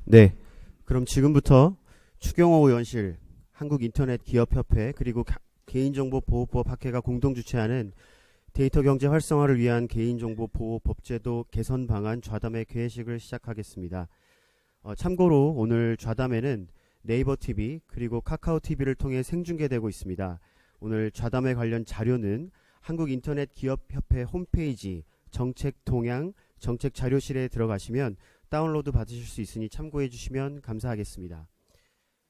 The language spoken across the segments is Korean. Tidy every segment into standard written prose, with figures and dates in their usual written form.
네, 그럼 지금부터 추경호 의원실, 한국인터넷기업협회 그리고 개인정보보호법 학회가 공동 주최하는 데이터 경제 활성화를 위한 개인정보보호법제도 개선 방안 좌담회 개회식을 시작하겠습니다. 참고로 오늘 좌담회는 네이버 TV 그리고 카카오 TV를 통해 생중계되고 있습니다. 오늘 좌담회 관련 자료는 한국인터넷기업협회 홈페이지 정책 동향 정책 자료실에 들어가시면 다운로드 받으실 수 있으니 참고해 주시면 감사하겠습니다.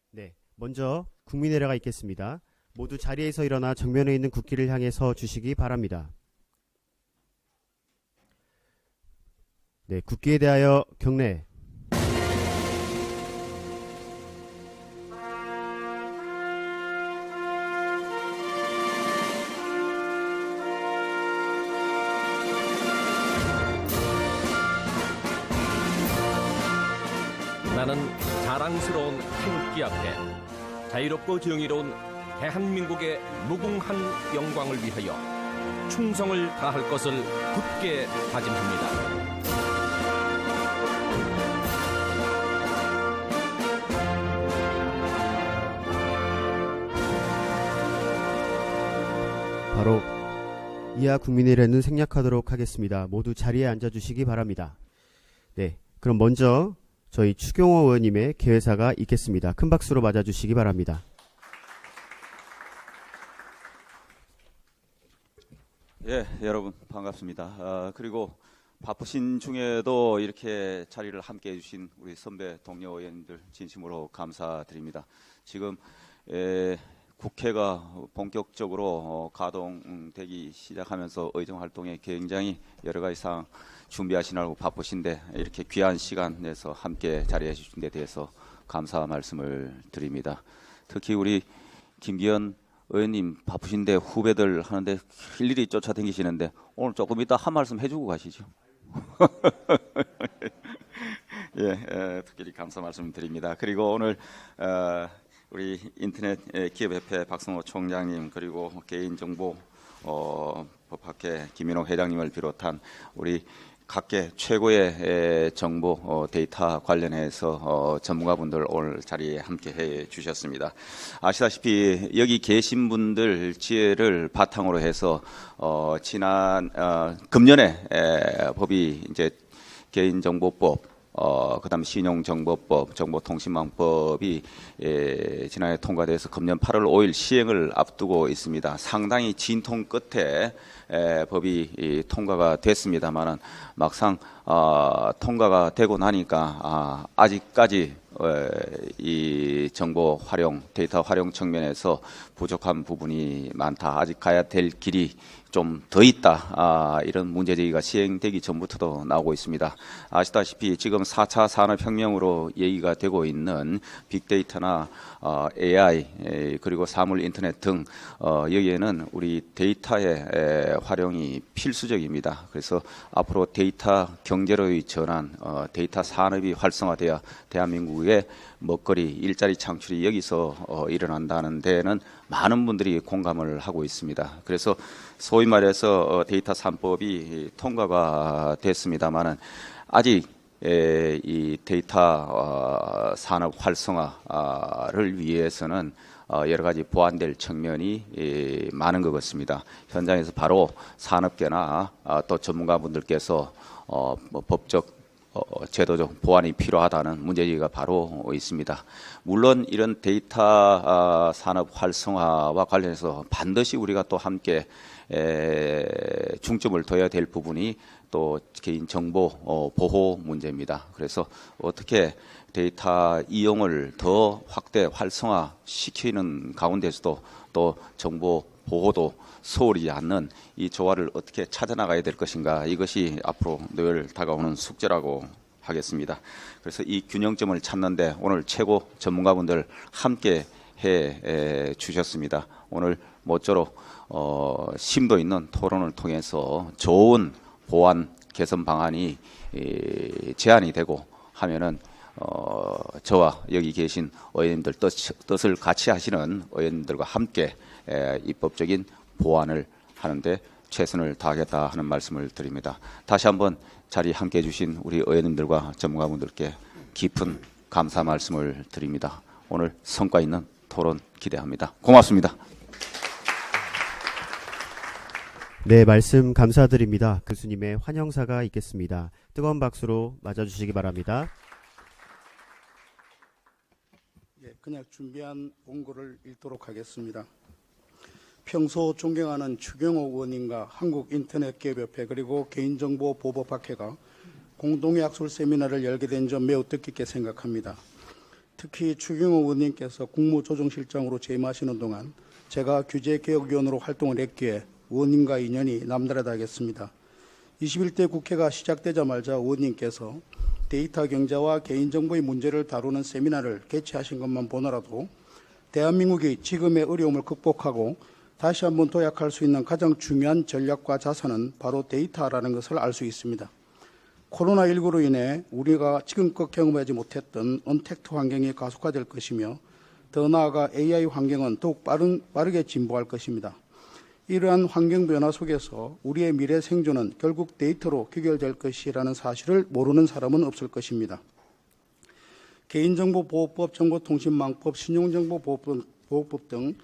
네, 먼저 국민의례가 있겠습니다. 모두 자리에서 일어나 정면에 있는 국기를 향해 서 주시기 바랍니다. 네, 국기에 대하여 경례. 나는 자랑스러운 태극기 앞에 자유롭고 정의로운 대한민국의 무궁한 영광을 위하여 충성을 다할 것을 굳게 다짐합니다. 바로 이하 국민의례는 생략하도록 하겠습니다. 모두 자리에 앉아주시기 바랍니다. 네, 그럼 먼저 저희 추경호 의원님의 개회사가 있겠습니다. 큰 박수로 맞아주시기 바랍니다. 예, 여러분 반갑습니다. 그리고 바쁘신 중에도 이렇게 자리를 함께 해주신 우리 선배 동료 의원님들 진심으로 감사드립니다. 지금 국회가 본격적으로 가동되기 시작하면서 의정활동에 굉장히 여러 가지 사항 준비하시느라고 바쁘신데 이렇게 귀한 시간 내서 함께 자리해 주신 데 대해서 감사 말씀을 드립니다. 특히 우리 김기현 의원님 바쁘신데 후배들 하는데 일일이 쫓아다니시는데 오늘 조금 이따 한 말씀 해주고 가시죠. 예, 특별히 감사 말씀 드립니다. 그리고 오늘 우리 인터넷 기업협회 박성호 총장님 그리고 개인정보법학회 김인호 회장님을 비롯한 우리 각계 최고의 정보 데이터 관련해서 전문가분들 오늘 자리에 함께해 주셨습니다. 아시다시피 여기 계신 분들 지혜를 바탕으로 해서 지난 금년에 법이 이제 개인정보법 그다음 신용정보법, 정보통신망법이 지난해 통과돼서 금년 8월 5일 시행을 앞두고 있습니다. 상당히 진통 끝에 법이 통과가 됐습니다만은 막상 통과가 되고 나니까 아직까지 이 정보 활용, 데이터 활용 측면에서 부족한 부분이 많다. 아직 가야 될 길이 좀 더 있다. 이런 문제제기가 시행되기 전부터도 나오고 있습니다. 아시다시피 지금 4차 산업혁명으로 얘기가 되고 있는 빅데이터나 AI 그리고 사물 인터넷 등 여기에는 우리 데이터의 활용이 필수적입니다. 그래서 앞으로 데이터 경제로의 전환, 데이터 산업이 활성화되어 대한민국의 먹거리, 일자리 창출이 여기서 일어난다는 데에는 많은 분들이 공감을 하고 있습니다. 그래서 소위 말해서 데이터 3법이 통과가 됐습니다만은 아직 이 데이터 산업 활성화를 위해서는 여러 가지 보완될 측면이 많은 것 같습니다. 현장에서 바로 산업계나 또 전문가분들께서 법적 제도적 보완이 필요하다는 문제제기가 바로 있습니다. 물론 이런 데이터 산업 활성화와 관련해서 반드시 우리가 또 함께 중점을 둬야 될 부분이 또 개인정보 보호 문제입니다. 그래서 어떻게 데이터 이용을 더 확대 활성화 시키는 가운데서도 또 정보 보호도 소홀히 않는 이 조화를 어떻게 찾아나가야 될 것인가, 이것이 앞으로 늘 다가오는 숙제라고 하겠습니다. 그래서 이 균형점을 찾는데 오늘 최고 전문가분들 함께 해 주셨습니다. 오늘 모쪼록 심도 있는 토론을 통해서 좋은 보완 개선 방안이 제안이 되고 하면은 저와 여기 계신 의원님들 뜻을 같이 하시는 의원님들과 함께 입법적인 보완을 하는데 최선을 다하겠다 하는 말씀을 드립니다. 다시 한번 자리 함께 해주신 우리 의원님들과 전문가분들께 깊은 감사 말씀을 드립니다. 오늘 성과 있는 토론 기대합니다. 고맙습니다. 네, 말씀 감사드립니다. 교수님의 환영사가 있겠습니다. 뜨거운 박수로 맞아주시기 바랍니다. 예, 그냥 준비한 원고를 읽도록 하겠습니다. 평소 존경하는 추경호 의원님과 한국인터넷기업협회 그리고 개인정보보호법학회가 공동의 학술 세미나를 열게 된 점 매우 뜻깊게 생각합니다. 특히 추경호 의원님께서 국무조정실장으로 재임하시는 동안 제가 규제개혁위원으로 활동을 했기에 의원님과 인연이 남다르다겠습니다. 21대 국회가 시작되자마자 의원님께서 데이터 경제와 개인정보의 문제를 다루는 세미나를 개최하신 것만 보더라도 대한민국이 지금의 어려움을 극복하고 다시 한번 도약할 수 있는 가장 중요한 전략과 자산은 바로 데이터라는 것을 알 수 있습니다. 코로나19로 인해 우리가 지금껏 경험하지 못했던 언택트 환경이 가속화될 것이며 더 나아가 AI 환경은 더욱 빠르게 진보할 것입니다. 이러한 환경 변화 속에서 우리의 미래 생존은 결국 데이터로 귀결될 것이라는 사실을 모르는 사람은 없을 것입니다. 개인정보보호법, 정보통신망법, 신용정보보호법 등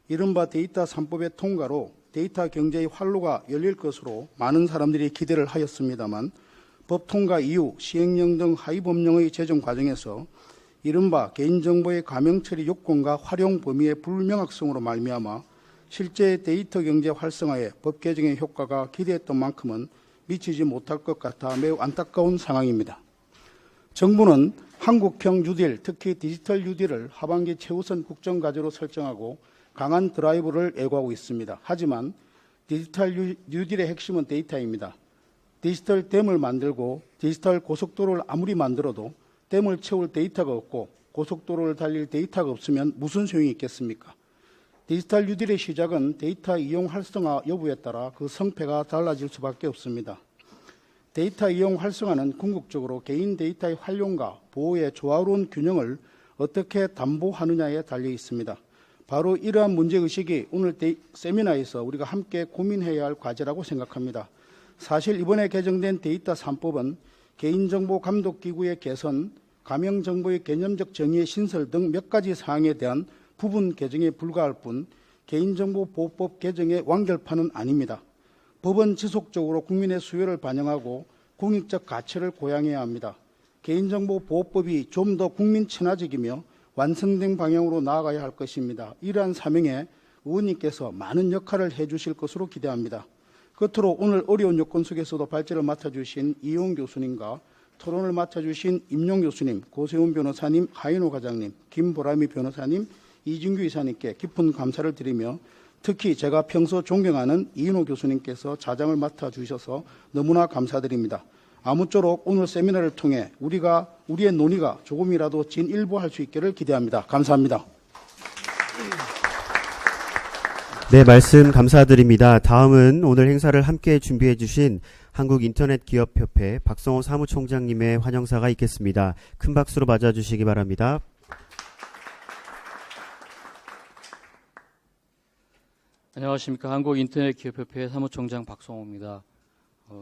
이른바 데이터 3법의 통과로 데이터 경제의 활로가 열릴 것으로 많은 사람들이 기대를 하였습니다만 법 통과 이후 시행령 등 하위법령의 제정 과정에서 이른바 개인정보의 가명처리 요건과 활용 범위의 불명확성으로 말미암아 실제 데이터 경제 활성화에 법 개정의 효과가 기대했던 만큼은 미치지 못할 것 같아 매우 안타까운 상황입니다. 정부는 한국형 뉴딜, 특히 디지털 뉴딜을 하반기 최우선 국정과제로 설정하고 강한 드라이브를 예고하고 있습니다. 하지만 디지털 뉴딜의 핵심은 데이터입니다. 디지털 댐을 만들고 디지털 고속도로를 아무리 만들어도 댐을 채울 데이터가 없고 고속도로를 달릴 데이터가 없으면 무슨 소용이 있겠습니까? 디지털 뉴딜의 시작은 데이터 이용 활성화 여부에 따라 그 성패가 달라질 수밖에 없습니다. 데이터 이용 활성화는 궁극적으로 개인 데이터의 활용과 보호의 조화로운 균형을 어떻게 담보하느냐에 달려 있습니다. 바로 이러한 문제의식이 오늘 세미나에서 우리가 함께 고민해야 할 과제라고 생각합니다. 사실 이번에 개정된 데이터 3법은 개인정보 감독기구의 개선, 가명정보의 개념적 정의의 신설 등 몇 가지 사항에 대한 부분 개정에 불과할 뿐 개인정보보호법 개정의 완결판은 아닙니다. 법은 지속적으로 국민의 수요를 반영하고 공익적 가치를 고양해야 합니다. 개인정보보호법이 좀 더 국민 친화적이며 완성된 방향으로 나아가야 할 것입니다. 이러한 사명에 의원님께서 많은 역할을 해주실 것으로 기대합니다. 끝으로 오늘 어려운 여건 속에서도 발제를 맡아주신 이용 교수님과 토론을 맡아주신 임용 교수님, 고세훈 변호사님, 하인호 과장님, 김보람이 변호사님, 이진규 이사님께 깊은 감사를 드리며 특히 제가 평소 존경하는 이인호 교수님께서 자장을 맡아주셔서 너무나 감사드립니다. 아무쪼록 오늘 세미나를 통해 우리의 논의가 조금이라도 진일보할 수 있기를 기대합니다. 감사합니다. 네, 말씀 감사드립니다. 다음은 오늘 행사를 함께 준비해 주신 한국인터넷기업협회 박성호 사무총장님의 환영사가 있겠습니다. 큰 박수로 맞아주시기 바랍니다. 안녕하십니까. 한국인터넷기업협회 사무총장 박성호입니다.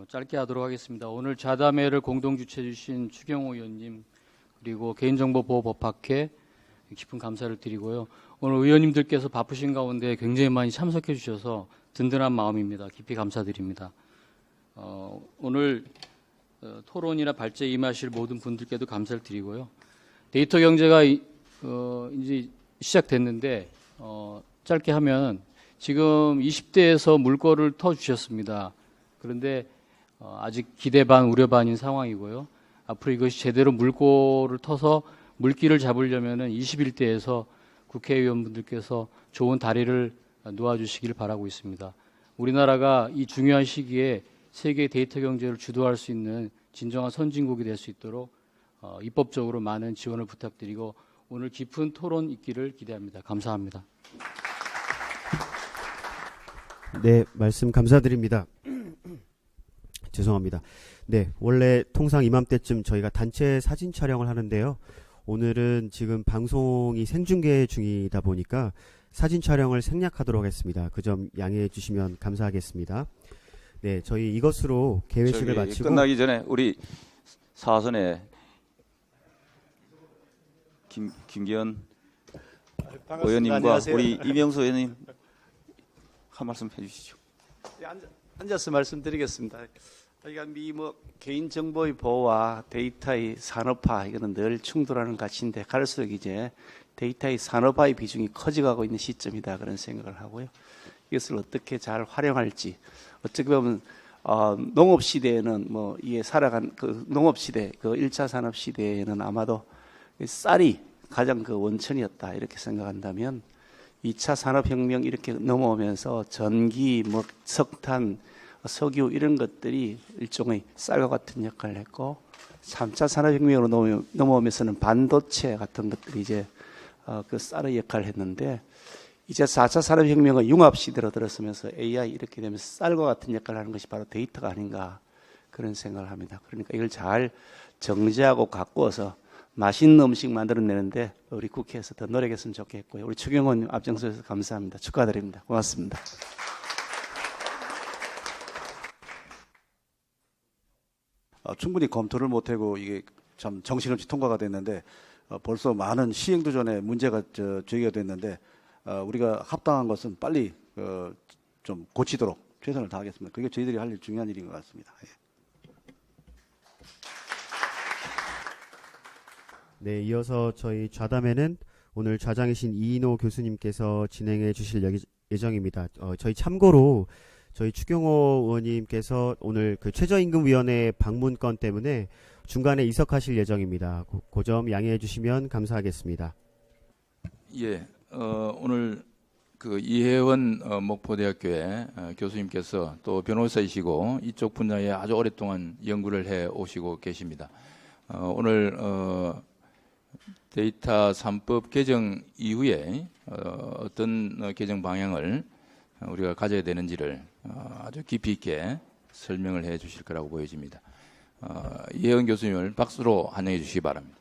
짧게 하도록 하겠습니다. 오늘 자담회를 공동 주최해 주신 추경호 의원님 그리고 개인정보보호법학회 깊은 감사를 드리고요. 오늘 의원님들께서 바쁘신 가운데 굉장히 많이 참석해 주셔서 든든한 마음입니다. 깊이 감사드립니다. 오늘 토론이나 발제에 임하실 모든 분들께도 감사를 드리고요. 데이터 경제가 이제 시작됐는데 짧게 하면 지금 20대에서 물꼬를 터주셨습니다. 그런데 아직 기대 반 우려 반인 상황이고요. 앞으로 이것이 제대로 물꼬를 터서 물기를 잡으려면은 21대에서 국회의원분들께서 좋은 다리를 놓아주시길 바라고 있습니다. 우리나라가 이 중요한 시기에 세계 데이터 경제를 주도할 수 있는 진정한 선진국이 될 수 있도록 입법적으로 많은 지원을 부탁드리고 오늘 깊은 토론 있기를 기대합니다. 감사합니다. 네, 말씀 감사드립니다. 죄송합니다. 네, 원래 통상 이맘때쯤 저희가 단체 사진 촬영을 하는데요. 오늘은 지금 방송이 생중계 중이다 보니까 사진 촬영을 생략하도록 하겠습니다. 그 점 양해해 주시면 감사하겠습니다. 네, 저희 이것으로 개회식을 마치고 끝나기 전에 우리 사선에 김기현 반갑습니다. 의원님과 안녕하세요. 우리 이명수 의원님 한 말씀 해주시죠. 앉아서 말씀드리겠습니다. 그러니까 뭐 개인정보의 보호와 데이터의 산업화 이거는 늘 충돌하는 가치인데 갈수록 이제 데이터의 산업화의 비중이 커져가고 있는 시점이다 그런 생각을 하고요. 이것을 어떻게 잘 활용할지 어떻게 보면 농업 시대에는 뭐 이게 살아간 그 농업 시대 그 1차 산업 시대에는 아마도 쌀이 가장 그 원천이었다 이렇게 생각한다면 2차 산업혁명 이렇게 넘어오면서 전기, 뭐 석탄, 석유 이런 것들이 일종의 쌀과 같은 역할을 했고 3차 산업혁명으로 넘어오면서는 반도체 같은 것들이 이제 그 쌀의 역할을 했는데 이제 4차 산업혁명의 융합시대로 들어서면서 AI 이렇게 되면서 쌀과 같은 역할을 하는 것이 바로 데이터가 아닌가 그런 생각을 합니다. 그러니까 이걸 잘 정제하고 가꾸어서 맛있는 음식 만들어내는데 우리 국회에서 더 노력했으면 좋겠고요. 우리 추경호님 앞장서서 감사합니다. 축하드립니다. 고맙습니다. 충분히 검토를 못하고 이게 참 정신없이 통과가 됐는데 벌써 많은 시행도 전에 문제가 제기가 됐는데 우리가 합당한 것은 빨리 좀 고치도록 최선을 다하겠습니다. 그게 저희들이 할 일 중요한 일인 것 같습니다. 예. 네, 이어서 저희 좌담회는 오늘 좌장이신 이인호 교수님께서 진행해 주실 예정입니다. 저희 참고로 저희 추경호 의원님께서 오늘 그 최저임금위원회 방문건 때문에 중간에 이석하실 예정입니다. 그 점 양해해 주시면 감사하겠습니다. 예, 오늘 그 이혜원 목포대학교의 교수님께서 또 변호사이시고 이쪽 분야에 아주 오랫동안 연구를 해 오시고 계십니다. 오늘 데이터 3법 개정 이후에 어떤 개정 방향을 우리가 가져야 되는지를 아주 깊이 있게 설명을 해 주실 거라고 보여집니다. 이혜원 교수님을 박수로 환영해 주시기 바랍니다.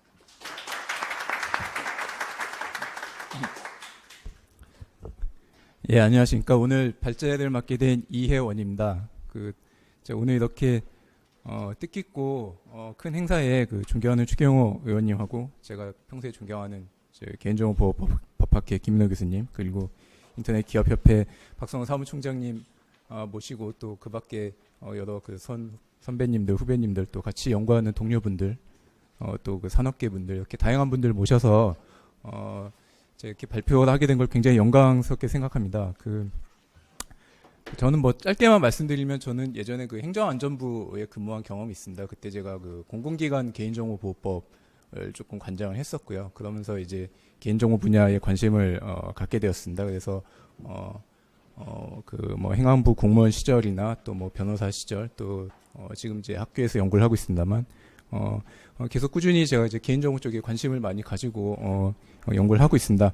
예, 안녕하십니까. 오늘 발제를 맡게 된 이혜원입니다. 오늘 이렇게 뜻깊고 큰 행사에 존경하는 추경호 의원님하고 제가 평소에 존경하는 개인정보보호법학회 김민호 교수님 그리고 인터넷 기업협회 박성호 사무총장님 모시고 또 그 밖에 여러 선배님들 후배님들 또 같이 연구하는 동료분들 또 그 산업계 분들 이렇게 다양한 분들 모셔서 제가 이렇게 발표를 하게 된 걸 굉장히 영광스럽게 생각합니다. 저는 뭐 짧게만 말씀드리면 저는 예전에 그 행정안전부에 근무한 경험이 있습니다. 그때 제가 그 공공기관 개인정보보호법을 조금 관장을 했었고요. 그러면서 이제 개인정보 분야에 관심을 갖게 되었습니다. 그래서 뭐 행안부 공무원 시절이나 또 뭐 변호사 시절 또 지금 이제 학교에서 연구를 하고 있습니다만 계속 꾸준히 제가 이제 개인정보 쪽에 관심을 많이 가지고 연구를 하고 있습니다.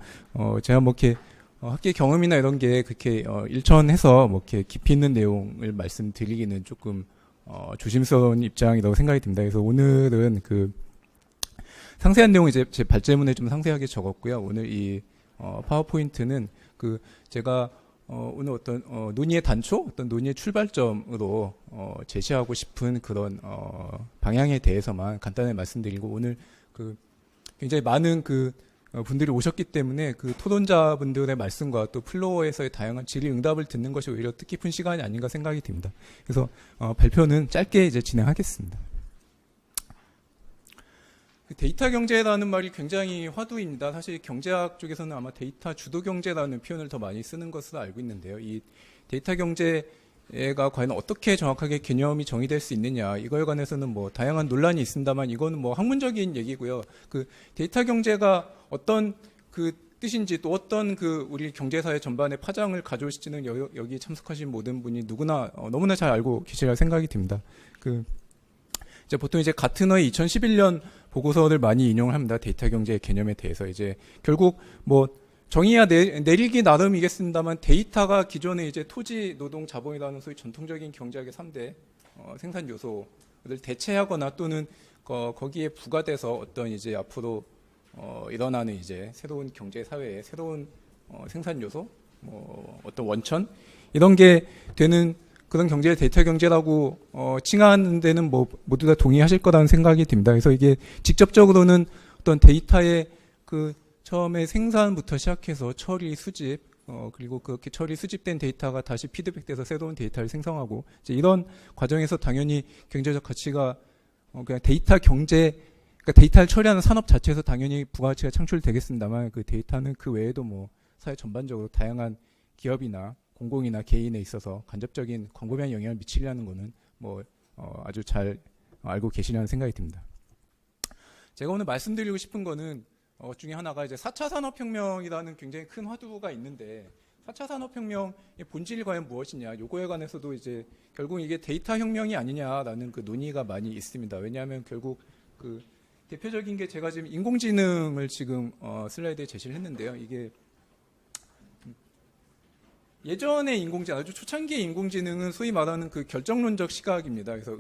제가 뭐 이렇게 학계 경험이나 이런 게 그렇게 일천해서 뭐 이렇게 깊이 있는 내용을 말씀드리기는 조금 조심스러운 입장이라고 생각이 듭니다. 그래서 오늘은 그 상세한 내용 이제 제 발제문에 좀 상세하게 적었고요. 오늘 이 파워포인트는 제가 오늘 어떤 논의의 단초, 어떤 논의의 출발점으로 제시하고 싶은 그런 방향에 대해서만 간단히 말씀드리고 오늘 굉장히 많은 분들이 오셨기 때문에 토론자분들의 말씀과 또 플로어에서의 다양한 질의응답을 듣는 것이 오히려 뜻깊은 시간이 아닌가 생각이 듭니다. 그래서 발표는 짧게 이제 진행하겠습니다. 데이터 경제라는 말이 굉장히 화두입니다. 사실 경제학 쪽에서는 아마 데이터 주도 경제라는 표현을 더 많이 쓰는 것으로 알고 있는데요. 이 데이터 경제가 과연 어떻게 정확하게 개념이 정의될 수 있느냐 이거에 관해서는 뭐 다양한 논란이 있습니다만 이거는 뭐 학문적인 얘기고요. 데이터 경제가 어떤 뜻인지 또 어떤 우리 경제사회 전반의 파장을 가져올지는 여기 참석하신 모든 분이 누구나 너무나 잘 알고 계시리라 생각이 듭니다. 이제 보통 이제 가트너의 2011년 보고서를 많이 인용을 합니다. 데이터 경제의 개념에 대해서 이제 결국 뭐 정의야 내리기 나름이겠습니다만 데이터가 기존의 이제 토지, 노동, 자본이라는 소위 전통적인 경제학의 3대 생산 요소를 대체하거나 또는 거기에 부과돼서 어떤 이제 앞으로 일어나는 이제 새로운 경제 사회의 새로운 생산 요소, 뭐 어떤 원천 이런 게 되는 그런 경제를 데이터 경제라고 칭하는 데는 뭐 모두 다 동의하실 거라는 생각이 듭니다. 그래서 이게 직접적으로는 어떤 데이터의 그 처음에 생산부터 시작해서 처리, 수집, 그리고 그렇게 처리, 수집된 데이터가 다시 피드백돼서 새로운 데이터를 생성하고 이제 이런 과정에서 당연히 경제적 가치가 그냥 데이터 경제, 그러니까 데이터를 처리하는 산업 자체에서 당연히 부가가치가 창출되겠습니다만 그 데이터는 그 외에도 뭐 사회 전반적으로 다양한 기업이나 공공이나 개인에 있어서 간접적인 광범위한 영향을 미치려는 거는 뭐 아주 잘 알고 계시려는 생각이 듭니다. 제가 오늘 말씀드리고 싶은 거는 중에 하나가 이제 4차 산업혁명이라는 굉장히 큰 화두가 있는데 4차 산업혁명의 본질이 과연 무엇이냐, 요거에 관해서도 이제 결국 이게 데이터 혁명이 아니냐라는 그 논의가 많이 있습니다. 왜냐하면 결국 그 대표적인 게 제가 지금 인공지능을 지금 슬라이드에 제시를 했는데요. 이게 예전의 인공지능, 아주 초창기의 인공지능은 소위 말하는 그 결정론적 시각입니다. 그래서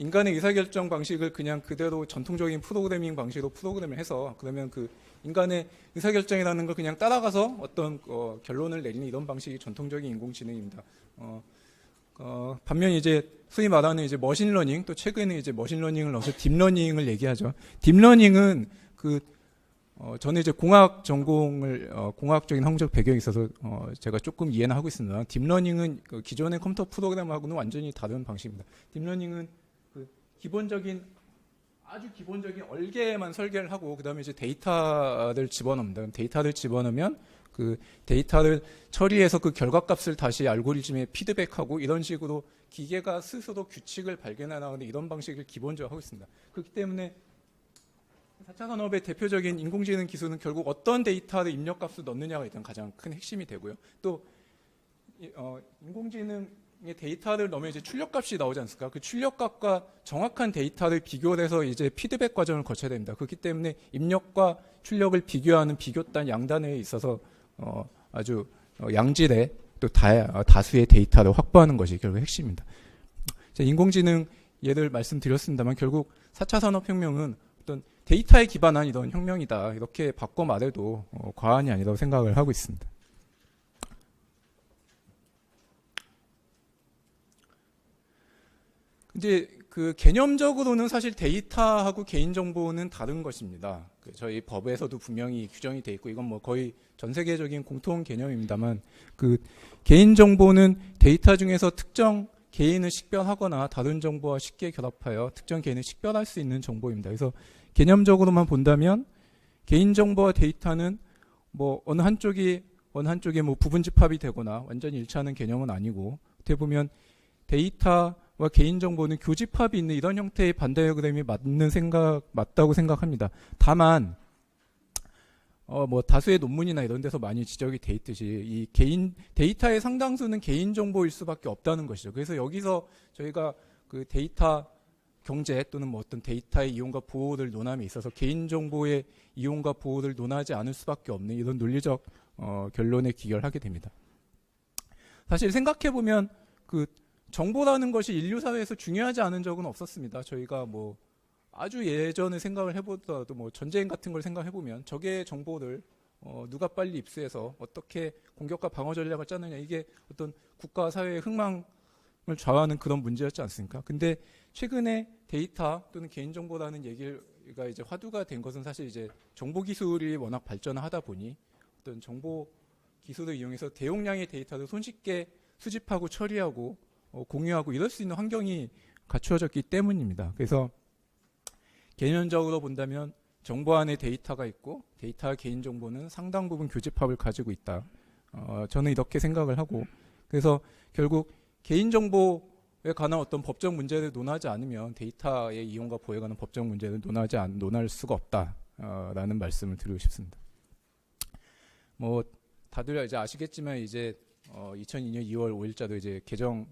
인간의 의사결정 방식을 그냥 그대로 전통적인 프로그래밍 방식으로 프로그램을 해서 그러면 그 인간의 의사결정이라는 걸 그냥 따라가서 어떤 결론을 내리는 이런 방식이 전통적인 인공지능입니다. 반면 이제 소위 말하는 이제 머신러닝, 또 최근에 이제 머신러닝을 넣어서 딥러닝을 얘기하죠. 딥러닝은 저는 이제 공학 전공을 공학적인 학문적 배경이 있어서 제가 조금 이해는 하고 있습니다. 딥러닝은 그 기존의 컴퓨터 프로그램하고는 완전히 다른 방식입니다. 딥러닝은 아주 기본적인 얼개만 설계를 하고 그다음에 이제 데이터를 집어넣습니다. 그럼 데이터를 집어넣으면 그 데이터를 처리해서 그 결과값을 다시 알고리즘에 피드백하고 이런 식으로 기계가 스스로 규칙을 발견해 나가는 이런 방식을 기본적으로 하고 있습니다. 그렇기 때문에 4차 산업의 대표적인 인공지능 기술은 결국 어떤 데이터를 입력값을 넣느냐가 일단 가장 큰 핵심이 되고요. 또 인공지능의 데이터를 넣으면 이제 출력값이 나오지 않습니까? 그 출력값과 정확한 데이터를 비교해서 이제 피드백 과정을 거쳐야 됩니다. 그렇기 때문에 입력과 출력을 비교하는 비교단 양단에 있어서 아주 양질의 또 다수의 데이터를 확보하는 것이 결국 핵심입니다. 인공지능 예를 말씀드렸습니다만 결국 4차 산업혁명은 어떤 데이터에 기반한 이런 혁명이다. 이렇게 바꿔 말해도 과언이 아니라고 생각을 하고 있습니다. 이제 그 개념적으로는 사실 데이터하고 개인정보는 다른 것입니다. 저희 법에서도 분명히 규정이 돼 있고 이건 뭐 거의 전 세계적인 공통 개념입니다만 그 개인정보는 데이터 중에서 특정 개인을 식별하거나 다른 정보와 쉽게 결합하여 특정 개인을 식별할 수 있는 정보입니다. 그래서 개념적으로만 본다면 개인정보와 데이터는 뭐 어느 한쪽에 뭐 부분 집합이 되거나 완전히 일치하는 개념은 아니고 어떻게 보면 데이터와 개인정보는 교집합이 있는 이런 형태의 반다이어그램이 맞다고 생각합니다. 다만 뭐 다수의 논문이나 이런 데서 많이 지적이 돼 있듯이 이 데이터의 상당수는 개인정보일 수밖에 없다는 것이죠. 그래서 여기서 저희가 그 데이터 경제 또는 뭐 어떤 데이터의 이용과 보호를 논함에 있어서 개인정보의 이용과 보호를 논하지 않을 수밖에 없는 이런 논리적 결론에 기결하게 됩니다. 사실 생각해보면 그 정보라는 것이 인류 사회에서 중요하지 않은 적은 없었습니다. 저희가 뭐 아주 예전에 생각을 해보더라도 뭐 전쟁 같은 걸 생각해보면 적의 정보를 누가 빨리 입수해서 어떻게 공격과 방어 전략을 짜느냐 이게 어떤 국가 사회의 흥망을 좌우하는 그런 문제였지 않습니까? 근데 최근에 데이터 또는 개인정보라는 얘기가 이제 화두가 된 것은 사실 이제 정보 기술이 워낙 발전하다 보니 어떤 정보 기술을 이용해서 대용량의 데이터를 손쉽게 수집하고 처리하고 공유하고 이럴 수 있는 환경이 갖추어졌기 때문입니다. 그래서 개념적으로 본다면 정보 안에 데이터가 있고 데이터와 개인정보는 상당 부분 교집합을 가지고 있다. 저는 이렇게 생각을 하고 그래서 결국 개인정보에 관한 어떤 법적 문제를 논하지 않으면 데이터의 이용과 보호에 관한 법적 문제를 논할 수가 없다라는 말씀을 드리고 싶습니다. 뭐 다들 이제 아시겠지만 이제 2002년 2월 5일자도 이제 개정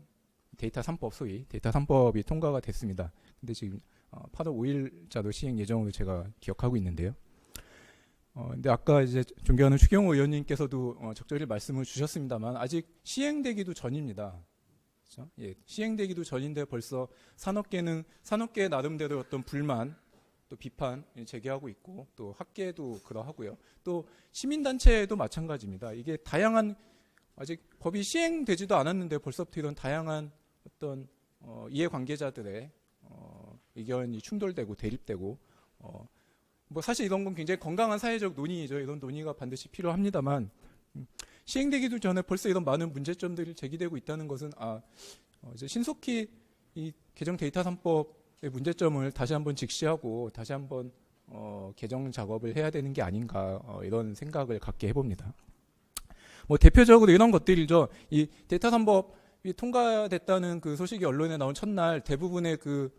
데이터 3법 소위 데이터 3법이 통과가 됐습니다. 근데 지금 8월 5일자도 시행 예정으로 제가 기억하고 있는데요. 근데 아까 이제 존경하는 추경호 의원님께서도 적절히 말씀을 주셨습니다만 아직 시행되기도 전입니다. 그렇죠? 예, 시행되기도 전인데 벌써 산업계 나름대로 어떤 불만 또 비판 제기하고 있고 또 학계도 그러하고요. 또 시민단체도 마찬가지입니다. 이게 다양한 아직 법이 시행되지도 않았는데 벌써부터 이런 다양한 어떤 이해관계자들의 의견이 충돌되고 대립되고 뭐 사실 이런 건 굉장히 건강한 사회적 논의이죠. 이런 논의가 반드시 필요합니다만 시행되기도 전에 벌써 이런 많은 문제점들이 제기되고 있다는 것은 이제 신속히 이 개정 데이터 3법의 문제점을 다시 한번 직시하고 다시 한번 개정 작업을 해야 되는 게 아닌가 이런 생각을 갖게 해봅니다. 뭐 대표적으로 이런 것들이죠. 이 데이터 3법이 통과됐다는 그 소식이 언론에 나온 첫날 대부분의 그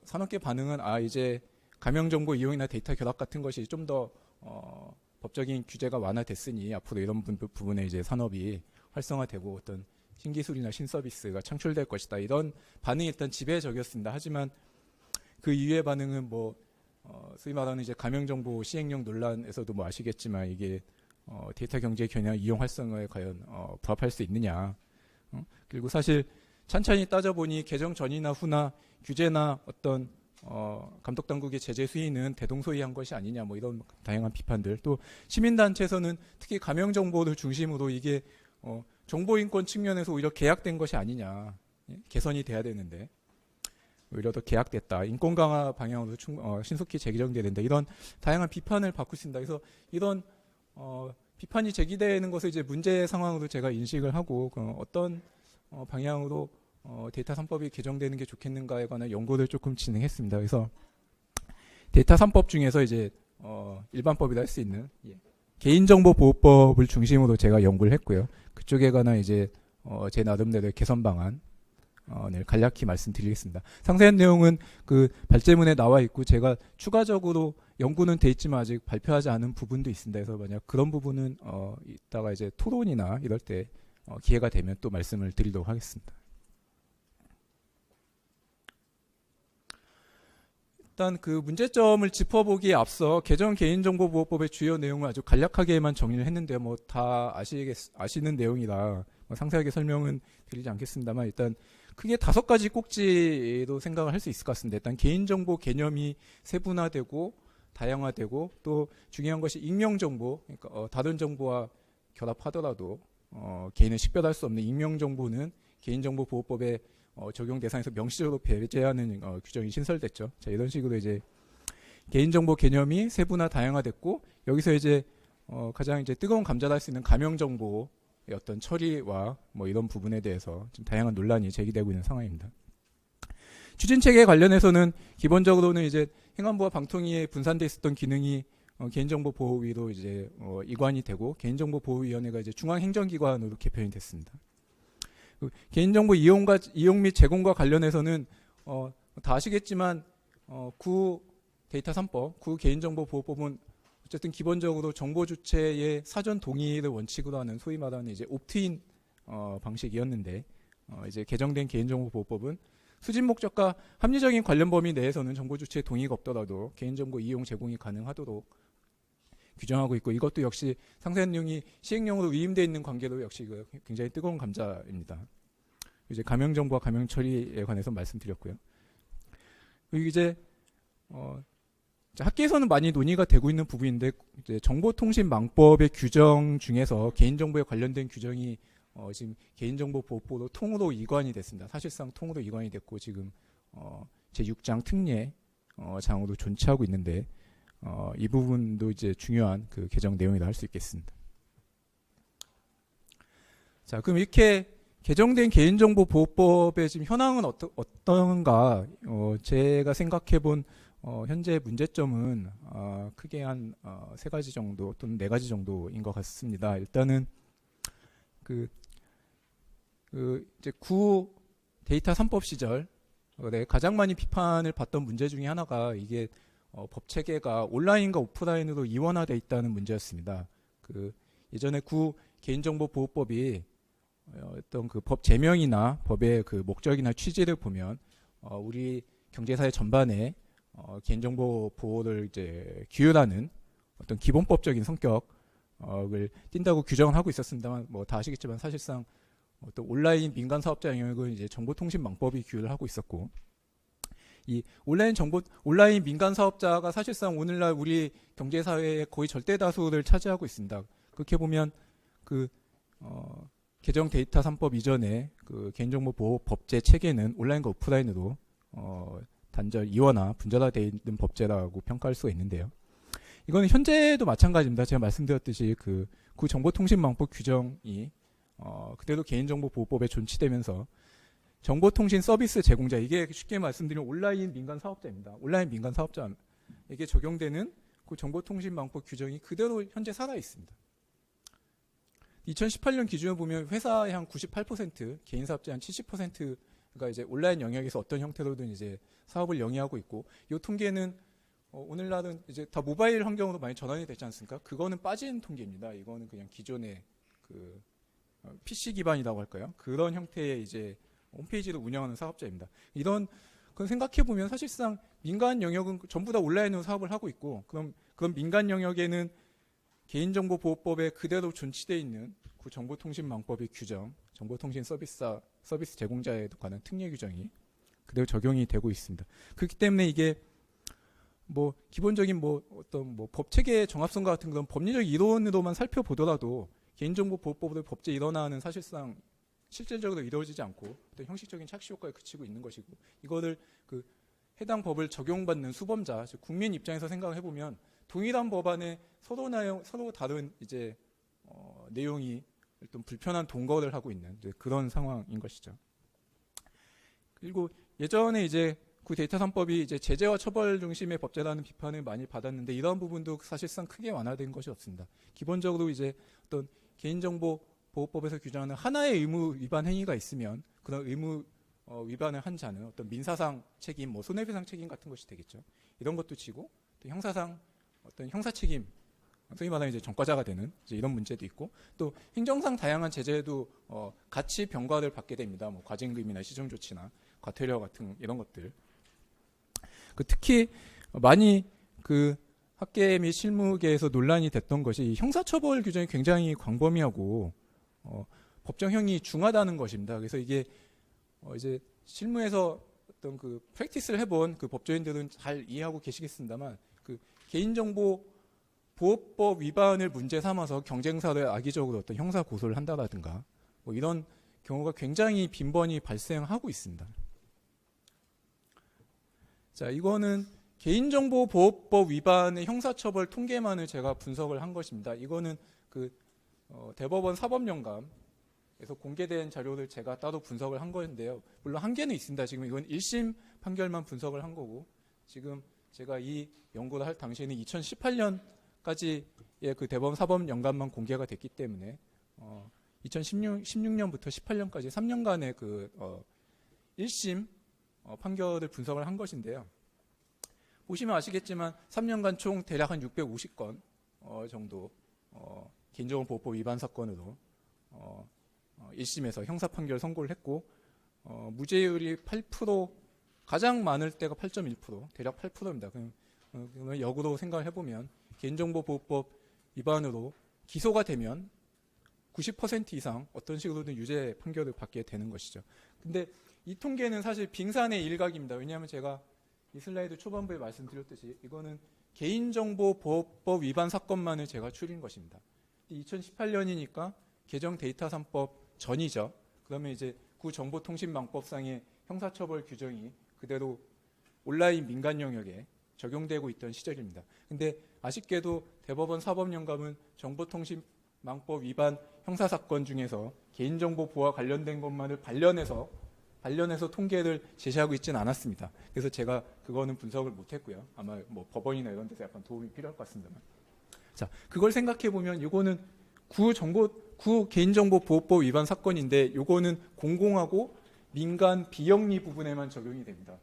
산업계 반응은 이제 가명정보 이용이나 데이터 결합 같은 것이 좀 더 법적인 규제가 완화됐으니 앞으로 이런 부분에 이제 산업이 활성화되고 어떤 신기술이나 신서비스가 창출될 것이다. 이런 반응이 일단 지배적이었습니다. 하지만 그 이후의 반응은 소위 말하는 이제 가명정보 시행령 논란에서도 아시겠지만 이게 데이터 경제 겨냥 이용 활성화에 과연 부합할 수 있느냐. 그리고 사실 찬찬히 따져보니 개정 전이나 후나 규제나 어떤 감독 당국의 제재 수위는 대동소이한 것이 아니냐 이런 다양한 비판들. 또 시민단체에서는 특히 가명 정보를 중심으로 이게 정보인권 측면에서 오히려 계약된 것이 아니냐, 개선이 돼야 되는데 오히려 더 계약됐다, 인권 강화 방향으로 신속히 재개정돼야 된다, 이런 다양한 비판을 받고 있습니다. 그래서 이런 비판이 제기되는 것을 이제 문제 상황으로 제가 인식을 하고 어떤 방향으로 데이터 3법이 개정되는 게 좋겠는가에 관한 연구를 조금 진행했습니다. 그래서 데이터 3법 중에서 이제 일반법이라 할 수 있는 개인정보보호법을 중심으로 제가 연구를 했고요. 그쪽에 관한 이제 제 나름대로의 개선 방안을 간략히 말씀드리겠습니다. 상세한 내용은 그 발제문에 나와 있고 제가 추가적으로 연구는 돼 있지만 아직 발표하지 않은 부분도 있습니다. 그래서 만약 그런 부분은 이따가 이제 토론이나 이럴 때 기회가 되면 또 말씀을 드리도록 하겠습니다. 일단 그 문제점을 짚어보기에 앞서 개정 개인정보보호법의 주요 내용을 아주 간략하게만 정리를 했는데요. 다 아시는 내용이라 상세하게 설명은 드리지 않겠습니다만 일단 크게 5가지 꼭지로 생각을 할 수 있을 것 같습니다. 일단 개인정보 개념이 세분화되고 다양화되고 또 중요한 것이 익명정보, 그러니까 다른 정보와 결합하더라도 개인을 식별할 수 없는 익명정보는 개인정보보호법에 적용 대상에서 명시적으로 배제하는 규정이 신설됐죠. 자, 이런 식으로 이제 개인정보 개념이 세분화 다양화됐고 여기서 이제 가장 이제 뜨거운 감자를 할 수 있는 가명정보의 어떤 처리와 이런 부분에 대해서 지금 다양한 논란이 제기되고 있는 상황입니다. 추진체계 관련해서는 기본적으로는 이제 행안부와 방통위에 분산돼 있었던 기능이 개인정보보호위로 이제 이관이 되고 개인정보보호위원회가 이제 중앙행정기관으로 개편이 됐습니다. 개인정보 이용 및 제공과 관련해서는 다 아시겠지만 구 데이터 3법, 구 개인정보보호법은 어쨌든 기본적으로 정보 주체의 사전 동의를 원칙으로 하는 소위 말하는 이제 옵트인 방식이었는데 이제 개정된 개인정보보호법은 수집 목적과 합리적인 관련 범위 내에서는 정보 주체의 동의가 없더라도 개인정보 이용 제공이 가능하도록 규정하고 있고 이것도 역시 상세한 내용이 시행령으로 위임되어 있는 관계도 역시 굉장히 뜨거운 감자입니다. 이제 가명 정보와 가명 처리에 관해서 말씀드렸고요. 그리고 이제 학계에서는 많이 논의가 되고 있는 부분인데 이제 정보통신망법의 규정 중에서 개인정보에 관련된 규정이 지금 개인정보보호법으로 통으로 이관이 됐습니다. 사실상 통으로 이관이 됐고 지금 제6장 특례 장으로 존치하고 있는데 이 부분도 이제 중요한 그 개정 내용이라 할 수 있겠습니다. 자, 그럼 이렇게 개정된 개인정보보호법의 지금 현황은 어떤가? 제가 생각해본 현재 문제점은 크게 한 3가지 정도 또는 4가지 정도인 것 같습니다. 일단은 이제 구 데이터 3법 시절 가장 많이 비판을 받던 문제 중에 하나가 이게 법 체계가 온라인과 오프라인으로 이원화되어 있다는 문제였습니다. 예전에 구 개인정보보호법이 어떤 그 법 제명이나 법의 그 목적이나 취지를 보면 우리 경제사회 전반에 개인정보 보호를 이제 규율하는 어떤 기본법적인 성격을 띈다고 규정을 하고 있었습니다만 다 아시겠지만 사실상 또 온라인 민간 사업자 영역은 이제 정보통신망법이 규율을 하고 있었고 이 온라인 민간 사업자가 사실상 오늘날 우리 경제사회의 거의 절대 다수를 차지하고 있습니다. 그렇게 보면 개정 데이터 3법 이전에 개인정보보호 법제 체계는 온라인과 오프라인으로 이원화, 분절화되어 있는 법제라고 평가할 수가 있는데요. 이거는 현재도 마찬가지입니다. 제가 말씀드렸듯이 그 정보통신망법 규정이 그대로 개인정보보호법에 존치되면서 정보통신 서비스 제공자, 이게 쉽게 말씀드리면 온라인 민간 사업자입니다. 온라인 민간 사업자에게 적용되는 그 정보통신망법 규정이 그대로 현재 살아 있습니다. 2018년 기준을 보면 회사의 한 98%, 개인 사업자 한 70%가 이제 온라인 영역에서 어떤 형태로든 이제 사업을 영위하고 있고, 이 통계는 오늘날은 이제 다 모바일 환경으로 많이 전환이 되지 않습니까? 그거는 빠진 통계입니다. 이거는 그냥 기존의 그 PC 기반이라고 할까요? 그런 형태의 이제 홈페이지를 운영하는 사업자입니다. 이런 건 생각해 보면 사실상 민간 영역은 전부 다 온라인으로 사업을 하고 있고, 그럼 민간 영역에는 개인정보보호법에 그대로 존치되어 있는 그 정보통신망법의 규정, 정보통신 서비스 제공자에 관한 특례 규정이 그대로 적용이 되고 있습니다. 그렇기 때문에 이게 뭐 기본적인 어떤 법 체계의 정합성과 같은 그런 법리적 이론으로만 살펴보더라도 개인정보보호법의 법제 일원화는 사실상 실질적으로 이루어지지 않고 어떤 형식적인 착시 효과에 그치고 있는 것이고, 이거를 그 해당 법을 적용받는 수범자, 즉 국민 입장에서 생각을 해보면 동일한 법안에 서로 다른 이제 내용이 어떤 불편한 동거를 하고 있는 그런 상황인 것이죠. 그리고 예전에 이제 그 데이터 3법이 이제 제재와 처벌 중심의 법제라는 비판을 많이 받았는데, 이러한 부분도 사실상 크게 완화된 것이 없습니다. 기본적으로 이제 어떤 개인정보보호법에서 규정하는 하나의 의무 위반 행위가 있으면 그런 의무 위반을 한 자는 어떤 민사상 책임, 손해배상 책임 같은 것이 되겠죠. 이런 것도 지고, 또 형사상 어떤 형사 책임, 소위 말하는 이제 전과자가 되는 이제 이런 문제도 있고, 또 행정상 다양한 제재도 같이 병과를 받게 됩니다. 뭐 과징금이나 시정조치나 과태료 같은 이런 것들. 특히 많이 그 학계 및 실무계에서 논란이 됐던 것이 형사처벌 규정이 굉장히 광범위하고 법정형이 중하다는 것입니다. 그래서 이게 이제 실무에서 어떤 그 프랙티스를 해본 그 법조인들은 잘 이해하고 계시겠습니다만, 그 개인정보보호법 위반을 문제 삼아서 경쟁사를 악의적으로 어떤 형사 고소를 한다라든가 뭐 이런 경우가 굉장히 빈번히 발생하고 있습니다. 자, 이거는 개인정보보호법 위반의 형사처벌 통계만을 제가 분석을 한 것입니다. 이거는 그 대법원 사법연감에서 공개된 자료를 제가 따로 분석을 한 건데요. 물론 한계는 있습니다. 지금 이건 1심 판결만 분석을 한 거고, 지금 제가 이 연구를 할 당시에는 2018년까지의 그 대법원 사법연감만 공개가 됐기 때문에 2016년부터 18년까지 3년간의 그 1심 판결을 분석을 한 것인데요. 보시면 아시겠지만 3년간 총 대략 한 650건 정도 개인정보보호법 위반 사건으로 1심에서 형사 판결 선고를 했고, 무죄율이 8%, 가장 많을 때가 8.1%, 대략 8%입니다. 그러면 역으로 생각을 해보면 개인정보보호법 위반으로 기소가 되면 90% 이상 어떤 식으로든 유죄 판결을 받게 되는 것이죠. 근데 이 통계는 사실 빙산의 일각입니다. 왜냐하면 제가 이 슬라이드 초반부에 말씀드렸듯이 이거는 개인정보보호법 위반 사건만을 제가 추린 것입니다. 2018년이니까 개정 데이터 3법 전이죠. 그러면 이제 구 정보통신망법상의 형사처벌 규정이 그대로 온라인 민간 영역에 적용되고 있던 시절입니다. 근데 아쉽게도 대법원 사법연감은 정보통신망법 위반 형사사건 중에서 개인정보 보호와 관련된 것만을 관련해서 통계를 제시하고 있지는 않았습니다. 그래서 제가 그거는 분석을 못했고요. 아마 뭐 법원이나 이런 데서 약간 도움이 필요할 것 같습니다만. 자, 그걸 생각해 보면 이거는 구 개인정보보호법 위반 사건인데 이거는 공공하고 민간 비영리 부분에만 적용이 됩니다.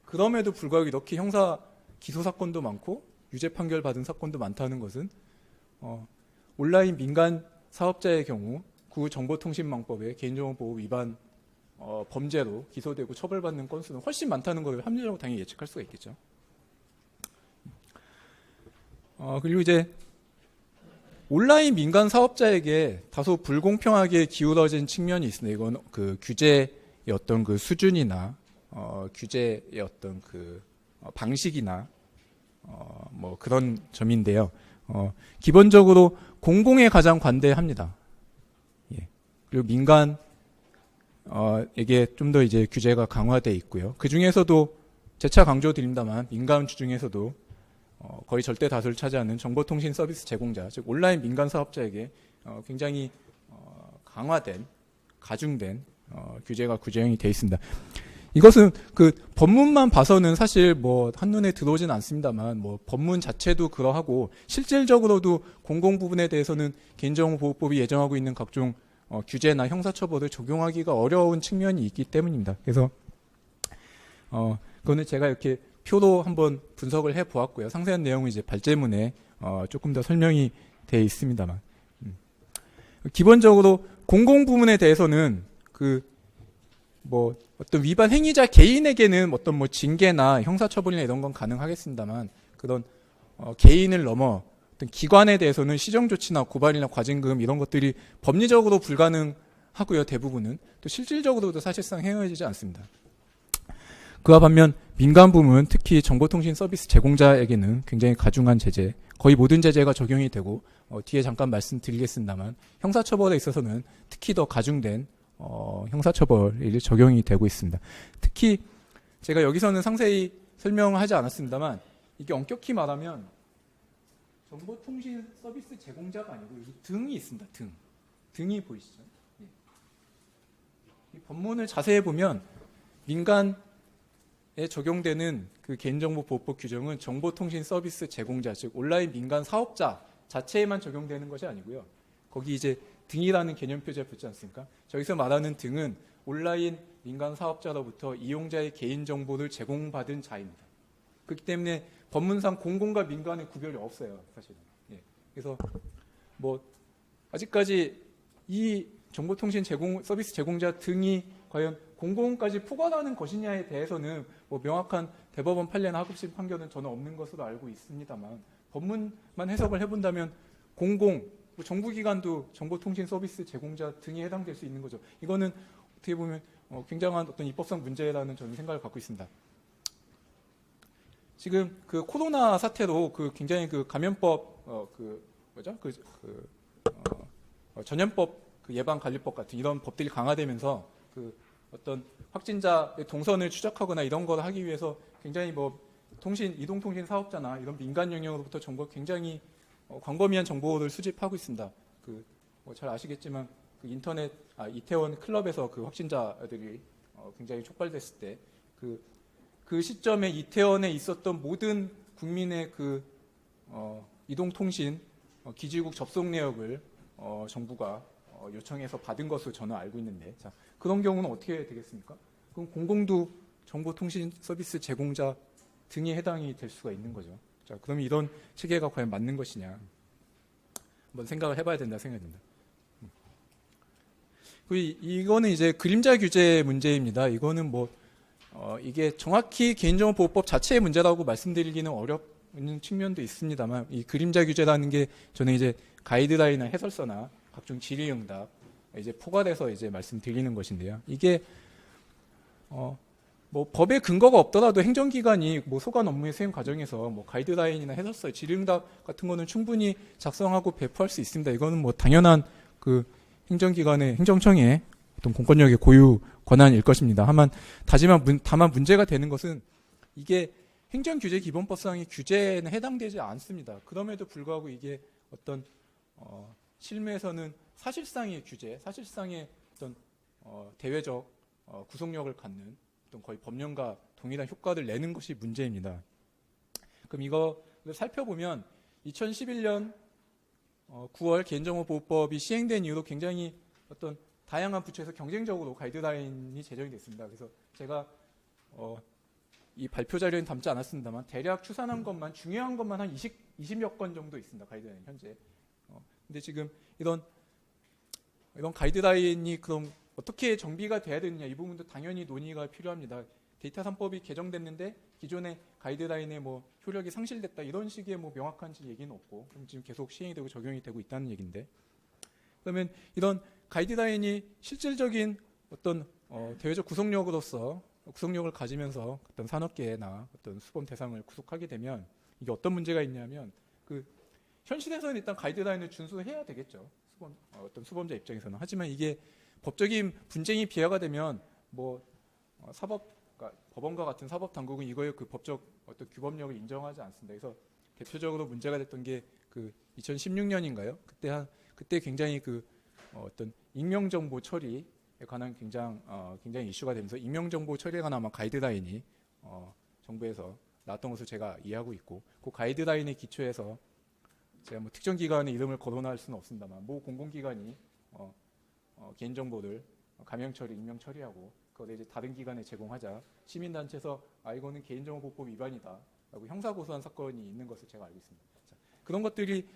그럼에도 불구하고 이렇게 형사 기소 사건도 많고 유죄 판결 받은 사건도 많다는 것은 온라인 민간 사업자의 경우 구 정보통신망법의 개인정보보호 위반 범죄로 기소되고 처벌받는 건수는 훨씬 많다는 것을 합리적으로 당연히 예측할 수가 있겠죠. 그리고 이제 온라인 민간 사업자에게 다소 불공평하게 기울어진 측면이 있습니다. 이건 그 규제의 어떤 그 수준이나 규제의 어떤 그 방식이나 뭐 그런 점인데요. 기본적으로 공공에 가장 관대합니다. 예. 그리고 민간 에게 좀 더 이제 규제가 강화돼 있고요. 그 중에서도 재차 강조드립니다만 민간 중에서도 거의 절대 다수를 차지하는 정보통신 서비스 제공자, 즉 온라인 민간 사업자에게 굉장히 강화된, 가중된 규제가 규정이 되어 있습니다. 이것은 그 법문만 봐서는 사실 뭐 한눈에 들어오진 않습니다만 뭐 법문 자체도 그러하고 실질적으로도 공공 부분에 대해서는 개인정보보호법이 예정하고 있는 각종 규제나 형사처벌을 적용하기가 어려운 측면이 있기 때문입니다. 그래서 그거는 제가 이렇게 표로 한번 분석을 해 보았고요. 상세한 내용은 이제 발제문에 조금 더 설명이 되어 있습니다만 기본적으로 공공 부문에 대해서는 뭐 어떤 위반 행위자 개인에게는 어떤 뭐 징계나 형사처벌이나 이런 건 가능하겠습니다만 그런 개인을 넘어 어떤 기관에 대해서는 시정조치나 고발이나 과징금 이런 것들이 법리적으로 불가능하고요. 대부분은 또 실질적으로도 사실상 행해지지 않습니다. 그와 반면 민간 부문, 특히 정보통신 서비스 제공자에게는 굉장히 가중한 제재, 거의 모든 제재가 적용이 되고 뒤에 잠깐 말씀드리겠습니다만 형사처벌에 있어서는 특히 더 가중된 형사처벌이 적용이 되고 있습니다. 특히 제가 여기서는 상세히 설명하지 않았습니다만 이게 엄격히 말하면 정보통신 서비스 제공자가 아니고 여기 등이 있습니다. 등이 보이시죠? 이 법문을 자세히 보면 민간에 적용되는 그 개인정보보호법 규정은 정보통신 서비스 제공자, 즉 온라인 민간 사업자 자체에만 적용되는 것이 아니고요. 거기 이제 등이라는 개념 표시가 붙지 않습니까? 저기서 말하는 등은 온라인 민간 사업자로부터 이용자의 개인정보를 제공받은 자입니다. 그렇기 때문에 법문상 공공과 민간의 구별이 없어요, 사실은. 예. 그래서 뭐 아직까지 이 정보통신 서비스 제공자 등이 과연 공공까지 포괄하는 것이냐에 대해서는 뭐 명확한 대법원 판례나 하급심 판결은 저는 없는 것으로 알고 있습니다만 법문만 해석을 해본다면 공공, 뭐 정부기관도 정보통신 서비스 제공자 등이 해당될 수 있는 거죠. 이거는 어떻게 보면 굉장한 어떤 입법상 문제라는 저는 생각을 갖고 있습니다. 지금 그 코로나 사태로 그 굉장히 그 감염법 전염법 그 예방관리법 같은 이런 법들이 강화되면서 그 어떤 확진자의 동선을 추적하거나 이런 걸 하기 위해서 굉장히 뭐 이동통신 사업자나 이런 민간 영역으로부터 정보 굉장히 광범위한 정보를 수집하고 있습니다. 뭐 잘 아시겠지만 그 이태원 클럽에서 그 확진자들이 굉장히 촉발됐을 때 그 시점에 이태원에 있었던 모든 국민의 그 이동통신 기지국 접속 내역을 정부가 요청해서 받은 것으로 저는 알고 있는데, 자, 그런 경우는 어떻게 되겠습니까? 그럼 공공도 정보통신 서비스 제공자 등이 해당이 될 수가 있는 거죠. 자, 그러면 이런 체계가 과연 맞는 것이냐? 한번 생각을 해봐야 된다 생각이 듭니다. 이거는 이제 그림자 규제 문제입니다. 이거는 뭐 이게 정확히 개인정보보호법 자체의 문제라고 말씀드리기는 어려운 측면도 있습니다만 이 그림자 규제라는 게 저는 이제 가이드라인이나 해설서나 각종 질의응답 이제 포괄해서 이제 말씀드리는 것인데요. 이게 뭐 법에 근거가 없더라도 행정기관이 뭐 소관 업무의 수행 과정에서 뭐 가이드라인이나 해설서, 질의응답 같은 거는 충분히 작성하고 배포할 수 있습니다. 이거는 뭐 당연한 그 행정기관의 행정청의 어떤 공권력의 고유 권한일 것입니다. 다만 문제가 되는 것은 이게 행정규제기본법상의 규제는 해당되지 않습니다. 그럼에도 불구하고 이게 어떤 실무에서는 사실상의 규제, 사실상의 어떤 대외적 구속력을 갖는 어떤 거의 법령과 동일한 효과를 내는 것이 문제입니다. 그럼 이거를 살펴보면 2011년 9월 개인정보보호법이 시행된 이후로 굉장히 어떤 다양한 부처에서 경쟁적으로 가이드라인이 제정이 됐습니다. 그래서 제가 이 발표 자료에는 담지 않았습니다만 대략 추산한 것만 중요한 것만 한 20여 건 정도 있습니다. 가이드라인 현재. 근데 지금 이런 가이드라인이 그럼 어떻게 정비가 돼야 되느냐 이 부분도 당연히 논의가 필요합니다. 데이터 3법이 개정됐는데 기존의 가이드라인의 뭐 효력이 상실됐다 이런 식의 뭐 명확한 얘기는 없고 지금 계속 시행이 되고 적용이 되고 있다는 얘기인데 그러면 이런 가이드라인이 실질적인 어떤 대외적 구속력으로서 구속력을 가지면서 어떤 산업계나 어떤 수범 대상을 구속하게 되면 이게 어떤 문제가 있냐면 현실에서는 일단 가이드라인을 준수해야 되겠죠. 어떤 수범자 입장에서는. 하지만 이게 법적인 분쟁이 비화가 되면 뭐 사법 그러니까 법원과 같은 사법 당국은 이거의 그 법적 어떤 규범력을 인정하지 않습니다. 그래서 대표적으로 문제가 됐던 게 그 2016년인가요? 그때 굉장히 그 어떤 익명 정보 처리에 관한 굉장히 이슈가 되면서 익명 정보 처리에 관한 아마 가이드라인이 정부에서 나왔던 것을 제가 이해하고 있고, 그 가이드라인에 기초해서 제가 뭐 특정 기관의 이름을 거론할 수는 없습니다만 모 공공기관이 개인 정보를 가명 처리, 익명 처리하고 그걸 이제 다른 기관에 제공하자 시민단체에서 이거는 개인정보법 위반이다라고 형사 고소한 사건이 있는 것을 제가 알고 있습니다. 자, 그런 것들이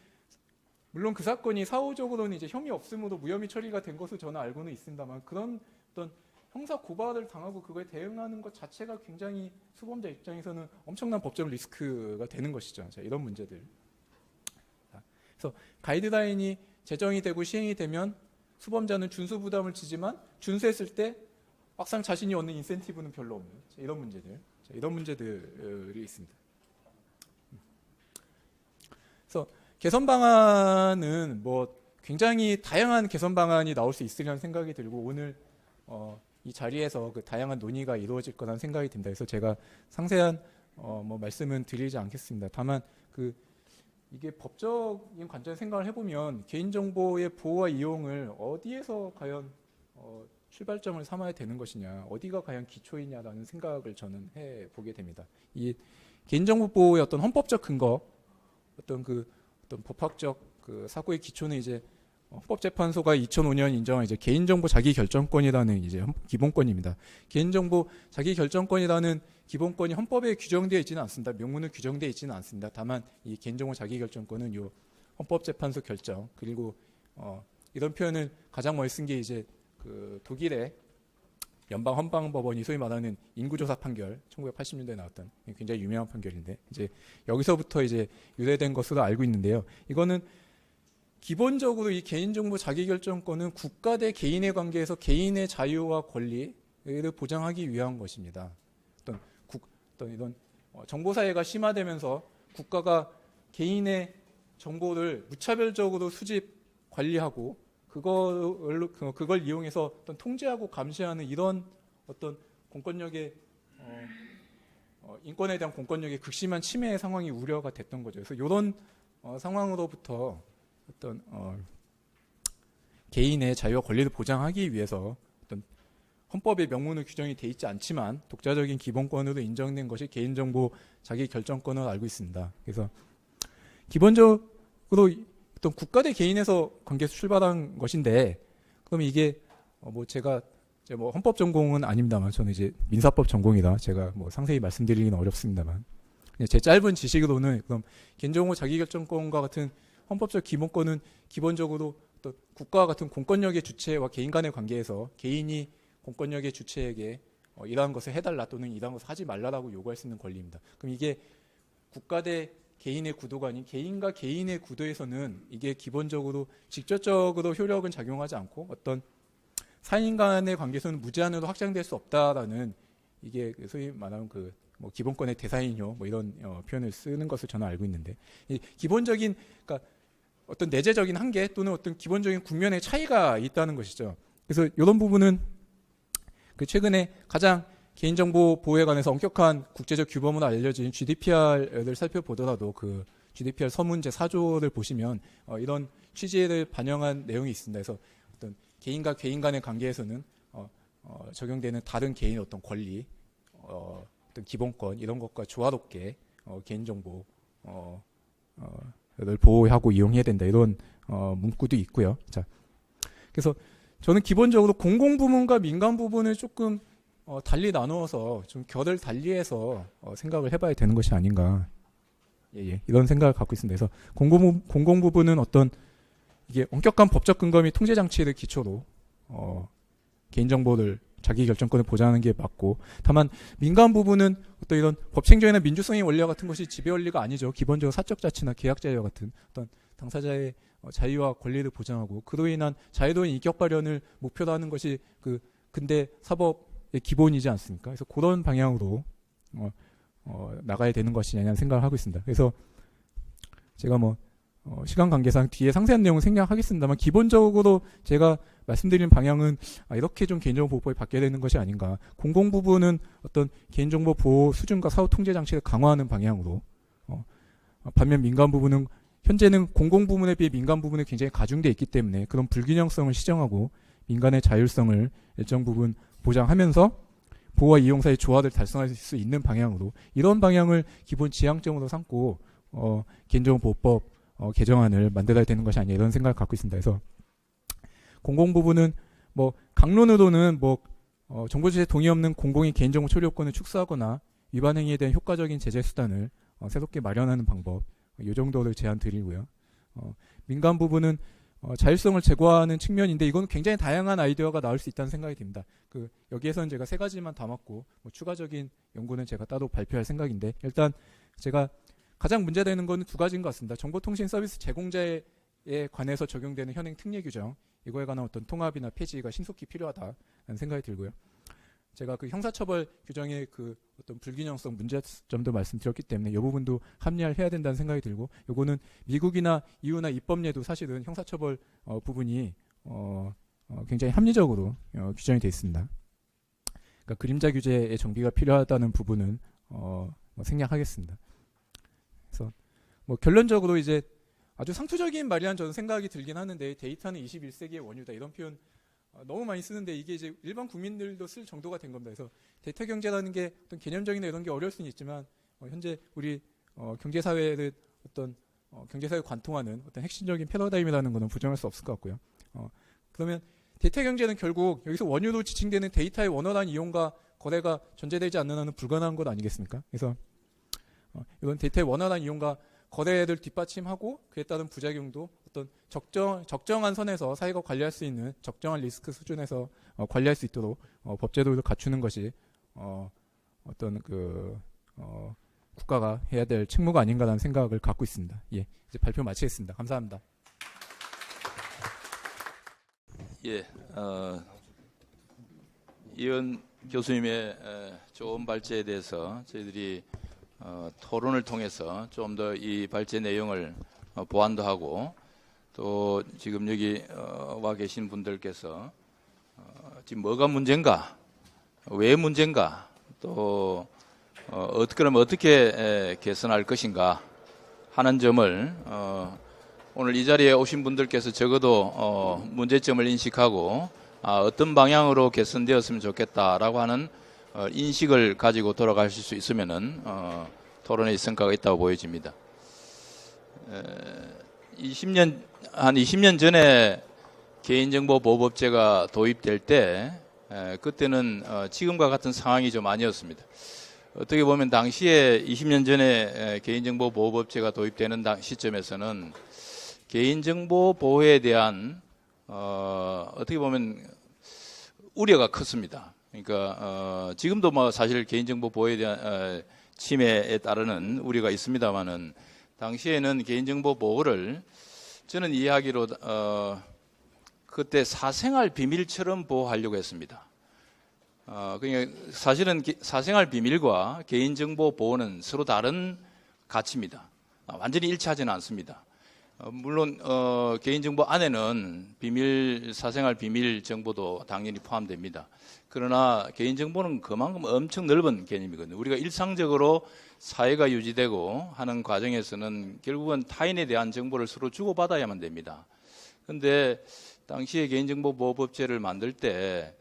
물론 그 사건이 사후적으로는 이제 혐의 없음으로 무혐의 처리가 된 것을 저는 알고는 있습니다만 그런 어떤 형사 고발을 당하고 그거에 대응하는 것 자체가 굉장히 수범자 입장에서는 엄청난 법적 리스크가 되는 것이죠. 자, 이런 문제들. 자, 그래서 가이드라인이 제정이 되고 시행이 되면 수범자는 준수 부담을 지지만 준수했을 때 막상 자신이 얻는 인센티브는 별로 없는 이런 문제들, 이런 문제들이 있습니다. 그래서 개선 방안은 뭐 굉장히 다양한 개선 방안이 나올 수 있으리라는 생각이 들고 오늘 이 자리에서 그 다양한 논의가 이루어질 거라는 생각이 듭니다. 그래서 제가 상세한 뭐 말씀은 드리지 않겠습니다. 다만 이게 법적인 관점에서 생각을 해보면 개인정보의 보호와 이용을 어디에서 과연 출발점을 삼아야 되는 것이냐, 어디가 과연 기초이냐라는 생각을 저는 해보게 됩니다. 이 개인정보 보호의 어떤 헌법적 근거, 어떤 법학적 그 사고의 기초는 이제 헌법재판소가 2005년 인정한 이제 개인정보 자기결정권이라는 이제 기본권입니다. 개인정보 자기결정권이라는 기본권이 헌법에 규정되어 있지는 않습니다. 명문은 규정되어 있지는 않습니다. 다만 이 개인정보 자기결정권은 요 헌법재판소 결정, 그리고 이런 표현을 가장 많이 쓴 게 이제 그 독일의 연방 헌방법원이 소위 말하는 인구조사 판결, 1980년대에 나왔던 굉장히 유명한 판결인데 이제 여기서부터 이제 유래된 것으로 알고 있는데요. 이거는 기본적으로 이 개인정보 자기결정권은 국가 대 개인의 관계에서 개인의 자유와 권리를 보장하기 위한 것입니다. 어떤 이런 정보사회가 심화되면서 국가가 개인의 정보를 무차별적으로 수집, 관리하고 그걸 이용해서 어떤 통제하고 감시하는 이런 어떤 공권력의 인권에 대한 공권력의 극심한 침해 상황이 우려가 됐던 거죠. 그래서 이런 상황으로부터 어떤 개인의 자유와 권리를 보장하기 위해서 어떤 헌법의 명문으로 규정이 돼 있지 않지만 독자적인 기본권으로 인정된 것이 개인정보 자기결정권을 알고 있습니다. 그래서 기본적으로 어떤 국가 대 개인에서 관계에서 출발한 것인데, 그럼 이게 뭐 제가 뭐 헌법 전공은 아닙니다만 저는 이제 민사법 전공이라 제가 뭐 상세히 말씀드리기는 어렵습니다만 제 짧은 지식으로는 그럼 개인정보 자기결정권과 같은 헌법적 기본권은 기본적으로 또 국가와 같은 공권력의 주체와 개인 간의 관계에서 개인이 공권력의 주체에게 이러한 것을 해달라 또는 이러한 것을 하지 말라라고 요구할 수 있는 권리입니다. 그럼 이게 국가 대 개인의 구도가 아닌 개인과 개인의 구도에서는 이게 기본적으로 직접적으로 효력은 작용하지 않고 어떤 사인 간의 관계에서는 무제한으로 확장될 수 없다라는 이게 소위 말하는 그 뭐 기본권의 대사인효 뭐 이런 표현을 쓰는 것을 저는 알고 있는데, 이 기본적인 그러니까 어떤 내재적인 한계 또는 어떤 기본적인 국면의 차이가 있다는 것이죠. 그래서 이런 부분은 그 최근에 가장 개인정보 보호에 관해서 엄격한 국제적 규범으로 알려진 GDPR을 살펴보더라도 그 GDPR 서문 제4조를 보시면 이런 취지를 반영한 내용이 있습니다. 그래서 어떤 개인과 개인 간의 관계에서는 적용되는 다른 개인의 어떤 권리, 어떤 기본권 이런 것과 조화롭게 개인정보를 보호하고 이용해야 된다 이런 문구도 있고요. 자, 그래서 저는 기본적으로 공공부문과 민간 부분을 조금 달리 나누어서 좀 결을 달리해서 생각을 해봐야 되는 것이 아닌가, 이런 생각을 갖고 있습니다. 그래서 공공 부분은 어떤 이게 엄격한 법적 근거 및 통제 장치를 기초로 개인정보를 자기 결정권을 보장하는 게 맞고, 다만 민간 부분은 어떤 이런 법행정이나 민주성의 원리와 같은 것이 지배 원리가 아니죠. 기본적으로 사적 자치나 계약 자유와 같은 어떤 당사자의 자유와 권리를 보장하고 그로 인한 자유로운 인격 발현을 목표로 하는 것이 그 근대 사법의 기본이지 않습니까? 그래서 그런 방향으로 나가야 되는 것이냐는 생각을 하고 있습니다. 그래서 제가 뭐 시간 관계상 뒤에 상세한 내용을 생략하겠습니다만 기본적으로 제가 말씀드린 방향은 이렇게 좀 개인정보보호법이 바뀌어야 되는 것이 아닌가. 공공 부분은 어떤 개인정보 보호 수준과 사후 통제 장치를 강화하는 방향으로, 반면 민간 부분은 현재는 공공 부문에 비해 민간 부분에 굉장히 가중돼 있기 때문에 그런 불균형성을 시정하고 민간의 자율성을 일정 부분 보장하면서 보호와 이용사의 조화를 달성할 수 있는 방향으로, 이런 방향을 기본 지향점으로 삼고 개인정보보호법 개정안을 만들어야 되는 것이 아니냐, 이런 생각을 갖고 있습니다. 그래서 공공 부분은 뭐 강론으로는 뭐 정보주체 동의 없는 공공의 개인정보 처리요건을 축소하거나 위반 행위에 대한 효과적인 제재 수단을 새롭게 마련하는 방법, 이 정도를 제안 드리고요. 민간 부분은 자율성을 제고하는 측면인데 이건 굉장히 다양한 아이디어가 나올 수 있다는 생각이 듭니다. 여기에서는 제가 3가지만 담았고 뭐 추가적인 연구는 제가 따로 발표할 생각인데, 일단 제가 가장 문제되는 것은 2가지인 것 같습니다. 정보통신 서비스 제공자에 관해서 적용되는 현행 특례 규정, 이거에 관한 어떤 통합이나 폐지가 신속히 필요하다는 생각이 들고요. 제가 형사처벌 규정의 어떤 불균형성 문제점도 말씀드렸기 때문에 이 부분도 합리화를 해야 된다는 생각이 들고, 요거는 미국이나 EU나 입법례도 사실은 형사처벌 부분이 굉장히 합리적으로 규정이 되어 있습니다. 그러니까 그림자 규제의 정비가 필요하다는 부분은 생략하겠습니다. 그래서 뭐 결론적으로 이제 아주 상투적인 말이란 저는 생각이 들긴 하는데, 데이터는 21세기의 원유다, 이런 표현 너무 많이 쓰는데 이게 이제 일반 국민들도 쓸 정도가 된 겁니다. 그래서 데이터 경제라는 게 어떤 개념적이나 이런 게 어려울 수는 있지만 현재 우리 경제사회를 어떤 경제사회 관통하는 어떤 핵심적인 패러다임이라는 것은 부정할 수 없을 것 같고요. 그러면 데이터 경제는 결국 여기서 원유로 지칭되는 데이터의 원활한 이용과 거래가 전제되지 않는 한은 불가능한 것 아니겠습니까? 그래서 이런 데이터의 원활한 이용과 거래를 뒷받침하고 그에 따른 부작용도 어떤 적정한 선에서 사회가 관리할 수 있는 적정한 리스크 수준에서 관리할 수 있도록 법제도를 갖추는 것이 어떤 국가가 해야 될 책무가 아닌가라는 생각을 갖고 있습니다. 예, 이제 발표 마치겠습니다. 감사합니다. 예, 이은 교수님의 좋은 발제에 대해서 저희들이 토론을 통해서 좀 더 이 발제 내용을 보완도 하고, 또 지금 여기 와 계신 분들께서 지금 뭐가 문제인가, 왜 문제인가, 또 어떻게 개선할 것인가 하는 점을 오늘 이 자리에 오신 분들께서 적어도 문제점을 인식하고 어떤 방향으로 개선되었으면 좋겠다라고 하는 인식을 가지고 돌아가실 수 있으면은 토론의 성과가 있다고 보여집니다. 한 20년 전에 개인정보보호법제가 도입될 때 그때는 지금과 같은 상황이 좀 아니었습니다. 어떻게 보면 당시에 20년 전에 개인정보보호법제가 도입되는 시점에서는 개인정보 보호에 대한 어떻게 보면 우려가 컸습니다. 그러니까 지금도 뭐 사실 개인정보 보호에 대한 침해에 따르는 우려가 있습니다만은, 당시에는 개인정보 보호를 저는 이해하기로 그때 사생활 비밀처럼 보호하려고 했습니다. 그러니까 사실은 사생활 비밀과 개인정보 보호는 서로 다른 가치입니다. 완전히 일치하지는 않습니다. 물론 개인정보 안에는 사생활 비밀 정보도 당연히 포함됩니다. 그러나 개인정보는 그만큼 엄청 넓은 개념이거든요. 우리가 일상적으로 사회가 유지되고 하는 과정에서는 결국은 타인에 대한 정보를 서로 주고받아야만 됩니다. 그런데 당시에 개인정보보호법제를 만들 때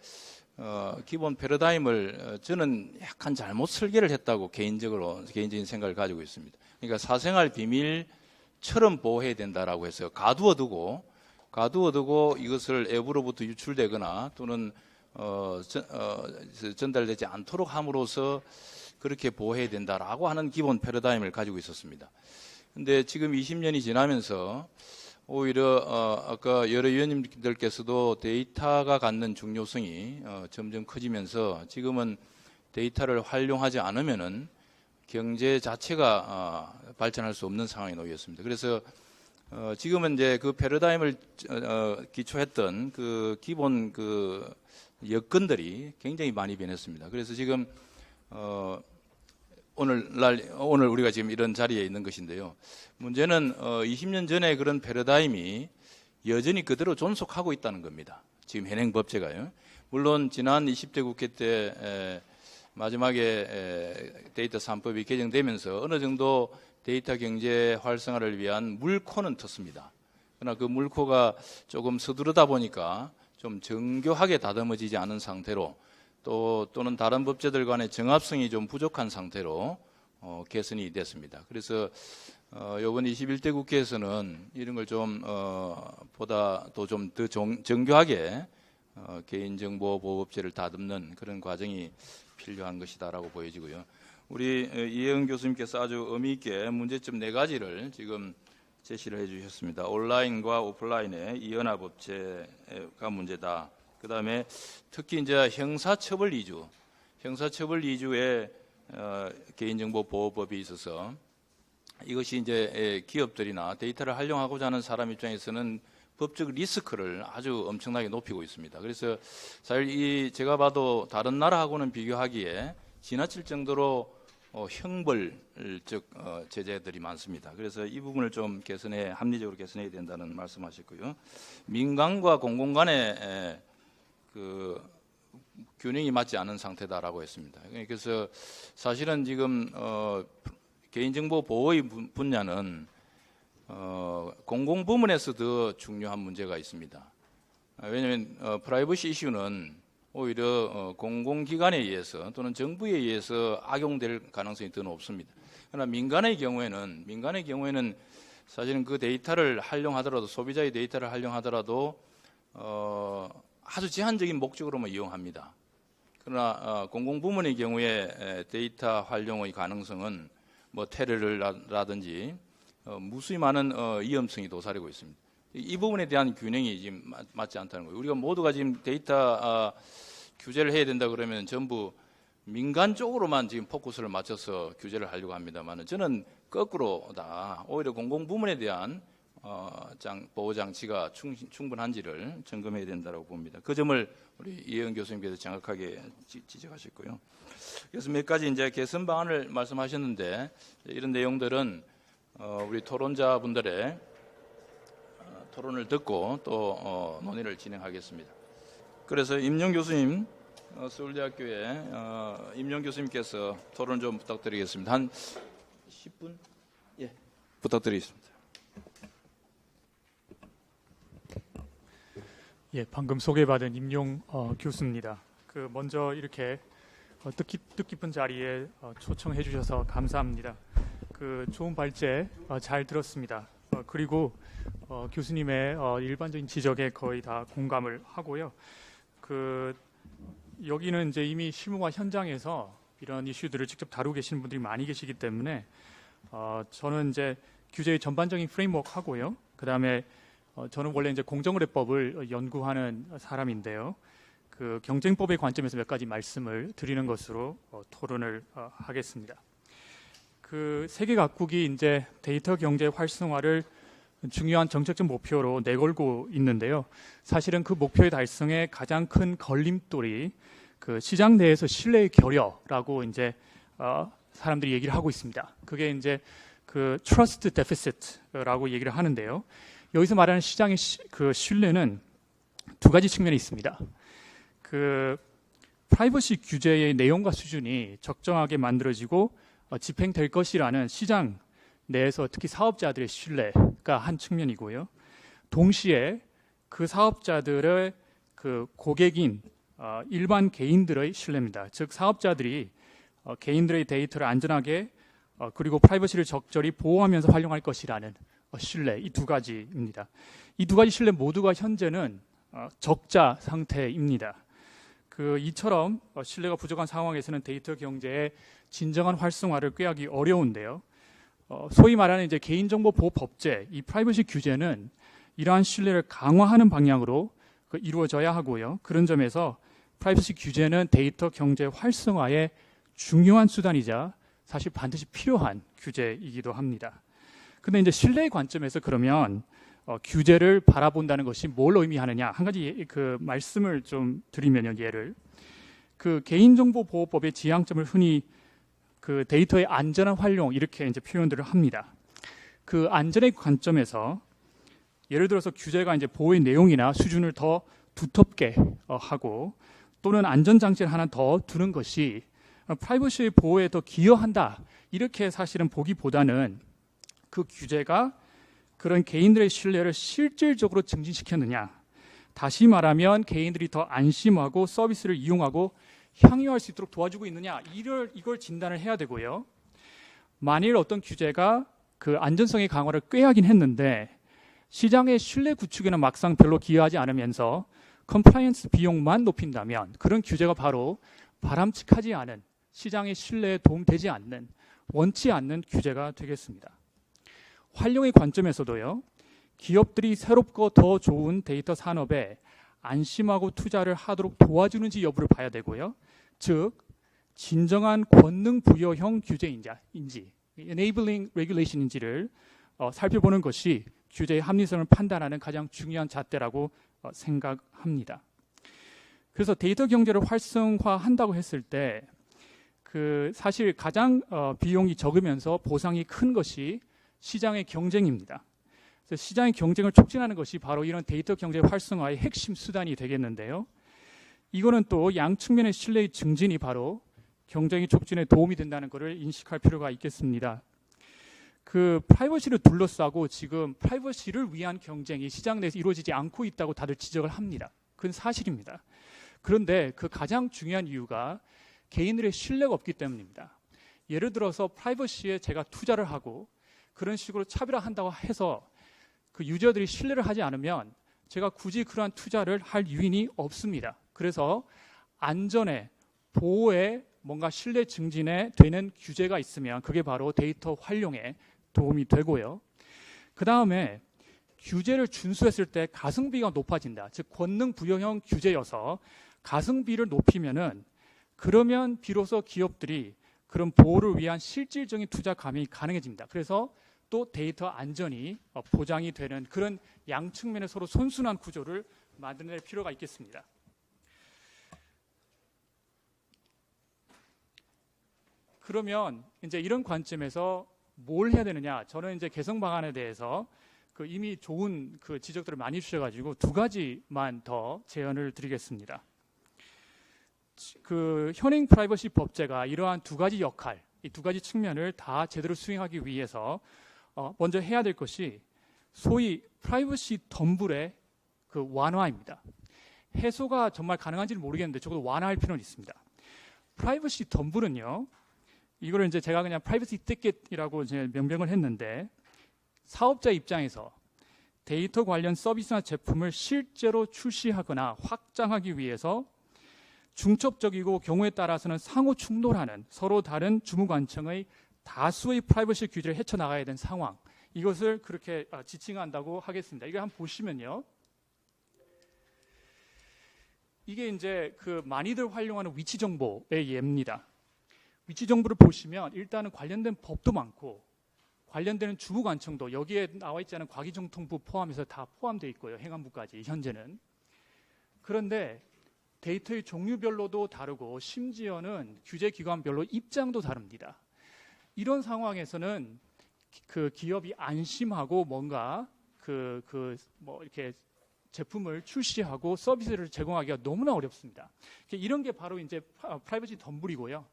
기본 패러다임을 저는 약간 잘못 설계를 했다고 개인적인 생각을 가지고 있습니다. 그러니까 사생활 비밀처럼 보호해야 된다라고 해서 가두어두고 이것을 외부로부터 유출되거나 또는 전달되지 않도록 함으로써 그렇게 보호해야 된다라고 하는 기본 패러다임을 가지고 있었습니다. 그런데 지금 20년이 지나면서 오히려 아까 여러 위원님들께서도 데이터가 갖는 중요성이 점점 커지면서 지금은 데이터를 활용하지 않으면은 경제 자체가 발전할 수 없는 상황에 놓였습니다. 그래서 지금은 이제 그 패러다임을 기초했던 그 기본 여건들이 굉장히 많이 변했습니다. 그래서 지금 오늘 우리가 지금 이런 자리에 있는 것인데요. 문제는 20년 전에 그런 패러다임이 여전히 그대로 존속하고 있다는 겁니다. 지금 현행 법제가요. 물론 지난 20대 국회 때 마지막에 데이터 3법이 개정되면서 어느 정도 데이터 경제 활성화를 위한 물코는 텄습니다. 그러나 그 물코가 조금 서두르다 보니까 좀 정교하게 다듬어지지 않은 상태로 또는 다른 법제들 간의 정합성이 좀 부족한 상태로 개선이 됐습니다. 그래서 이번 21대 국회에서는 이런 걸 좀 보다 또 좀 더 정교하게 개인정보보호법제를 다듬는 그런 과정이 필요한 것이다라고 보여지고요. 우리 이혜영 교수님께서 아주 의미 있게 문제점 4가지를 지금 제시를 해주셨습니다. 온라인과 오프라인의 이연화 법제가 문제다. 그 다음에 특히 이제 형사처벌 이주에 개인정보보호법이 있어서 이것이 이제 기업들이나 데이터를 활용하고자 하는 사람 입장에서는 법적 리스크를 아주 엄청나게 높이고 있습니다. 그래서 사실 제가 봐도 다른 나라하고는 비교하기에 지나칠 정도로 형벌적 제재들이 많습니다. 그래서 이 부분을 좀 합리적으로 개선해야 된다는 말씀하셨고요. 민간과 공공 간의 그 균형이 맞지 않은 상태다라고 했습니다. 그래서 사실은 지금 개인정보 보호의 분야는 공공부문에서 더 중요한 문제가 있습니다. 왜냐하면 프라이버시 이슈는 오히려 공공기관에 의해서 또는 정부에 의해서 악용될 가능성이 더 높습니다. 그러나 민간의 경우에는 사실은 그 데이터를 활용하더라도 소비자의 데이터를 활용하더라도 아주 제한적인 목적으로만 이용합니다. 그러나 공공부문의 경우에 데이터 활용의 가능성은 뭐 테러라든지 무수히 많은 위험성이 도사리고 있습니다. 이 부분에 대한 균형이 지금 맞지 않다는 거예요. 우리가 모두가 지금 데이터 규제를 해야 된다 그러면 전부 민간 쪽으로만 지금 포커스를 맞춰서 규제를 하려고 합니다만 저는 거꾸로다. 오히려 공공부문에 대한 보호 장치가 충분한지를 점검해야 된다고 봅니다. 그 점을 우리 이혜영 교수님께서 정확하게 지적하셨고요. 그래서 몇 가지 이제 개선 방안을 말씀하셨는데 이런 내용들은 우리 토론자분들의 토론을 듣고 또 논의를 진행하겠습니다. 그래서 임용 교수님, 서울대학교의 임용 교수님께서 토론 좀 부탁드리겠습니다. 한 10분 부탁드리겠습니다. 예, 방금 소개받은 임용 교수입니다. 먼저 이렇게 뜻깊은 자리에 초청해 주셔서 감사합니다. 좋은 발제 잘 들었습니다. 그리고 교수님의 일반적인 지적에 거의 다 공감을 하고요. 여기는 이제 이미 실무와 현장에서 이런 이슈들을 직접 다루고 계시는 분들이 많이 계시기 때문에 저는 이제 규제의 전반적인 프레임워크 하고요. 그 다음에 저는 원래 이제 공정거래법을 연구하는 사람인데요. 경쟁법의 관점에서 몇 가지 말씀을 드리는 것으로 토론을 하겠습니다. 세계 각국이 이제 데이터 경제 활성화를 중요한 정책적 목표로 내걸고 있는데요. 사실은 그 목표의 달성에 가장 큰 걸림돌이 시장 내에서 신뢰의 결여라고 이제 사람들이 얘기를 하고 있습니다. 그게 이제 trust deficit라고 얘기를 하는데요. 여기서 말하는 시장의 신뢰는 두 가지 측면이 있습니다. 프라이버시 규제의 내용과 수준이 적정하게 만들어지고 집행될 것이라는 시장 내에서 특히 사업자들의 신뢰가 한 측면이고요. 동시에 그 사업자들의 고객인 일반 개인들의 신뢰입니다. 즉 사업자들이 개인들의 데이터를 안전하게 그리고 프라이버시를 적절히 보호하면서 활용할 것이라는 신뢰, 이 두 가지입니다. 이 두 가지 신뢰 모두가 현재는 적자 상태입니다. 이처럼 신뢰가 부족한 상황에서는 데이터 경제의 진정한 활성화를 꾀하기 어려운데요. 소위 말하는 이제 개인정보 보호 법제, 이 프라이버시 규제는 이러한 신뢰를 강화하는 방향으로 이루어져야 하고요. 그런 점에서 프라이버시 규제는 데이터 경제 활성화의 중요한 수단이자 사실 반드시 필요한 규제이기도 합니다. 근데 이제 신뢰의 관점에서 그러면 규제를 바라본다는 것이 뭘 의미하느냐 한 가지 말씀을 좀 드리면요. 예를 개인정보보호법의 지향점을 흔히 데이터의 안전한 활용 이렇게 이제 표현들을 합니다. 안전의 관점에서 예를 들어서 규제가 이제 보호의 내용이나 수준을 더 두텁게 하고 또는 안전장치를 하나 더 두는 것이 프라이버시 보호에 더 기여한다. 이렇게 사실은 보기보다는 그 규제가 그런 개인들의 신뢰를 실질적으로 증진시켰느냐. 다시 말하면 개인들이 더 안심하고 서비스를 이용하고 향유할 수 있도록 도와주고 있느냐. 이걸 진단을 해야 되고요. 만일 어떤 규제가 그 안전성의 강화를 꾀하긴 했는데 시장의 신뢰 구축에는 막상 별로 기여하지 않으면서 컴플라이언스 비용만 높인다면 그런 규제가 바로 바람직하지 않은 시장의 신뢰에 도움되지 않는 원치 않는 규제가 되겠습니다. 활용의 관점에서도요. 기업들이 새롭고 더 좋은 데이터 산업에 안심하고 투자를 하도록 도와주는지 여부를 봐야 되고요. 즉 진정한 권능 부여형 규제인지 enabling regulation인지를 살펴보는 것이 규제의 합리성을 판단하는 가장 중요한 잣대라고 생각합니다. 그래서 데이터 경제를 활성화한다고 했을 때 그 사실 가장 비용이 적으면서 보상이 큰 것이 시장의 경쟁입니다. 그래서 시장의 경쟁을 촉진하는 것이 바로 이런 데이터 경제 활성화의 핵심 수단이 되겠는데요. 이거는 또 양측면의 신뢰의 증진이 바로 경쟁의 촉진에 도움이 된다는 것을 인식할 필요가 있겠습니다. 그 프라이버시를 둘러싸고 지금 프라이버시를 위한 경쟁이 시장 내에서 이루어지지 않고 있다고 다들 지적을 합니다. 그건 사실입니다. 그런데 그 가장 중요한 이유가 개인들의 신뢰가 없기 때문입니다. 예를 들어서 프라이버시에 제가 투자를 하고 그런 식으로 차별화한다고 해서 그 유저들이 신뢰를 하지 않으면 제가 굳이 그러한 투자를 할 유인이 없습니다. 그래서 안전에 보호에 뭔가 신뢰 증진에 되는 규제가 있으면 그게 바로 데이터 활용에 도움이 되고요. 그 다음에 규제를 준수했을 때 가성비가 높아진다. 즉 권능 부여형 규제여서 가성비를 높이면은 그러면 비로소 기업들이 그런 보호를 위한 실질적인 투자 감이 가능해집니다. 그래서 또 데이터 안전이 보장이 되는 그런 양측면에 서로 선순환 구조를 만들어낼 필요가 있겠습니다. 그러면 이제 이런 관점에서 뭘 해야 되느냐? 저는 이제 개선 방안에 대해서 그 이미 좋은 그 지적들을 많이 주셔가지고 두 가지만 더 제안을 드리겠습니다. 그 현행 프라이버시 법제가 이러한 두 가지 역할, 이 두 가지 측면을 다 제대로 수행하기 위해서 먼저 해야 될 것이 소위 프라이버시 덤불의 그 완화입니다. 해소가 정말 가능한지는 모르겠는데 적어도 완화할 필요는 있습니다. 프라이버시 덤불은요, 이거를 이제 제가 그냥 프라이버시 티켓이라고 이제 명명을 했는데 사업자 입장에서 데이터 관련 서비스나 제품을 실제로 출시하거나 확장하기 위해서 중첩적이고 경우에 따라서는 상호 충돌하는 서로 다른 주무관청의 다수의 프라이버시 규제를 헤쳐나가야 되는 상황, 이것을 그렇게 지칭한다고 하겠습니다. 이거 한번 보시면요, 이게 이제 그 많이들 활용하는 위치 정보의 예입니다. 위치 정보를 보시면 일단은 관련된 법도 많고 관련되는 주무관청도 여기에 나와 있지 않은 과기정통부 포함해서 다 포함되어 있고요. 행안부까지 현재는. 그런데 데이터의 종류별로도 다르고 심지어는 규제기관별로 입장도 다릅니다. 이런 상황에서는 그 기업이 안심하고 뭔가 뭐 이렇게 제품을 출시하고 서비스를 제공하기가 너무나 어렵습니다. 이런 게 바로 이제 프라이버시 덤불이고요.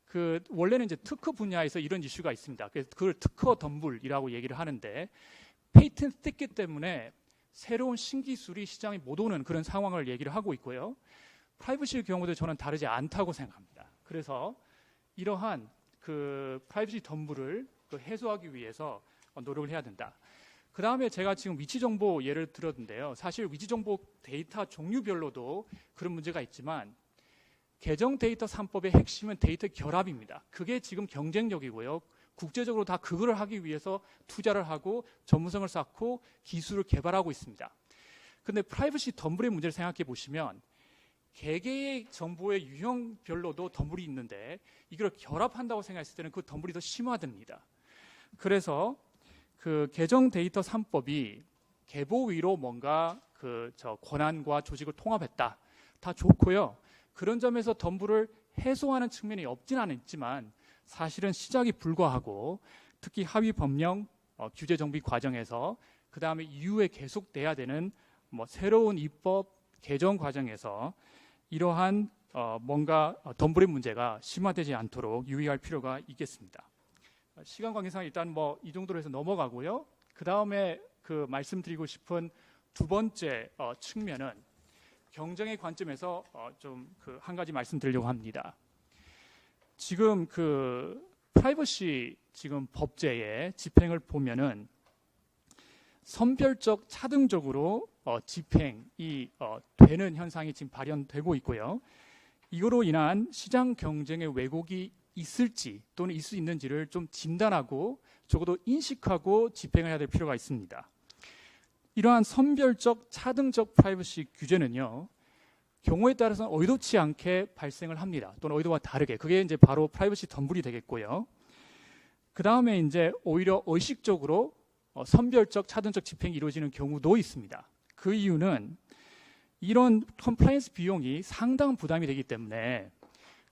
그 원래는 이제 특허 분야에서 이런 이슈가 있습니다. 그래서 그걸 특허 덤불이라고 얘기를 하는데 페이턴트 티켓 때문에 새로운 신기술이 시장에 못 오는 그런 상황을 얘기를 하고 있고요. 프라이버시의 경우도 저는 다르지 않다고 생각합니다. 그래서 이러한 그 프라이버시 덤불을 해소하기 위해서 노력을 해야 된다. 그 다음에 제가 지금 위치 정보 예를 들었는데요. 사실 위치 정보 데이터 종류별로도 그런 문제가 있지만 계정 데이터 3법의 핵심은 데이터 결합입니다. 그게 지금 경쟁력이고요. 국제적으로 다 그걸 하기 위해서 투자를 하고 전문성을 쌓고 기술을 개발하고 있습니다. 그런데 프라이버시 덤불의 문제를 생각해 보시면 개개의 정보의 유형별로도 덤불이 있는데 이걸 결합한다고 생각했을 때는 그 덤불이 더 심화됩니다. 그래서 그 계정 데이터 3법이 개보위로 뭔가 권한과 조직을 통합했다. 다 좋고요. 그런 점에서 덤불을 해소하는 측면이 없지는 않지만 사실은 시작이 불과하고 특히 하위 법령 규제 정비 과정에서 그 다음에 이후에 계속돼야 되는 뭐 새로운 입법 개정 과정에서 이러한 뭔가 덤불의 문제가 심화되지 않도록 유의할 필요가 있겠습니다. 시간 관계상 일단 뭐 이 정도로 해서 넘어가고요. 그 다음에 그 말씀드리고 싶은 두 번째 측면은 경쟁의 관점에서 좀 그 한 가지 말씀드리려고 합니다. 지금 그 프라이버시 지금 법제의 집행을 보면은 선별적 차등적으로 집행이 되는 현상이 지금 발현되고 있고요. 이거로 인한 시장 경쟁의 왜곡이 있을지 또는 있을 수 있는지를 좀 진단하고 적어도 인식하고 집행을 해야 될 필요가 있습니다. 이러한 선별적 차등적 프라이버시 규제는요, 경우에 따라서는 의도치 않게 발생을 합니다. 또는 의도와 다르게. 그게 이제 바로 프라이버시 덤불이 되겠고요. 그 다음에 이제 오히려 의식적으로 선별적 차등적 집행이 이루어지는 경우도 있습니다. 그 이유는 이런 컴플라이언스 비용이 상당한 부담이 되기 때문에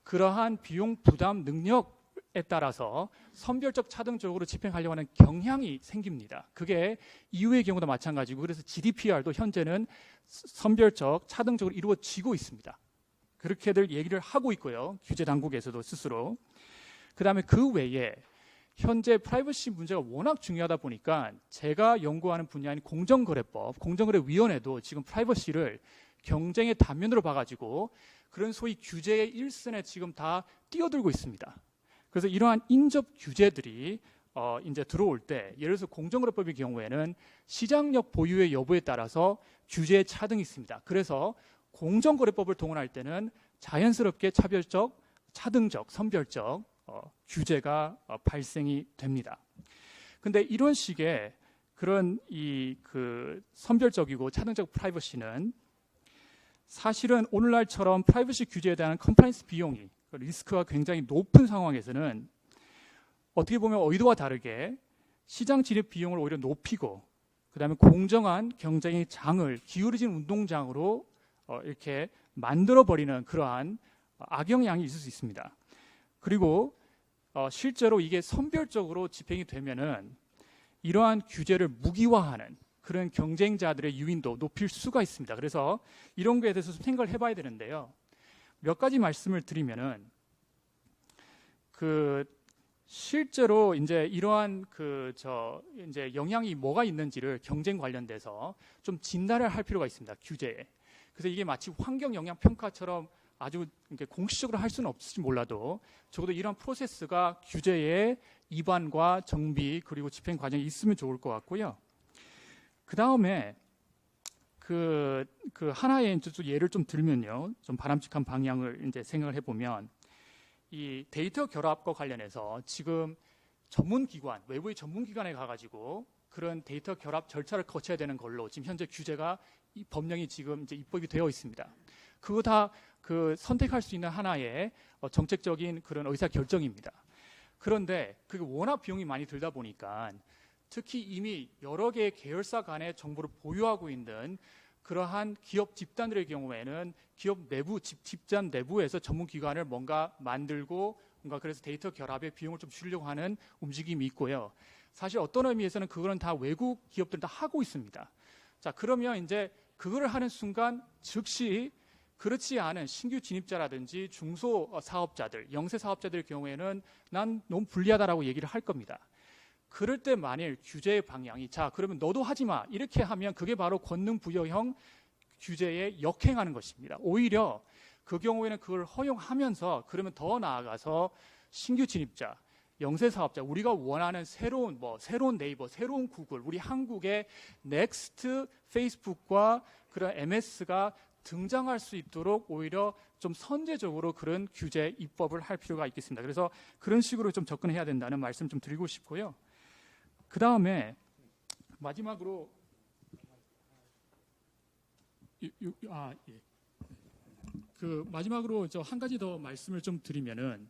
그러한 비용 부담 능력에 따라서 선별적 차등적으로 집행하려고 하는 경향이 생깁니다. 그게 이후의 경우도 마찬가지고, 그래서 GDPR도 현재는 선별적 차등적으로 이루어지고 있습니다. 그렇게들 얘기를 하고 있고요. 규제 당국에서도 스스로. 그다음에 그 외에 현재 프라이버시 문제가 워낙 중요하다 보니까 제가 연구하는 분야인 공정거래법, 공정거래위원회도 지금 프라이버시를 경쟁의 단면으로 봐가지고 그런 소위 규제의 일선에 지금 다 뛰어들고 있습니다. 그래서 이러한 인접 규제들이 이제 들어올 때, 예를 들어서 공정거래법의 경우에는 시장력 보유의 여부에 따라서 규제의 차등이 있습니다. 그래서 공정거래법을 동원할 때는 자연스럽게 차별적, 차등적, 선별적 규제가 발생이 됩니다. 근데 이런 식의 그런 그 선별적이고 차등적 프라이버시는 사실은 오늘날처럼 프라이버시 규제에 대한 컴플라이언스 비용이, 리스크가 굉장히 높은 상황에서는 어떻게 보면 의도와 다르게 시장 진입 비용을 오히려 높이고, 그 다음에 공정한 경쟁의 장을 기울어진 운동장으로 이렇게 만들어버리는 그러한 악영향이 있을 수 있습니다. 그리고 실제로 이게 선별적으로 집행이 되면은 이러한 규제를 무기화하는 그런 경쟁자들의 유인도 높일 수가 있습니다. 그래서 이런 거에 대해서 좀 생각을 해봐야 되는데요. 몇 가지 말씀을 드리면은 그 실제로 이제 이러한 이제 영향이 뭐가 있는지를 경쟁 관련돼서 좀 진단을 할 필요가 있습니다. 규제에. 그래서 이게 마치 환경 영향 평가처럼 아주 공식적으로 할 수는 없을지 몰라도 적어도 이런 프로세스가 규제의 입안과 정비 그리고 집행 과정이 있으면 좋을 것 같고요. 그 다음에 그 하나의 예를 좀 들면요, 좀 바람직한 방향을 이제 생각을 해보면, 이 데이터 결합과 관련해서 지금 전문기관, 외부의 전문기관에 가가지고 그런 데이터 결합 절차를 거쳐야 되는 걸로 지금 현재 규제가 이 법령이 지금 이제 입법이 되어 있습니다. 그거 다 그 선택할 수 있는 하나의 정책적인 그런 의사 결정입니다. 그런데 그게 워낙 비용이 많이 들다 보니까 특히 이미 여러 개의 계열사 간의 정보를 보유하고 있는 그러한 기업 집단들의 경우에는 기업 내부, 집단 내부에서 전문기관을 뭔가 만들고 뭔가 그래서 데이터 결합에 비용을 좀 줄이려고 하는 움직임이 있고요. 사실 어떤 의미에서는 그거는 다 외국 기업들은 다 하고 있습니다. 자, 그러면 이제 그거를 하는 순간 즉시 그렇지 않은 신규 진입자라든지 중소사업자들, 영세사업자들의 경우에는 난 너무 불리하다라고 얘기를 할 겁니다. 그럴 때 만일 규제의 방향이 자 그러면 너도 하지 마 이렇게 하면 그게 바로 권능 부여형 규제에 역행하는 것입니다. 오히려 그 경우에는 그걸 허용하면서 그러면 더 나아가서 신규 진입자, 영세 사업자, 우리가 원하는 새로운 네이버, 새로운 구글, 우리 한국의 넥스트 페이스북과 그런 MS가 등장할 수 있도록 오히려 좀 선제적으로 그런 규제 입법을 할 필요가 있겠습니다. 그래서 그런 식으로 좀 접근해야 된다는 말씀 좀 드리고 싶고요. 그 다음에 마지막으로 마지막으로 저 한 가지 더 말씀을 좀 드리면은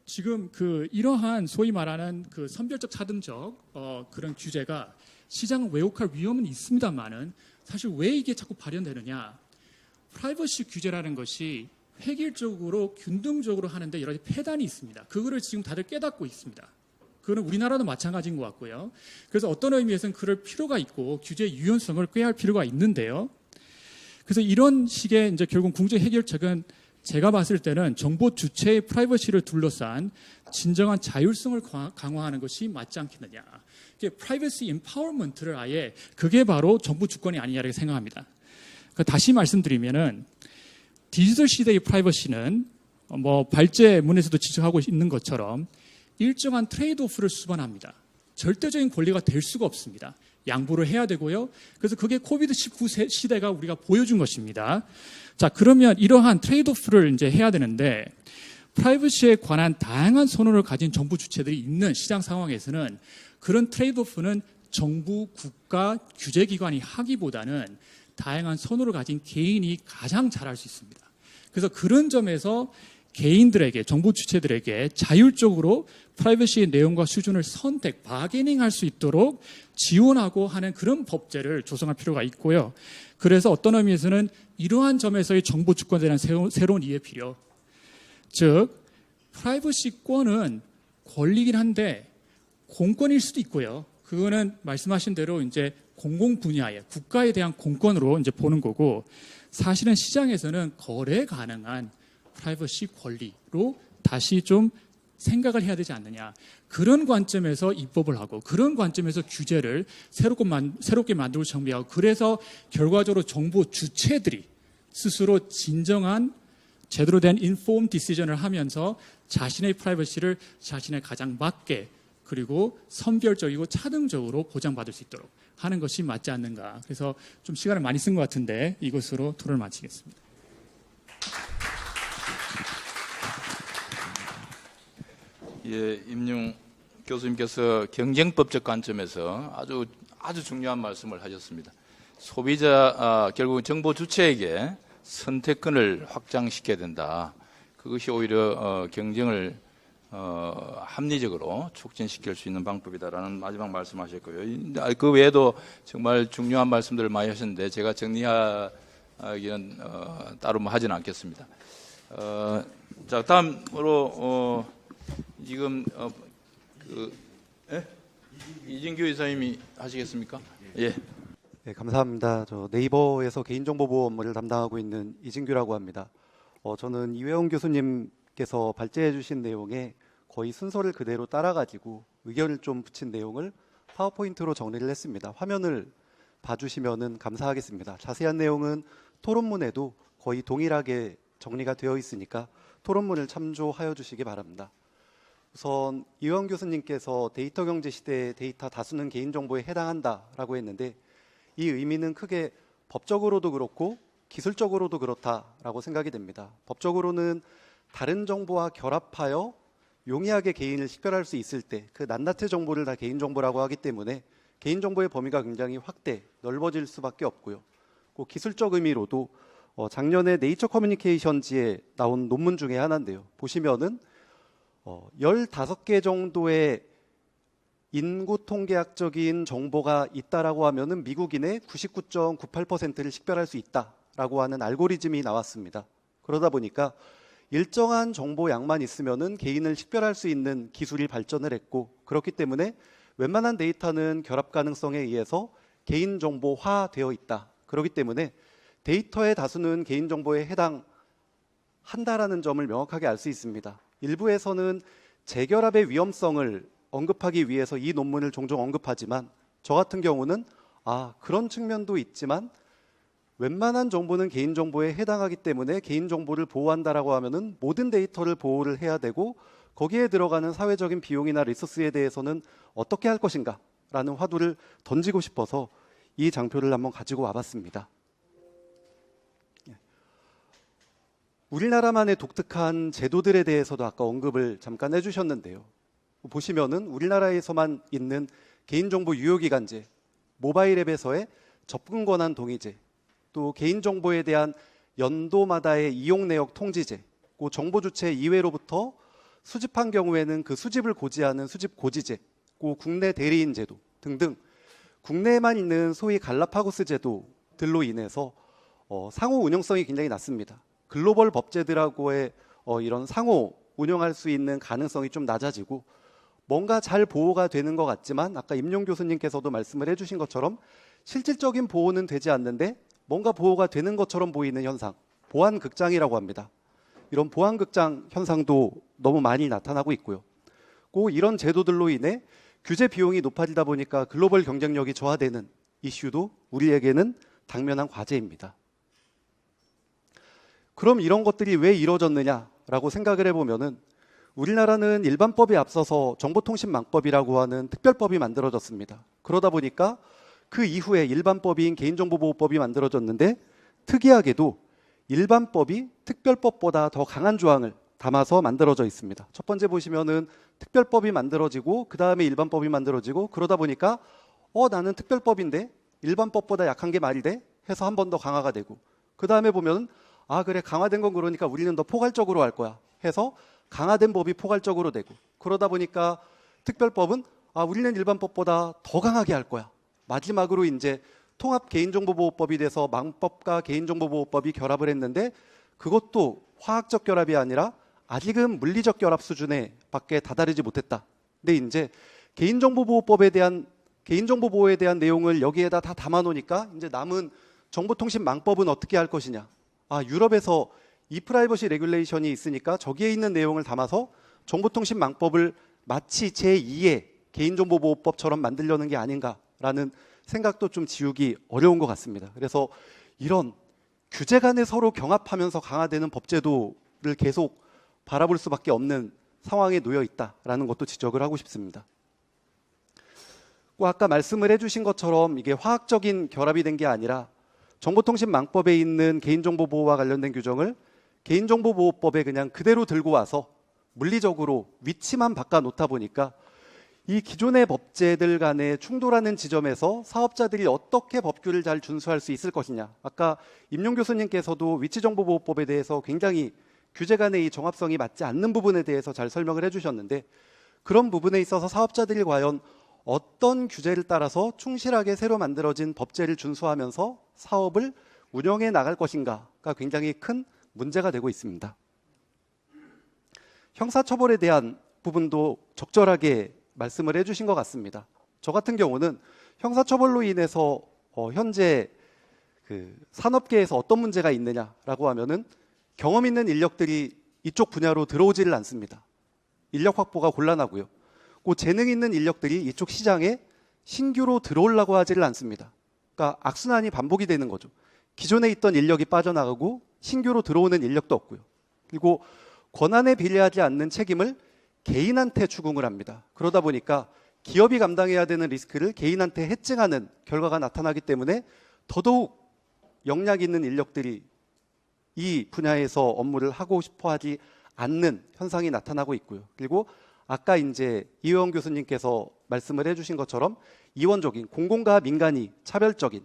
지금 이러한 소위 말하는 선별적 차등적 그런 규제가 시장을 왜곡할 위험은 있습니다만은 사실 왜 이게 자꾸 발현되느냐? 프라이버시 규제라는 것이 획일적으로 균등적으로 하는데 여러 가지 폐단이 있습니다. 그거를 지금 다들 깨닫고 있습니다. 그거는 우리나라도 마찬가지인 것 같고요. 그래서 어떤 의미에서는 그럴 필요가 있고 규제의 유연성을 꾀할 필요가 있는데요. 그래서 이런 식의 이제 결국 궁극적 해결책은 제가 봤을 때는 정보 주체의 프라이버시를 둘러싼 진정한 자율성을 강화하는 것이 맞지 않겠느냐. 프라이버시 임파워먼트를 아예 그게 바로 정부 주권이 아니냐라고 생각합니다. 그러니까 다시 말씀드리면은 디지털 시대의 프라이버시는 뭐 발제문에서도 지적하고 있는 것처럼 일정한 트레이드오프를 수반합니다. 절대적인 권리가 될 수가 없습니다. 양보를 해야 되고요. 그래서 그게 코비드-19 시대가 우리가 보여준 것입니다. 자, 그러면 이러한 트레이드오프를 이제 해야 되는데 프라이버시에 관한 다양한 선언을 가진 정부 주체들이 있는 시장 상황에서는 그런 트레이드오프는 정부, 국가, 규제기관이 하기보다는 다양한 선호를 가진 개인이 가장 잘할 수 있습니다. 그래서 그런 점에서 개인들에게, 정부 주체들에게 자율적으로 프라이버시의 내용과 수준을 선택, 바게닝할 수 있도록 지원하고 하는 그런 법제를 조성할 필요가 있고요. 그래서 어떤 의미에서는 이러한 점에서의 정보 주권에 대한 새로운 이해 필요. 즉, 프라이버시권은 권리긴 한데 공권일 수도 있고요. 그거는 말씀하신 대로 이제 공공 분야의 국가에 대한 공권으로 이제 보는 거고, 사실은 시장에서는 거래 가능한 프라이버시 권리로 다시 좀 생각을 해야 되지 않느냐. 그런 관점에서 입법을 하고 그런 관점에서 규제를 새롭게 만들고 정비하고, 그래서 결과적으로 정부 주체들이 스스로 진정한 제대로 된 인폼 디시전을 하면서 자신의 프라이버시를 자신의 가장 맞게 그리고 선별적이고 차등적으로 보장받을 수 있도록 하는 것이 맞지 않는가. 그래서 좀 시간을 많이 쓴 것 같은데 이것으로 토론을 마치겠습니다. 예, 임용 교수님께서 경쟁법적 관점에서 아주 중요한 말씀을 하셨습니다. 결국 정보 주체에게 선택권을 확장시켜야 된다. 그것이 오히려 경쟁을 합리적으로 촉진시킬 수 있는 방법이다라는 마지막 말씀하셨고요. 그 외에도 정말 중요한 말씀들을 많이 하셨는데 제가 정리하기는 따로 하지는 않겠습니다. 자, 다음으로 지금 이진규 이사님이 하시겠습니까? 예. 네, 감사합니다. 저 네이버에서 개인정보보호 업무를 담당하고 있는 이진규라고 합니다. 저는 이회원 교수님께서 발제해 주신 내용에 거의 순서를 그대로 따라가지고 의견을 좀 붙인 내용을 파워포인트로 정리를 했습니다. 화면을 봐주시면 감사하겠습니다. 자세한 내용은 토론문에도 거의 동일하게 정리가 되어 있으니까 토론문을 참조하여 주시기 바랍니다. 우선 이회원 교수님께서 데이터 경제 시대의 데이터 다수는 개인정보에 해당한다라고 했는데, 이 의미는 크게 법적으로도 그렇고 기술적으로도 그렇다라고 생각이 됩니다. 법적으로는 다른 정보와 결합하여 용이하게 개인을 식별할 수 있을 때 그 낱낱의 정보를 다 개인정보라고 하기 때문에 개인정보의 범위가 굉장히 넓어질 수밖에 없고요. 그 기술적 의미로도 작년에 네이처 커뮤니케이션지에 나온 논문 중에 하나인데요. 보시면은 15개 정도의 인구 통계학적인 정보가 있다라고 하면은 미국인의 99.98%를 식별할 수 있다라고 하는 알고리즘이 나왔습니다. 그러다 보니까 일정한 정보 양만 있으면은 개인을 식별할 수 있는 기술이 발전을 했고, 그렇기 때문에 웬만한 데이터는 결합 가능성에 의해서 개인정보화되어 있다. 그렇기 때문에 데이터의 다수는 개인정보에 해당한다라는 점을 명확하게 알 수 있습니다. 일부에서는 재결합의 위험성을 언급하기 위해서 이 논문을 종종 언급하지만, 저 같은 경우는 그런 측면도 있지만 웬만한 정보는 개인정보에 해당하기 때문에 개인정보를 보호한다라고 하면은 모든 데이터를 보호를 해야 되고, 거기에 들어가는 사회적인 비용이나 리소스에 대해서는 어떻게 할 것인가 라는 화두를 던지고 싶어서 이 장표를 한번 가지고 와봤습니다. 우리나라만의 독특한 제도들에 대해서도 아까 언급을 잠깐 해주셨는데요. 보시면은 우리나라에서만 있는 개인정보 유효기간제, 모바일 앱에서의 접근 권한 동의제, 또 개인정보에 대한 연도마다의 이용 내역 통지제, 그 정보 주체 이외로부터 수집한 경우에는 그 수집을 고지하는 수집 고지제, 그 국내 대리인 제도 등등 국내에만 있는 소위 갈라파고스 제도들로 인해서 상호 운영성이 굉장히 낮습니다. 글로벌 법제들하고의 이런 상호 운영할 수 있는 가능성이 좀 낮아지고, 뭔가 잘 보호가 되는 것 같지만 아까 임용 교수님께서도 말씀을 해주신 것처럼 실질적인 보호는 되지 않는데 뭔가 보호가 되는 것처럼 보이는 현상, 보안극장이라고 합니다. 이런 보안극장 현상도 너무 많이 나타나고 있고요. 꼭 이런 제도들로 인해 규제 비용이 높아지다 보니까 글로벌 경쟁력이 저하되는 이슈도 우리에게는 당면한 과제입니다. 그럼 이런 것들이 왜 이루어졌느냐라고 생각을 해보면은 우리나라는 일반법에 앞서서 정보통신망법이라고 하는 특별법이 만들어졌습니다. 그러다 보니까 그 이후에 일반법인 개인정보보호법이 만들어졌는데 특이하게도 일반법이 특별법보다 더 강한 조항을 담아서 만들어져 있습니다. 첫 번째 보시면은 특별법이 만들어지고 그 다음에 일반법이 만들어지고 그러다 보니까 나는 특별법인데 일반법보다 약한 게 말이 돼? 해서 한 번 더 강화가 되고 그 다음에 보면 그래 강화된 건 그러니까 우리는 더 포괄적으로 할 거야 해서 강화된 법이 포괄적으로 되고 그러다 보니까 특별법은 우리는 일반법보다 더 강하게 할 거야. 마지막으로 이제 통합 개인정보보호법이 돼서 망법과 개인정보보호법이 결합을 했는데 그것도 화학적 결합이 아니라 아직은 물리적 결합 수준에 밖에 다다르지 못했다. 근데 이제 개인정보보호법에 대한 개인정보보호에 대한 내용을 여기에다 다 담아놓으니까 이제 남은 정보통신망법은 어떻게 할 것이냐. 유럽에서 이프라이버시 레귤레이션이 있으니까 저기에 있는 내용을 담아서 정보통신망법을 마치 제2의 개인정보보호법처럼 만들려는 게 아닌가라는 생각도 좀 지우기 어려운 것 같습니다. 그래서 이런 규제 간에 서로 경합하면서 강화되는 법제도를 계속 바라볼 수밖에 없는 상황에 놓여 있다라는 것도 지적을 하고 싶습니다. 아까 말씀을 해주신 것처럼 이게 화학적인 결합이 된 게 아니라 정보통신망법에 있는 개인정보보호와 관련된 규정을 개인정보보호법에 그냥 그대로 들고 와서 물리적으로 위치만 바꿔놓다 보니까 이 기존의 법제들 간의 충돌하는 지점에서 사업자들이 어떻게 법규를 잘 준수할 수 있을 것이냐. 아까 임용 교수님께서도 위치정보보호법에 대해서 굉장히 규제 간의 이 정합성이 맞지 않는 부분에 대해서 잘 설명을 해주셨는데 그런 부분에 있어서 사업자들이 과연 어떤 규제를 따라서 충실하게 새로 만들어진 법제를 준수하면서 사업을 운영해 나갈 것인가가 굉장히 큰 문제가 되고 있습니다. 형사처벌에 대한 부분도 적절하게 말씀을 해주신 것 같습니다. 저 같은 경우는 형사처벌로 인해서 현재 그 산업계에서 어떤 문제가 있느냐라고 하면은 경험 있는 인력들이 이쪽 분야로 들어오지를 않습니다. 인력 확보가 곤란하고요. 그 재능 있는 인력들이 이쪽 시장에 신규로 들어오려고 하지를 않습니다. 그러니까 악순환이 반복이 되는 거죠. 기존에 있던 인력이 빠져나가고 신규로 들어오는 인력도 없고요. 그리고 권한에 비례하지 않는 책임을 개인한테 추궁을 합니다. 그러다 보니까 기업이 감당해야 되는 리스크를 개인한테 해증하는 결과가 나타나기 때문에 더더욱 역량 있는 인력들이 이 분야에서 업무를 하고 싶어 하지 않는 현상이 나타나고 있고요. 그리고 아까 이제 이회원 교수님께서 말씀을 해주신 것처럼 이원적인 공공과 민간이 차별적인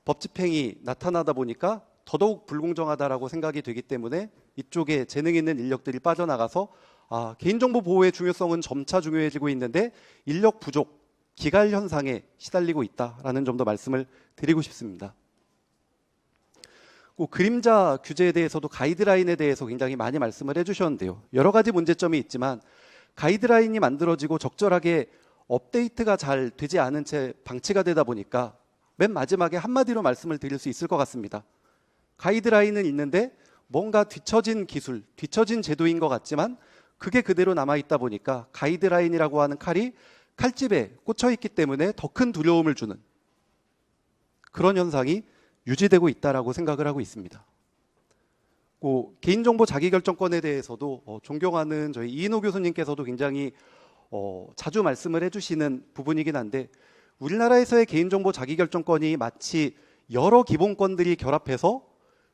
법 집행이 나타나다 보니까 더더욱 불공정하다라고 생각이 되기 때문에 이쪽에 재능 있는 인력들이 빠져나가서 개인정보 보호의 중요성은 점차 중요해지고 있는데 인력 부족, 기갈 현상에 시달리고 있다라는 점도 말씀을 드리고 싶습니다. 그림자 규제에 대해서도 가이드라인에 대해서 굉장히 많이 말씀을 해주셨는데요. 여러 가지 문제점이 있지만 가이드라인이 만들어지고 적절하게 업데이트가 잘 되지 않은 채 방치가 되다 보니까 맨 마지막에 한마디로 말씀을 드릴 수 있을 것 같습니다. 가이드라인은 있는데 뭔가 뒤처진 기술, 뒤처진 제도인 것 같지만 그게 그대로 남아있다 보니까 가이드라인이라고 하는 칼이 칼집에 꽂혀있기 때문에 더 큰 두려움을 주는 그런 현상이 유지되고 있다라고 생각을 하고 있습니다. 개인정보 자기결정권에 대해서도 존경하는 저희 이인호 교수님께서도 굉장히 자주 말씀을 해주시는 부분이긴 한데 우리나라에서의 개인정보 자기결정권이 마치 여러 기본권들이 결합해서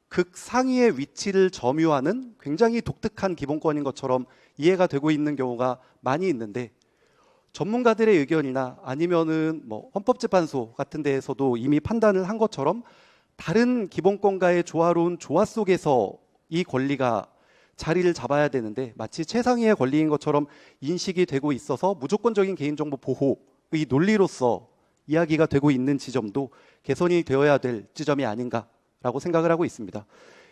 극상위의 위치를 점유하는 굉장히 독특한 기본권인 것처럼 이해가 되고 있는 경우가 많이 있는데 전문가들의 의견이나 아니면은 헌법재판소 같은 데에서도 이미 판단을 한 것처럼 다른 기본권과의 조화로운 조화 속에서 이 권리가 자리를 잡아야 되는데 마치 최상위의 권리인 것처럼 인식이 되고 있어서 무조건적인 개인정보 보호의 논리로서 이야기가 되고 있는 지점도 개선이 되어야 될 지점이 아닌가라고 생각을 하고 있습니다.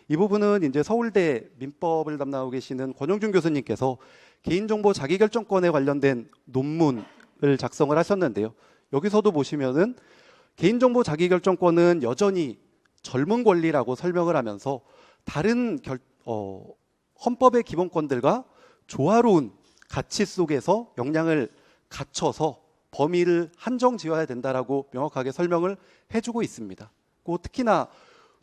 이 부분은 이제 서울대 민법을 담당하고 계시는 권영준 교수님께서 개인정보 자기결정권에 관련된 논문을 작성을 하셨는데요. 여기서도 보시면은 개인정보 자기결정권은 여전히 젊은 권리라고 설명을 하면서 다른 헌법의 기본권들과 조화로운 가치 속에서 역량을 갖춰서 범위를 한정 지어야 된다라고 명확하게 설명을 해주고 있습니다. 특히나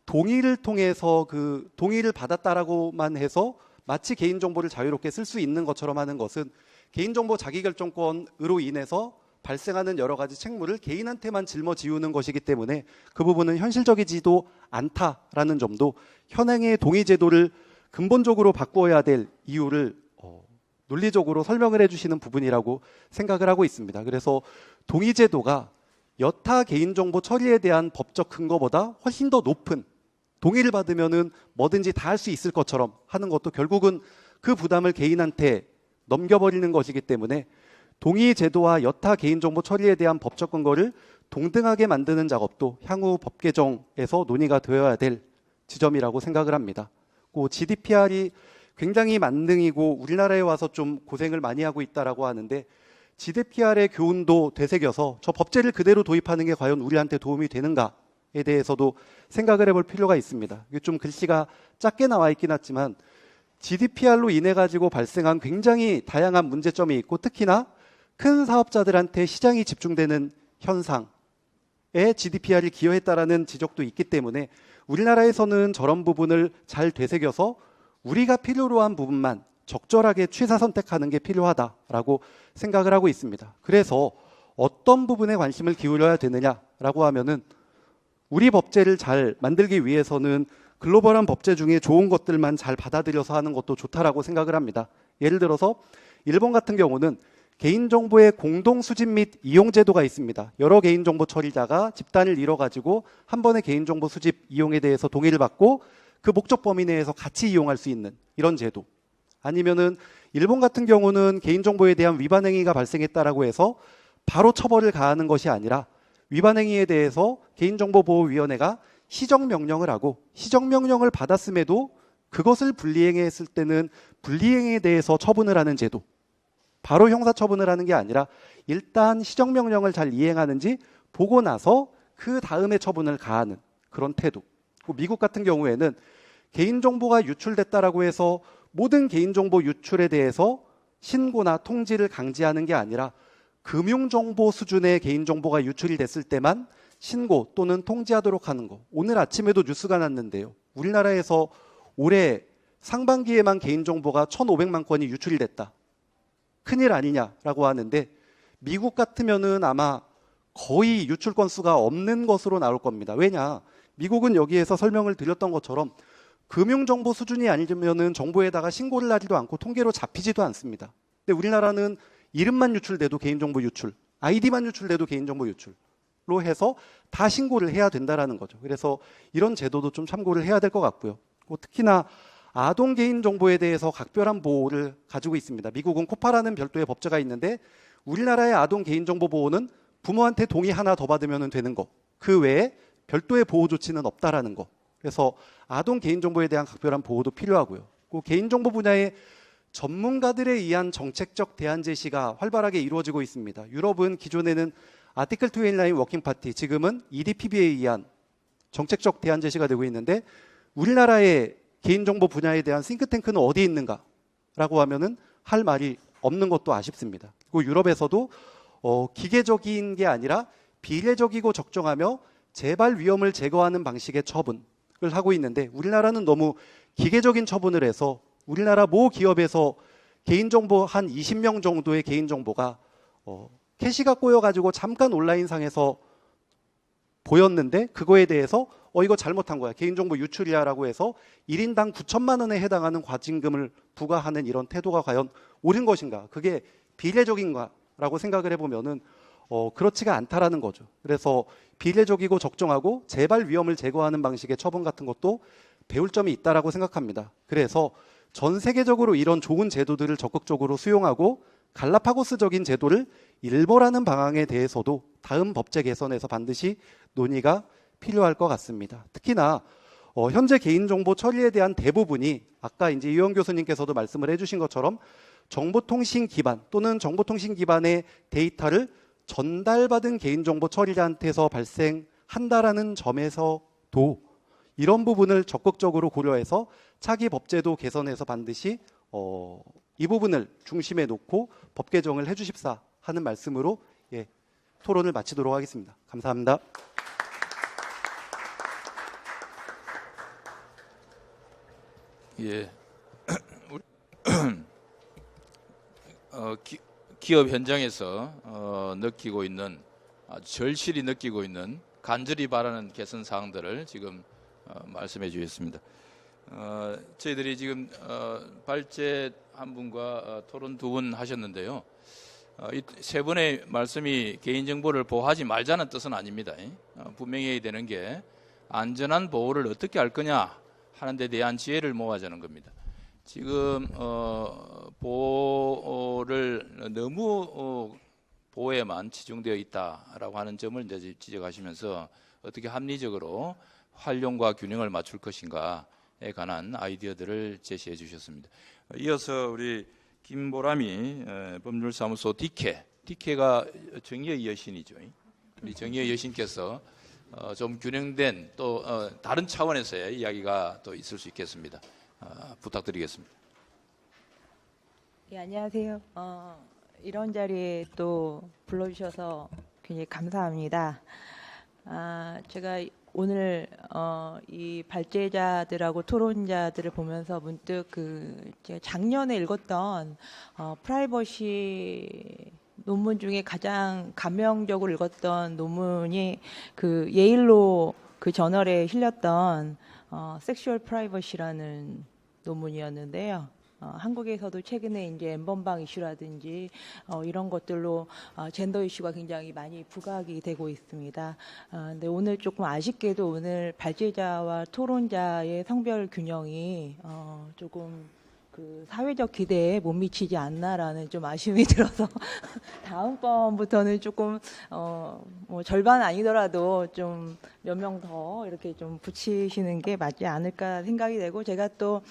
동의를 통해서 그 동의를 받았다라고만 해서 마치 개인정보를 자유롭게 쓸 수 있는 것처럼 하는 것은 개인정보 자기결정권으로 인해서 발생하는 여러 가지 책무를 개인한테만 짊어지우는 것이기 때문에 그 부분은 현실적이지도 않다라는 점도 현행의 동의제도를 근본적으로 바꾸어야 될 이유를 논리적으로 설명을 해주시는 부분이라고 생각을 하고 있습니다. 그래서 동의제도가 여타 개인정보 처리에 대한 법적 근거보다 훨씬 더 높은, 동의를 받으면은 뭐든지 다 할 수 있을 것처럼 하는 것도 결국은 그 부담을 개인한테 넘겨버리는 것이기 때문에 동의제도와 여타 개인정보 처리에 대한 법적 근거를 동등하게 만드는 작업도 향후 법 개정에서 논의가 되어야 될 지점이라고 생각을 합니다. GDPR이 굉장히 만능이고 우리나라에 와서 좀 고생을 많이 하고 있다라고 하는데 GDPR의 교훈도 되새겨서 저 법제를 그대로 도입하는 게 과연 우리한테 도움이 되는가에 대해서도 생각을 해볼 필요가 있습니다. 이게 좀 글씨가 작게 나와 있긴 하지만 GDPR로 인해 가지고 발생한 굉장히 다양한 문제점이 있고 특히나 큰 사업자들한테 시장이 집중되는 현상에 GDPR이 기여했다라는 지적도 있기 때문에 우리나라에서는 저런 부분을 잘 되새겨서 우리가 필요로 한 부분만 적절하게 취사 선택하는 게 필요하다라고 생각을 하고 있습니다. 그래서 어떤 부분에 관심을 기울여야 되느냐라고 하면은 우리 법제를 잘 만들기 위해서는 글로벌한 법제 중에 좋은 것들만 잘 받아들여서 하는 것도 좋다라고 생각을 합니다. 예를 들어서 일본 같은 경우는 개인정보의 공동 수집 및 이용 제도가 있습니다. 여러 개인정보 처리자가 집단을 이뤄가지고 한 번의 개인정보 수집 이용에 대해서 동의를 받고 그 목적 범위 내에서 같이 이용할 수 있는 이런 제도. 아니면은 일본 같은 경우는 개인정보에 대한 위반 행위가 발생했다라고 해서 바로 처벌을 가하는 것이 아니라 위반 행위에 대해서 개인정보보호위원회가 시정명령을 하고 시정명령을 받았음에도 그것을 불이행했을 때는 불이행에 대해서 처분을 하는 제도. 바로 형사처분을 하는 게 아니라 일단 시정명령을 잘 이행하는지 보고 나서 그 다음에 처분을 가하는 그런 태도. 미국 같은 경우에는 개인정보가 유출됐다라고 해서 모든 개인정보 유출에 대해서 신고나 통지를 강제하는 게 아니라 금융정보 수준의 개인정보가 유출이 됐을 때만 신고 또는 통지하도록 하는 거. 오늘 아침에도 뉴스가 났는데요. 우리나라에서 올해 상반기에만 개인정보가 1,500만 건이 유출이 됐다. 큰일 아니냐라고 하는데 미국 같으면은 아마 거의 유출 건수가 없는 것으로 나올 겁니다. 왜냐? 미국은 여기에서 설명을 드렸던 것처럼 금융정보 수준이 아니면은 정보에다가 신고를 하지도 않고 통계로 잡히지도 않습니다. 근데 우리나라는 이름만 유출돼도 개인정보 유출, 아이디만 유출돼도 개인정보 유출로 해서 다 신고를 해야 된다라는 거죠. 그래서 이런 제도도 좀 참고를 해야 될 것 같고요. 특히나 아동 개인정보에 대해서 각별한 보호를 가지고 있습니다. 미국은 코파라는 별도의 법제가 있는데 우리나라의 아동 개인정보 보호는 부모한테 동의 하나 더 받으면 되는 거. 그 외에 별도의 보호 조치는 없다라는 거. 그래서 아동 개인정보에 대한 각별한 보호도 필요하고요. 개인정보 분야의 전문가들에 의한 정책적 대안 제시가 활발하게 이루어지고 있습니다. 유럽은 기존에는 아티클 29 워킹 파티, 지금은 EDPB에 의한 정책적 대안 제시가 되고 있는데 우리나라의 개인정보 분야에 대한 싱크탱크는 어디에 있는가라고 하면은 할 말이 없는 것도 아쉽습니다. 그리고 유럽에서도 기계적인 게 아니라 비례적이고 적정하며 재발 위험을 제거하는 방식의 처분을 하고 있는데 우리나라는 너무 기계적인 처분을 해서 우리나라 모 기업에서 개인정보 한 20명 정도의 개인정보가 캐시가 꼬여가지고 잠깐 온라인상에서 보였는데 그거에 대해서 이거 잘못한 거야. 개인정보 유출이야 라고 해서 1인당 9천만 원에 해당하는 과징금을 부과하는 이런 태도가 과연 옳은 것인가. 그게 비례적인가라고 생각을 해보면은 그렇지가 않다라는 거죠. 그래서 비례적이고 적정하고 재발 위험을 제거하는 방식의 처분 같은 것도 배울 점이 있다라고 생각합니다. 그래서 전 세계적으로 이런 좋은 제도들을 적극적으로 수용하고 갈라파고스적인 제도를 일벌하는 방향에 대해서도 다음 법제 개선에서 반드시 논의가 필요할 것 같습니다. 특히나 현재 개인정보 처리에 대한 대부분이 아까 이제 이원 교수님께서도 말씀을 해주신 것처럼 정보통신 기반 또는 정보통신 기반의 데이터를 전달받은 개인정보 처리자한테서 발생한다라는 점에서도 이런 부분을 적극적으로 고려해서 차기 법제도 개선에서 반드시 이 부분을 중심에 놓고 법 개정을 해주십사 하는 말씀으로 토론을 마치도록 하겠습니다. 감사합니다. 예. 기업 현장에서 느끼고 있는 아주 절실히 느끼고 있는 간절히 바라는 개선 사항들을 지금 말씀해 주셨습니다. 저희들이 지금 발제 한 분과 토론 두 분 하셨는데요. 이 세 분의 말씀이 개인정보를 보호하지 말자는 뜻은 아닙니다. 분명히 해야 되는 게 안전한 보호를 어떻게 할 거냐 하는 데 대한 지혜를 모아자는 겁니다. 지금 보호를 너무 보호에만 치중되어 있다라고 하는 점을 이제 지적하시면서 어떻게 합리적으로 활용과 균형을 맞출 것인가에 관한 아이디어들을 제시해 주셨습니다. 이어서 우리 김보람이 법률사무소 디케가 정의의 여신이죠. 우리 정의의 여신께서 좀 균형된 또 다른 차원에서의 이야기가 또 있을 수 있겠습니다. 부탁드리겠습니다. 예, 안녕하세요. 이런 자리에 또 불러주셔서 굉장히 감사합니다. 제가 오늘 이 발제자들하고 토론자들을 보면서 문득 제가 작년에 읽었던 프라이버시 논문 중에 가장 감명적으로 읽었던 논문이 예일로 저널에 실렸던 섹슈얼 프라이버시라는 논문이었는데요. 한국에서도 최근에 이제 엠번방 이슈라든지 이런 것들로 젠더 이슈가 굉장히 많이 부각이 되고 있습니다. 근데 오늘 조금 아쉽게도 오늘 발제자와 토론자의 성별 균형이 조금 사회적 기대에 못 미치지 않나라는 좀 아쉬움이 들어서 다음번부터는 조금 뭐 절반 아니더라도 좀 몇 명 더 이렇게 좀 붙이시는 게 맞지 않을까 생각이 되고, 제가 또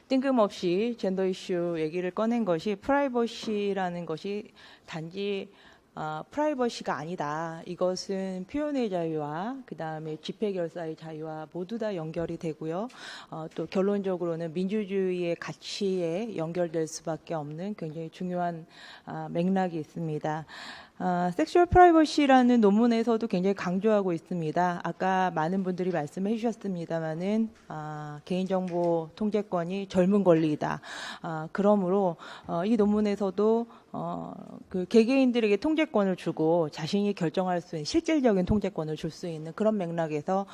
뜬금없이 젠더 이슈 얘기를 꺼낸 것이 프라이버시라는 것이 단지 프라이버시가 아니다. 이것은 표현의 자유와 그다음에 집회 결사의 자유와 모두 다 연결이 되고요. 또 결론적으로는 민주주의의 가치에 연결될 수밖에 없는 굉장히 중요한 맥락이 있습니다. 섹슈얼 프라이버시라는 논문에서도 굉장히 강조하고 있습니다. 아까 많은 분들이 말씀해 주셨습니다마는 개인정보 통제권이 젊은 권리이다. 그러므로 이 논문에서도 개개인들에게 통제권을 주고 자신이 결정할 수 있는 실질적인 통제권을 줄 수 있는 그런 맥락에서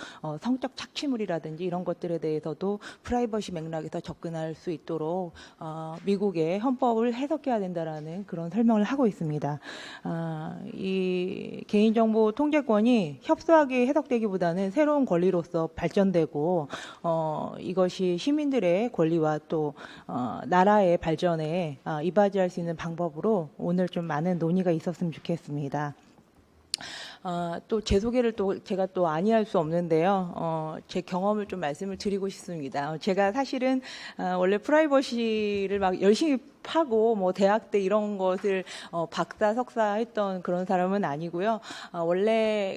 성적 착취물이라든지 이런 것들에 대해서도 프라이버시 맥락에서 접근할 수 있도록 미국의 헌법을 해석해야 된다라는 그런 설명을 하고 있습니다. 이 개인정보 통제권이 협소하게 해석되기보다는 새로운 권리로서 발전되고 이것이 시민들의 권리와 또 나라의 발전에 이바지할 수 있는 방법으로 오늘 좀 많은 논의가 있었으면 좋겠습니다. 또 제 소개를 또 제가 또 아니할 수 없는데요. 제 경험을 좀 말씀을 드리고 싶습니다. 제가 사실은 원래 프라이버시를 막 열심히 파고 뭐 대학 때 이런 것을 박사 석사 했던 그런 사람은 아니고요. 원래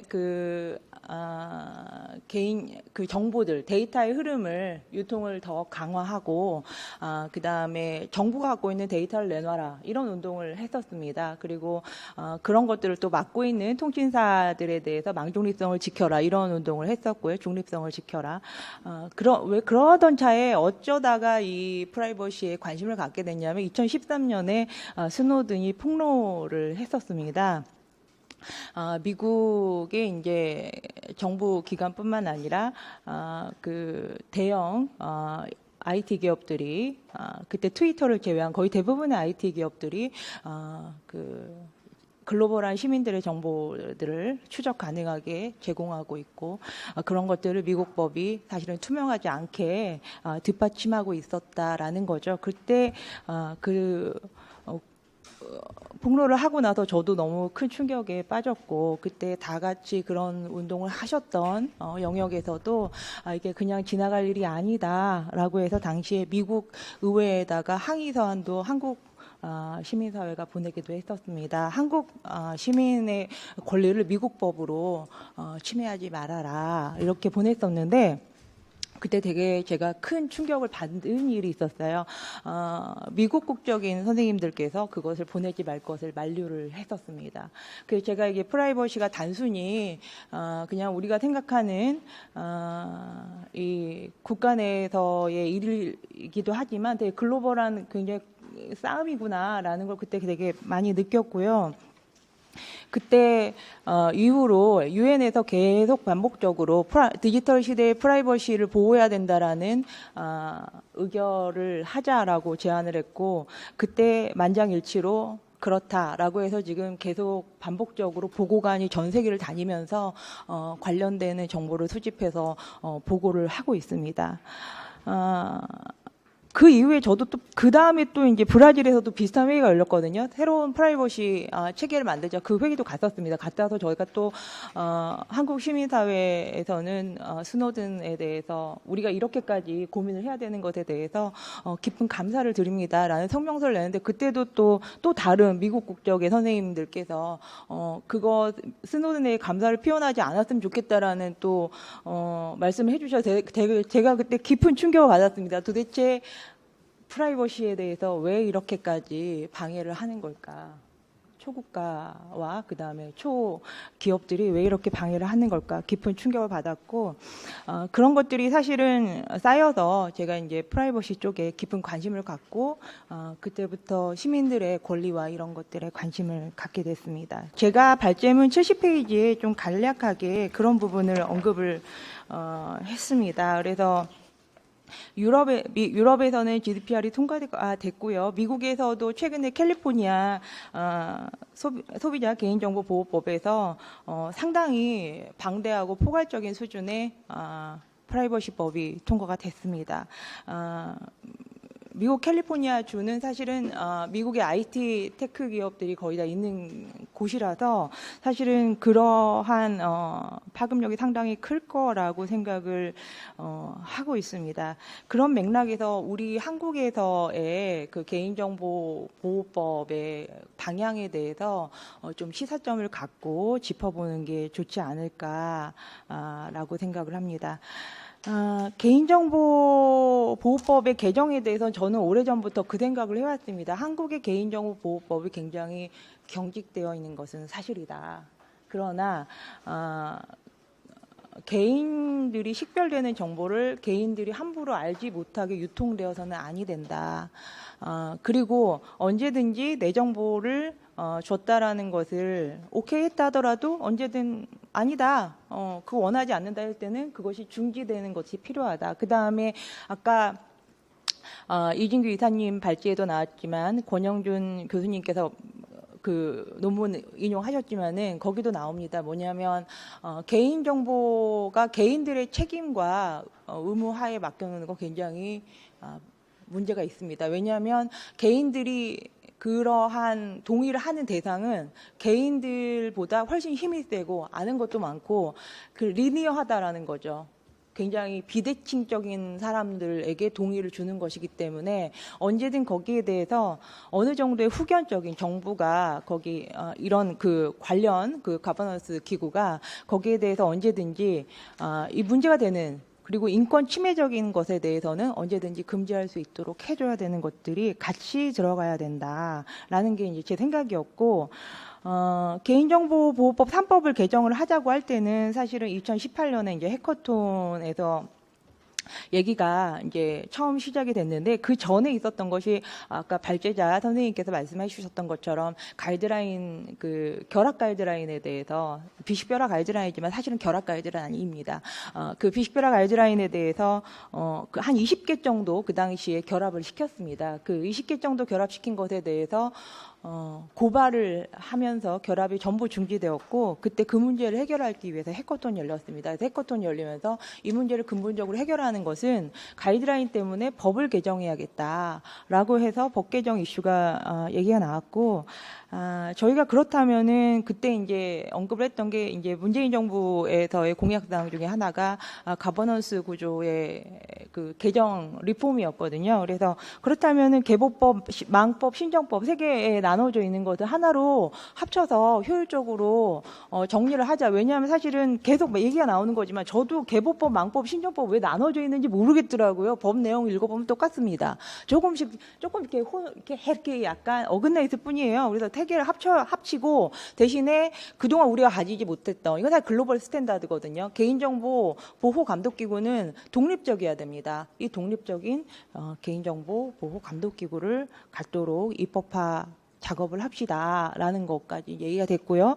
개인 정보들 데이터의 흐름을 유통을 더 강화하고 그다음에 정부가 갖고 있는 데이터를 내놔라 이런 운동을 했었습니다. 그리고 그런 것들을 또 맡고 있는 통신사들에 대해서 망중립성을 지켜라 이런 운동을 했었고요. 중립성을 지켜라. 왜 그러던 차에 어쩌다가 이 프라이버시에 관심을 갖게 됐냐면 2013년에 스노든이 폭로를 했었습니다. 미국의 이제 정부 기관뿐만 아니라 대형 IT 기업들이 그때 트위터를 제외한 거의 대부분의 IT 기업들이 글로벌한 시민들의 정보들을 추적 가능하게 제공하고 있고 그런 것들을 미국 법이 사실은 투명하지 않게 뒷받침하고 있었다라는 거죠. 그때 폭로를 하고 나서 저도 너무 큰 충격에 빠졌고 그때 다 같이 그런 운동을 하셨던 영역에서도 이게 그냥 지나갈 일이 아니다라고 해서 당시에 미국 의회에다가 항의 서한도 한국 시민사회가 보내기도 했었습니다. 한국 시민의 권리를 미국 법으로 침해하지 말아라 이렇게 보냈었는데 그때 되게 제가 큰 충격을 받은 일이 있었어요. 미국 국적인 선생님들께서 그것을 보내지 말 것을 만류를 했었습니다. 그래서 제가 이게 프라이버시가 단순히 그냥 우리가 생각하는 이 국가 내에서의 일이기도 하지만 되게 글로벌한 굉장히 싸움이구나라는 걸 그때 되게 많이 느꼈고요. 그때 이후로 유엔에서 계속 반복적으로 디지털 시대의 프라이버시를 보호해야 된다라는 의결을 하자라고 제안을 했고 그때 만장일치로 그렇다라고 해서 지금 계속 반복적으로 보고관이 전 세계를 다니면서 관련되는 정보를 수집해서 보고를 하고 있습니다. 그 이후에 저도 또 그 다음에 또 이제 브라질에서도 비슷한 회의가 열렸거든요. 새로운 프라이버시 체계를 만들자. 그 회의도 갔었습니다. 갔다서 저희가 또 한국 시민사회에서는 스노든에 대해서 우리가 이렇게까지 고민을 해야 되는 것에 대해서 깊은 감사를 드립니다라는 성명서를 내는데 그때도 또 다른 미국 국적의 선생님들께서 그거 스노든에 감사를 표현하지 않았으면 좋겠다라는 또 말씀을 해주셔서 제가 그때 깊은 충격을 받았습니다. 도대체 프라이버시에 대해서 왜 이렇게까지 방해를 하는 걸까? 초국가와 그다음에 초기업들이 왜 이렇게 방해를 하는 걸까? 깊은 충격을 받았고 그런 것들이 사실은 쌓여서 제가 이제 프라이버시 쪽에 깊은 관심을 갖고 그때부터 시민들의 권리와 이런 것들에 관심을 갖게 됐습니다. 제가 발제문 70페이지에 좀 간략하게 그런 부분을 언급을 했습니다. 그래서 유럽에서는 GDPR이 통과됐고요. 미국에서도 최근에 캘리포니아 소비자 개인정보보호법에서 상당히 방대하고 포괄적인 수준의 프라이버시법이 통과가 됐습니다. 미국 캘리포니아 주는 사실은 미국의 IT 테크 기업들이 거의 다 있는 곳이라서 사실은 그러한 파급력이 상당히 클 거라고 생각을 하고 있습니다. 그런 맥락에서 우리 한국에서의 그 개인정보 보호법의 방향에 대해서 좀 시사점을 갖고 짚어보는 게 좋지 않을까라고 생각을 합니다. 개인정보 보호법의 개정에 대해서는 저는 오래전부터 그 생각을 해왔습니다. 한국의 개인정보 보호법이 굉장히 경직되어 있는 것은 사실이다. 그러나 개인들이 식별되는 정보를 개인들이 함부로 알지 못하게 유통되어서는 아니 된다. 그리고 언제든지 내 정보를 줬다라는 것을 오케이 했다 하더라도 언제든 아니다. 그거 원하지 않는다 할 때는 그것이 중지되는 것이 필요하다. 그 다음에 아까 이진규 이사님 발제에도 나왔지만 권영준 교수님께서 그 논문 인용하셨지만은 거기도 나옵니다. 뭐냐면 개인 정보가 개인들의 책임과 의무 하에 맡겨놓는 거 굉장히 문제가 있습니다. 왜냐하면 개인들이 그러한 동의를 하는 대상은 개인들보다 훨씬 힘이 세고 아는 것도 많고 그 리니어하다라는 거죠. 굉장히 비대칭적인 사람들에게 동의를 주는 것이기 때문에 언제든 거기에 대해서 어느 정도의 후견적인 정부가 거기 이런 그 관련 그 가버넌스 기구가 거기에 대해서 언제든지 이 문제가 되는 그리고 인권 침해적인 것에 대해서는 언제든지 금지할 수 있도록 해줘야 되는 것들이 같이 들어가야 된다라는 게 이제 제 생각이었고 개인정보보호법 3법을 개정을 하자고 할 때는 사실은 2018년에 이제 해커톤에서 얘기가 이제 처음 시작이 됐는데 그 전에 있었던 것이 아까 발제자 선생님께서 말씀해 주셨던 것처럼 가이드라인 그 결합 가이드라인에 대해서 비식별화 가이드라인이지만 사실은 결합 가이드라인입니다. 그 비식별화 가이드라인에 대해서 그 한 20개 정도 그 당시에 결합을 시켰습니다. 그 20개 정도 결합시킨 것에 대해서 고발을 하면서 결합이 전부 중지되었고 그때 그 문제를 해결하기 위해서 해커톤이 열렸습니다. 그래서 해커톤이 열리면서 이 문제를 근본적으로 해결하는 것은 가이드라인 때문에 법을 개정해야겠다라고 해서 법 개정 이슈가 얘기가 나왔고 저희가 그렇다면은 그때 이제 언급을 했던 게 이제 문재인 정부에서의 공약사항 중에 하나가 가버넌스 구조의 그 개정 리폼이었거든요. 그래서 그렇다면은 개보법, 망법, 신정법 세 개에 나눠져 있는 것을 하나로 합쳐서 효율적으로 정리를 하자. 왜냐하면 사실은 계속 얘기가 나오는 거지만 저도 개보법, 망법, 신정법 왜 나눠져 있는지 모르겠더라고요. 법 내용 읽어보면 똑같습니다. 조금 이렇게 약간 어긋나 있을 뿐이에요. 그래서 세 개를 합치고 대신에 그동안 우리가 가지지 못했던 이건 다 글로벌 스탠다드거든요. 개인정보 보호 감독기구는 독립적이어야 됩니다. 이 독립적인 개인정보 보호 감독기구를 갖도록 입법화 작업을 합시다라는 것까지 얘기가 됐고요.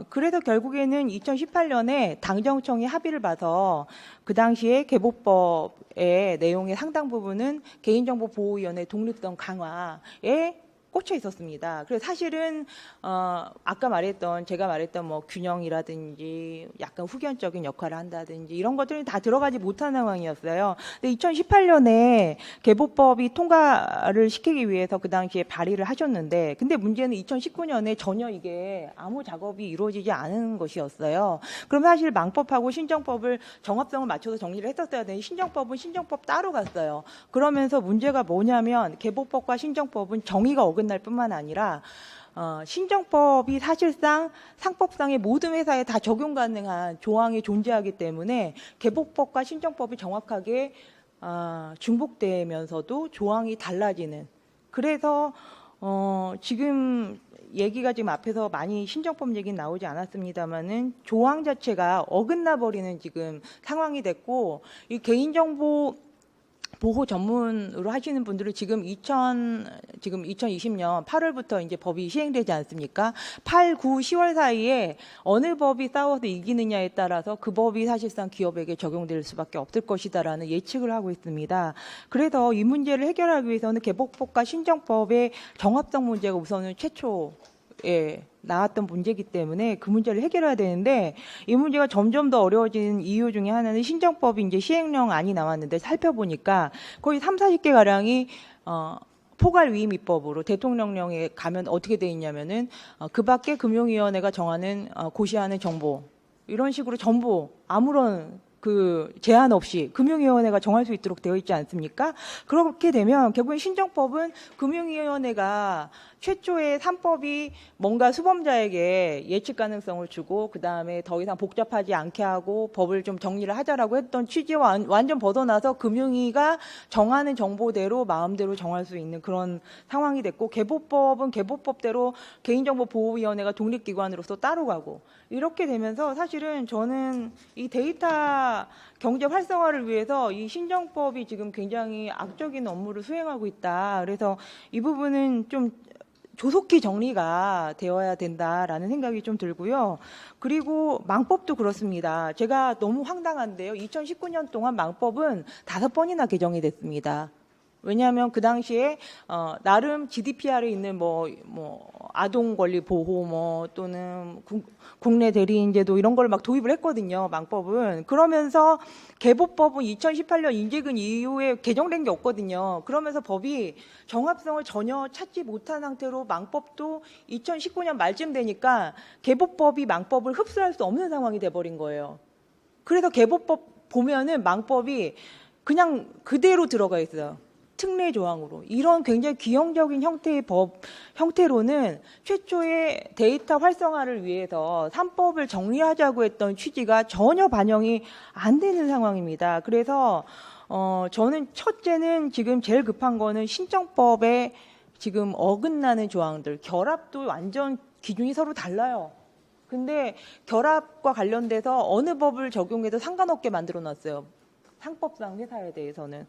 그래서 결국에는 2018년에 당정청이 합의를 봐서 그 당시에 개보법의 내용의 상당 부분은 개인정보보호위원회 독립성 강화에 꽂혀 있었습니다. 그래서 사실은 아까 제가 말했던 뭐 균형이라든지 약간 후견적인 역할을 한다든지 이런 것들이 다 들어가지 못한 상황이었어요. 근데 2018년에 개보법이 통과를 시키기 위해서 그 당시에 발의를 하셨는데, 근데 문제는 2019년에 전혀 이게 아무 작업이 이루어지지 않은 것이었어요. 그럼 사실 망법하고 신정법을 정합성을 맞춰서 정리를 했었어야 되는데 신정법은 신정법 따로 갔어요. 그러면서 문제가 뭐냐면 개보법과 신정법은 정의가 어긋날 뿐만 아니라 신정법이 사실상 상법상의 모든 회사에 다 적용 가능한 조항이 존재하기 때문에 개보법과 신정법이 정확하게 중복되면서도 조항이 달라지는, 그래서 지금 얘기가 지금 앞에서 많이 신정법 얘기는 나오지 않았습니다만은 조항 자체가 어긋나 버리는 지금 상황이 됐고, 이 개인정보 보호 전문으로 하시는 분들은 지금 2020년 8월부터 이제 법이 시행되지 않습니까? 8, 9, 10월 사이에 어느 법이 싸워서 이기느냐에 따라서 그 법이 사실상 기업에게 적용될 수밖에 없을 것이다라는 예측을 하고 있습니다. 그래서 이 문제를 해결하기 위해서는 개보법과 신정법의 정합성 문제가 우선은 최초에 나왔던 문제이기 때문에 그 문제를 해결해야 되는데, 이 문제가 점점 더 어려워지는 이유 중에 하나는 신정법이 이제 시행령안이 나왔는데 살펴보니까 거의 30, 40개 가량이 포괄 위임 입법으로 대통령령에 가면 어떻게 돼 있냐면은 그 밖에 금융위원회가 정하는 고시하는 정보, 이런 식으로 전부 아무런 그 제한 없이 금융위원회가 정할 수 있도록 되어 있지 않습니까? 그렇게 되면 결국엔 신정법은 금융위원회가 최초의 3법이 뭔가 수범자에게 예측 가능성을 주고 그 다음에 더 이상 복잡하지 않게 하고 법을 좀 정리를 하자라고 했던 취지와 완전 벗어나서 금융위가 정하는 정보대로 마음대로 정할 수 있는 그런 상황이 됐고, 개보법은 개보법대로 개인정보보호위원회가 독립기관으로서 따로 가고, 이렇게 되면서 사실은 저는 이 데이터 경제 활성화를 위해서 이 신정법이 지금 굉장히 악적인 업무를 수행하고 있다. 그래서 이 부분은 좀 조속히 정리가 되어야 된다라는 생각이 좀 들고요. 그리고 망법도 그렇습니다. 제가 너무 황당한데요. 2019년 동안 망법은 5번이나 개정이 됐습니다. 왜냐하면 그 당시에 나름 GDPR에 있는 뭐 아동 권리 보호 또는 국내 대리인제도 이런 걸 막 도입을 했거든요. 망법은. 그러면서 개보법은 2018년 인재근 이후에 개정된 게 없거든요. 그러면서 법이 정합성을 전혀 찾지 못한 상태로 망법도 2019년 말쯤 되니까 개보법이 망법을 흡수할 수 없는 상황이 돼버린 거예요. 그래서 개보법 보면은 망법이 그냥 그대로 들어가 있어요. 특례 조항으로. 이런 굉장히 기형적인 형태의 법 형태로는 최초의 데이터 활성화를 위해서 3법을 정리하자고 했던 취지가 전혀 반영이 안 되는 상황입니다. 그래서 저는 첫째는 지금 제일 급한 거는 신정법에 지금 어긋나는 조항들, 결합도 완전 기준이 서로 달라요. 근데 결합과 관련돼서 어느 법을 적용해도 상관없게 만들어놨어요. 상법상 회사에 대해서는.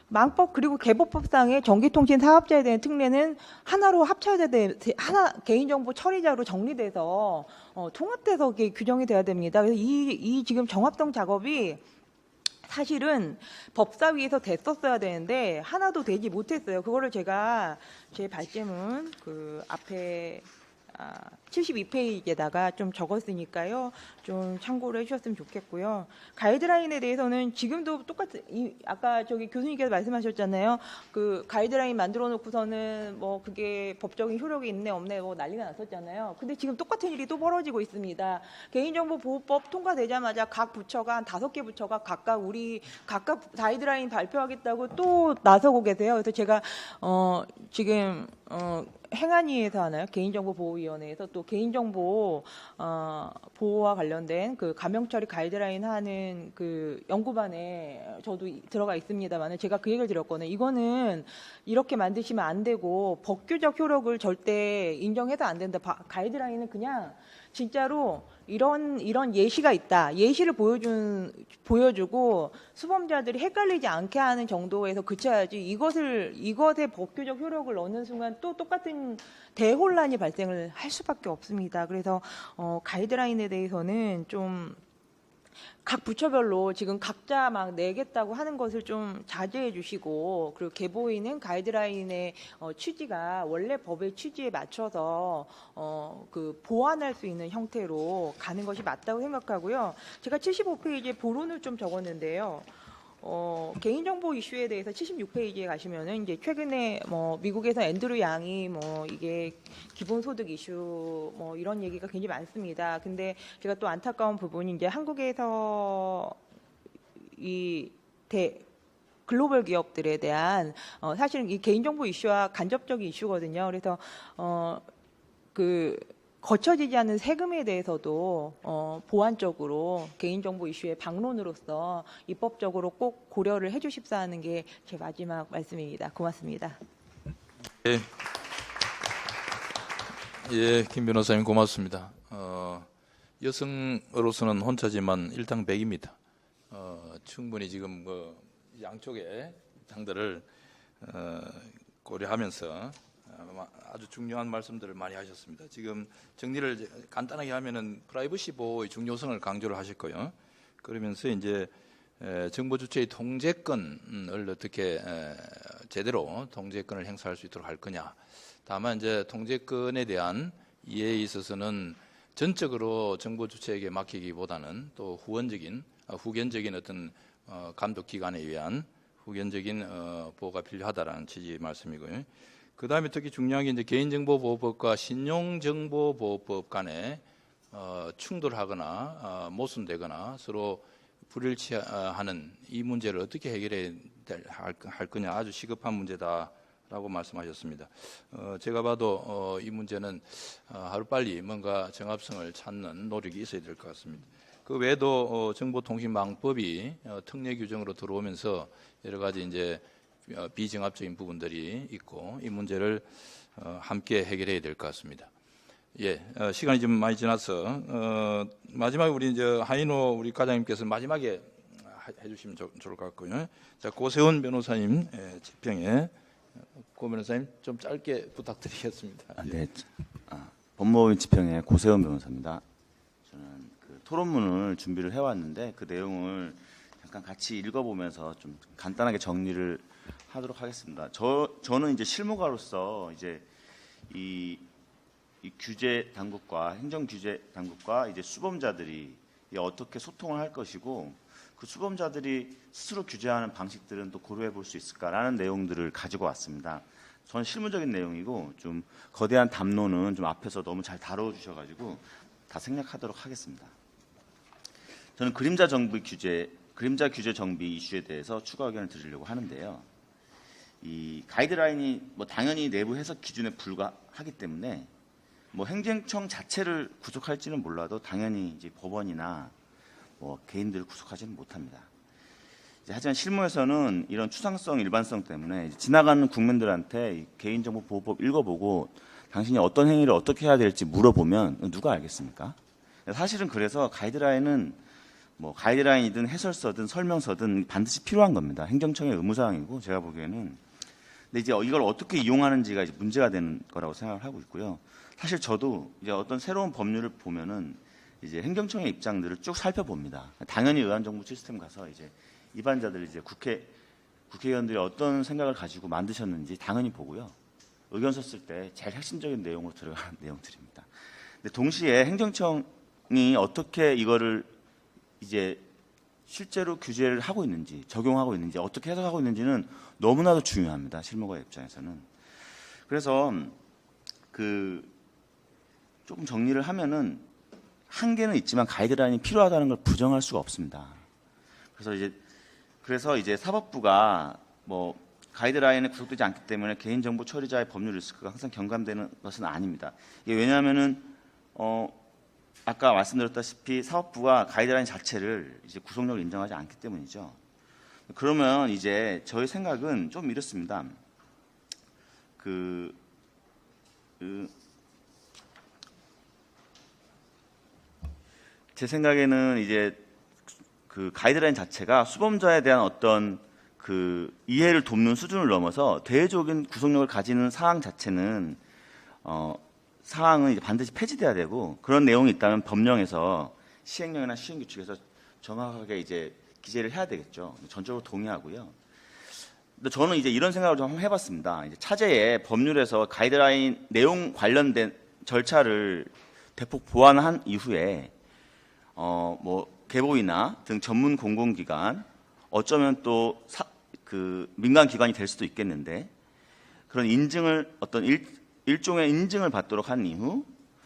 망법 그리고 개보법상의 전기통신 사업자에 대한 특례는 하나로 합쳐야 하나 개인정보 처리자로 통합돼서 규정이 돼야 됩니다. 그래서 이 지금 정합성 작업이 사실은 법사위에서 됐었어야 되는데 하나도 되지 못했어요. 그거를 제가 제 발제문 그 앞에 72페이지에다가 좀 적었으니까요. 좀 참고를 해주셨으면 좋겠고요. 가이드라인에 대해서는 지금도 똑같은 아까 저기 교수님께서 말씀하셨잖아요. 그 가이드라인 만들어 놓고서는 뭐 그게 법적인 효력이 있네 없네 뭐 난리가 났었잖아요. 근데 지금 똑같은 일이 또 벌어지고 있습니다. 개인정보보호법 통과되자마자 각 부처가 한 5개 부처가 각각 가이드라인 발표하겠다고 또 나서고 계세요. 그래서 제가 지금 행안위에서 하나요? 개인정보보호위원회에서 또 개인정보 보호와 관련된 그 감형처리 가이드라인 하는 그 연구반에 저도 들어가 있습니다만 제가 그 얘기를 드렸거든요. 이거는 이렇게 만드시면 안 되고 법규적 효력을 절대 인정해서 안 된다. 가이드라인은 그냥 진짜로 이런 예시가 있다. 예시를 보여주고 수범자들이 헷갈리지 않게 하는 정도에서 그쳐야지 이것에 법규적 효력을 넣는 순간 또 똑같은 대혼란이 발생을 할 수밖에 없습니다. 그래서 가이드라인에 대해서는 좀 각 부처별로 지금 각자 막 내겠다고 하는 것을 좀 자제해 주시고 그리고 개보이는 가이드라인의 취지가 원래 법의 취지에 맞춰서 그 보완할 수 있는 형태로 가는 것이 맞다고 생각하고요. 제가 75페이지에 보론을 좀 적었는데요. 개인정보 이슈에 대해서 76페이지에 가시면은 이제 최근에 뭐 미국에서 앤드류 양이 뭐 이게 기본소득 이슈 뭐 이런 얘기가 굉장히 많습니다. 근데 제가 또 안타까운 부분이 이제 한국에서 글로벌 기업들에 대한 사실은 이 개인정보 이슈와 간접적인 이슈거든요. 그래서 거쳐지지 않는 세금에 대해서도 보완적으로 개인정보 이슈의 방론으로서 입법적으로 꼭 고려를 해주십사 하는 게 제 마지막 말씀입니다. 고맙습니다. 예, 김 변호사님 고맙습니다. 여성으로서는 혼자지만 일당백입니다. 충분히 지금 양쪽의 당들을 고려하면서 아주 중요한 말씀들을 많이 하셨습니다. 지금 정리를 간단하게 하면은 프라이버시 보호의 중요성을 강조를 하셨고요. 그러면서 이제 정보 주체의 통제권을 어떻게 제대로 통제권을 행사할 수 있도록 할 거냐. 다만 이제 통제권에 대한 이해에 있어서는 전적으로 정보 주체에게 맡기기보다는 또 후견적인 어떤 감독 기관에 의한 후견적인 보호가 필요하다라는 취지의 말씀이고요. 그 다음에 특히 중요한 게 이제 개인정보보호법과 신용정보보호법 간에 충돌하거나 모순되거나 서로 불일치하는 이 문제를 어떻게 해결해야 할 거냐 아주 시급한 문제다라고 말씀하셨습니다. 제가 봐도 이 문제는 하루빨리 뭔가 정합성을 찾는 노력이 있어야 될 것 같습니다. 그 외에도 정보통신망법이 특례 규정으로 들어오면서 여러 가지 이제 비정합적인 부분들이 있고 이 문제를 함께 해결해야 될 것 같습니다. 예, 시간이 좀 많이 지나서 마지막에 우리 이제 하인호 우리 과장님께서 마지막에 해주시면 좋을 것 같고요. 자, 고세훈 변호사님 집행에 고 변호사님 좀 짧게 부탁드리겠습니다. 네, 법무법인 집행의 고세훈 변호사입니다. 저는 그 토론문을 준비를 해왔는데 그 내용을 잠깐 같이 읽어보면서 좀 간단하게 정리를 하도록 하겠습니다. 저는 이제 실무가로서 이제 이 규제 당국과 행정 규제 당국과 이제 수범자들이 어떻게 소통을 할 것이고 그 수범자들이 스스로 규제하는 방식들은 또 고려해 볼 수 있을까라는 내용들을 가지고 왔습니다. 저는 실무적인 내용이고 좀 거대한 담론은 좀 앞에서 너무 잘 다뤄주셔가지고 다 생략하도록 하겠습니다. 저는 그림자 규제 정비 이슈에 대해서 추가 의견을 드리려고 하는데요. 이 가이드라인이 뭐 당연히 내부 해석 기준에 불과하기 때문에 뭐 행정청 자체를 구속할지는 몰라도 당연히 이제 법원이나 뭐 개인들을 구속하지는 못합니다. 하지만 실무에서는 이런 추상성, 일반성 때문에 지나가는 국민들한테 이 개인정보보호법 읽어보고 당신이 어떤 행위를 어떻게 해야 될지 물어보면 누가 알겠습니까? 사실은 그래서 가이드라인은 뭐 가이드라인이든 해설서든 설명서든 반드시 필요한 겁니다. 행정청의 의무사항이고 제가 보기에는. 근데 이제 이걸 어떻게 이용하는지가 이제 문제가 되는 거라고 생각을 하고 있고요. 사실 저도 이제 어떤 새로운 법률을 보면은 이제 행정청의 입장들을 쭉 살펴봅니다. 당연히 의안정보 시스템 가서 이제 입안자들 이제 국회의원들이 어떤 생각을 가지고 만드셨는지 당연히 보고요. 의견 썼을 때 제일 핵심적인 내용으로 들어가는 내용들입니다. 근데 동시에 행정청이 어떻게 이거를 이제 실제로 규제를 하고 있는지, 적용하고 있는지, 어떻게 해석하고 있는지는 너무나도 중요합니다. 실무가 입장에서는. 그래서 조금 정리를 하면은 한계는 있지만 가이드라인이 필요하다는 걸 부정할 수가 없습니다. 그래서 이제 사법부가 뭐 가이드라인에 구속되지 않기 때문에 개인정보 처리자의 법률 리스크가 항상 경감되는 것은 아닙니다. 이게 왜냐하면은 아까 말씀드렸다시피 사법부가 가이드라인 자체를 이제 구속력을 인정하지 않기 때문이죠. 그러면 이제 저희 생각은 좀 이렇습니다. 제 생각에는 이제 그 가이드라인 자체가 수범자에 대한 어떤 그 이해를 돕는 수준을 넘어서 대외적인 구속력을 가지는 사항 자체는 사항은 이제 반드시 폐지돼야 되고, 그런 내용이 있다면 법령에서 시행령이나 시행규칙에서 정확하게 이제 기재를 해야 되겠죠. 전적으로 동의하고요. 근데 저는 이제 이런 생각을 좀 한번 해봤습니다. 이제 차제에 법률에서 가이드라인 내용 관련된 절차를 대폭 보완한 이후에 뭐 개보이나 등 전문 공공기관, 어쩌면 또 민간 기관이 될 수도 있겠는데, 그런 인증을 어떤 일종의 인증을 받도록 한 이후,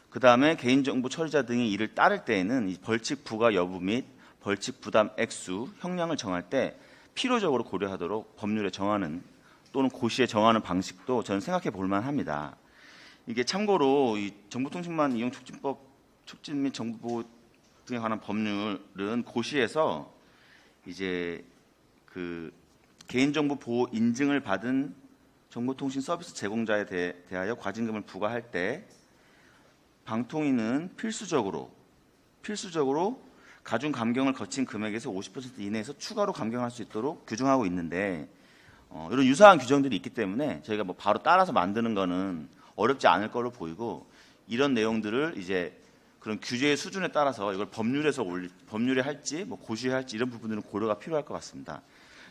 그 다음에 개인정보 처리자 등이 이를 따를 때에는 이 벌칙 부과 여부 및 벌칙 부담 액수, 형량을 정할 때 필요적으로 고려하도록 법률에 정하는 또는 고시에 정하는 방식도 저는 생각해 볼 만합니다. 이게 참고로 이 정보통신망 이용 촉진법 촉진 및 정보 등에 관한 법률은 고시에서 이제 그 개인정보 보호 인증을 받은 정보통신 서비스 제공자에 대하여 과징금을 부과할 때 방통위는 필수적으로 가중 감경을 거친 금액에서 50% 이내에서 추가로 감경할 수 있도록 규정하고 있는데, 이런 유사한 규정들이 있기 때문에 저희가 뭐 바로 따라서 만드는 거는 어렵지 않을 걸로 보이고, 이런 내용들을 이제 그런 규제의 수준에 따라서 이걸 법률에 할지 뭐 고시에 할지 이런 부분들은 고려가 필요할 것 같습니다.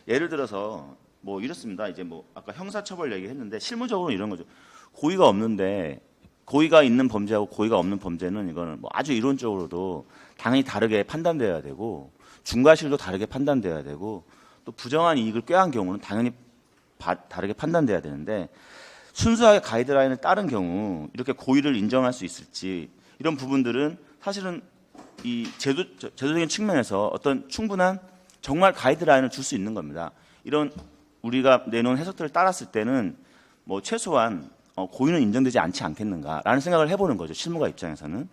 예를 들어서 뭐 이렇습니다. 이제 뭐 아까 형사처벌 얘기했는데 실무적으로 이런 거죠. 고의가 없는데, 고의가 있는 범죄하고 고의가 없는 범죄는 이거는 뭐 아주 이론적으로도 당연히 다르게 판단돼야 되고, 중과실도 다르게 판단돼야 되고, 또 부정한 이익을 꾀한 경우는 당연히 다르게 판단돼야 되는데, 순수하게 가이드라인을 따른 경우 이렇게 고의를 인정할 수 있을지, 이런 부분들은 사실은 이 제도적인 측면에서 어떤 충분한 정말 가이드라인을 줄 수 있는 겁니다. 이런 우리가 내놓은 해석들을 따랐을 때는 뭐 최소한 고의는 인정되지 않지 않겠는가라는 생각을 해보는 거죠. 실무가 입장에서는.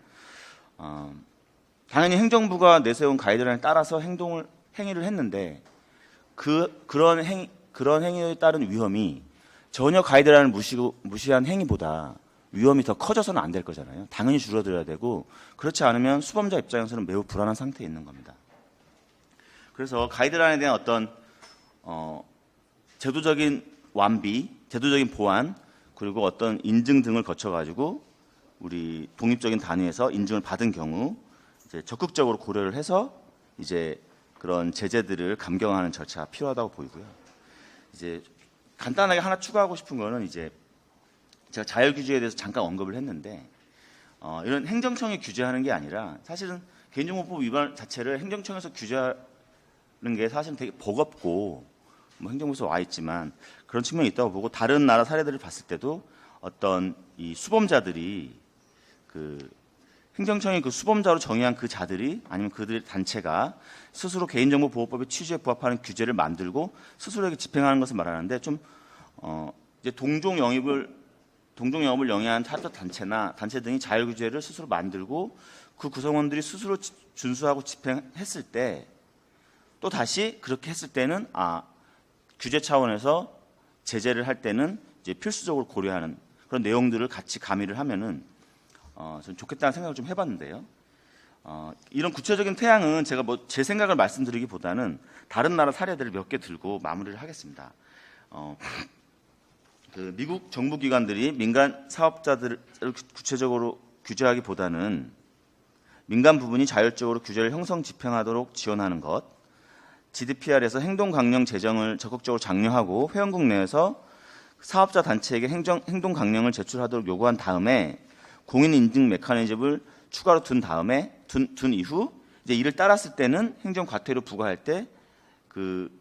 당연히 행정부가 내세운 가이드라인에 따라서 행위를 했는데 그런 행위에 따른 위험이 전혀 가이드라인을 무시한 행위보다 위험이 더 커져서는 안 될 거잖아요. 당연히 줄어들어야 되고, 그렇지 않으면 수범자 입장에서는 매우 불안한 상태에 있는 겁니다. 그래서 가이드라인에 대한 어떤 제도적인 완비, 제도적인 보완, 그리고 어떤 인증 등을 거쳐가지고 우리 독립적인 단위에서 인증을 받은 경우 이제 적극적으로 고려를 해서 이제 그런 제재들을 감경하는 절차가 필요하다고 보이고요. 이제 간단하게 하나 추가하고 싶은 거는 이제 제가 자율규제에 대해서 잠깐 언급을 했는데, 이런 행정청이 규제하는 게 아니라 사실은 개인정보법 위반 자체를 행정청에서 규제하는 게 사실은 되게 버겁고, 뭐 행정부에서 와 있지만 그런 측면이 있다고 보고, 다른 나라 사례들을 봤을 때도 어떤 이 수범자들이 그 행정청이 그 수범자로 정의한 그 자들이 아니면 그들 단체가 스스로 개인정보보호법의 취지에 부합하는 규제를 만들고 스스로에게 집행하는 것을 말하는데, 좀 이제 동종 영입을 영위한 사적 단체나 단체 등이 자율규제를 스스로 만들고 그 구성원들이 스스로 준수하고 집행했을 때, 또 다시 그렇게 했을 때는 규제 차원에서 제재를 할 때는 이제 필수적으로 고려하는 그런 내용들을 같이 가미를 하면은 좀 좋겠다는 생각을 좀 해봤는데요. 이런 구체적인 태양은 제가 뭐 제 생각을 말씀드리기보다는 다른 나라 사례들을 몇 개 들고 마무리를 하겠습니다. 그 미국 정부기관들이 민간 사업자들을 구체적으로 규제하기보다는 민간 부분이 자율적으로 규제를 형성 집행하도록 지원하는 것, GDPR에서 행동 강령 제정을 적극적으로 장려하고 회원국 내에서 사업자 단체에게 행동 강령을 제출하도록 요구한 다음에 공인 인증 메커니즘을 추가로 둔 이후 이제 이를 따랐을 때는 행정 과태료 부과할 때 그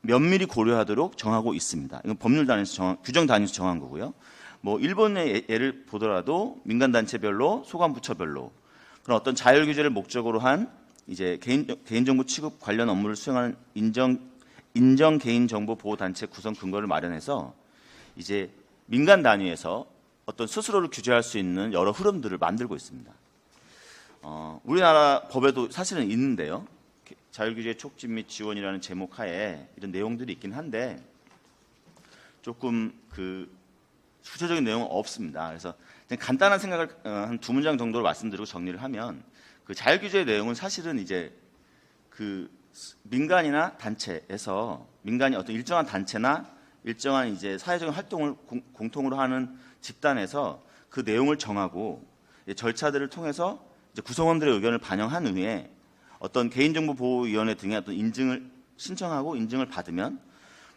면밀히 고려하도록 정하고 있습니다. 이건 법률 단위에서 규정 단위에서 정한 거고요. 뭐 일본의 예를 보더라도 민간 단체별로 소관 부처별로 그런 어떤 자율 규제를 목적으로 한 이제 개인정보 취급 관련 업무를 수행하는 인정 개인정보 보호 단체 구성 근거를 마련해서 이제 민간 단위에서 어떤 스스로를 규제할 수 있는 여러 흐름들을 만들고 있습니다. 우리나라 법에도 사실은 있는데요. 자율규제 촉진 및 지원이라는 제목 하에 이런 내용들이 있긴 한데 조금 그 구체적인 내용은 없습니다. 그래서 간단한 생각을 한 2문장 정도로 말씀드리고 정리를 하면 그 자율규제의 내용은 사실은 이제 그 민간이나 단체에서 민간이 어떤 일정한 단체나 일정한 이제 사회적인 활동을 공통으로 하는 집단에서 그 내용을 정하고 절차들을 통해서 이제 구성원들의 의견을 반영한 후에 어떤 개인정보보호위원회 등의 어떤 인증을 신청하고 인증을 받으면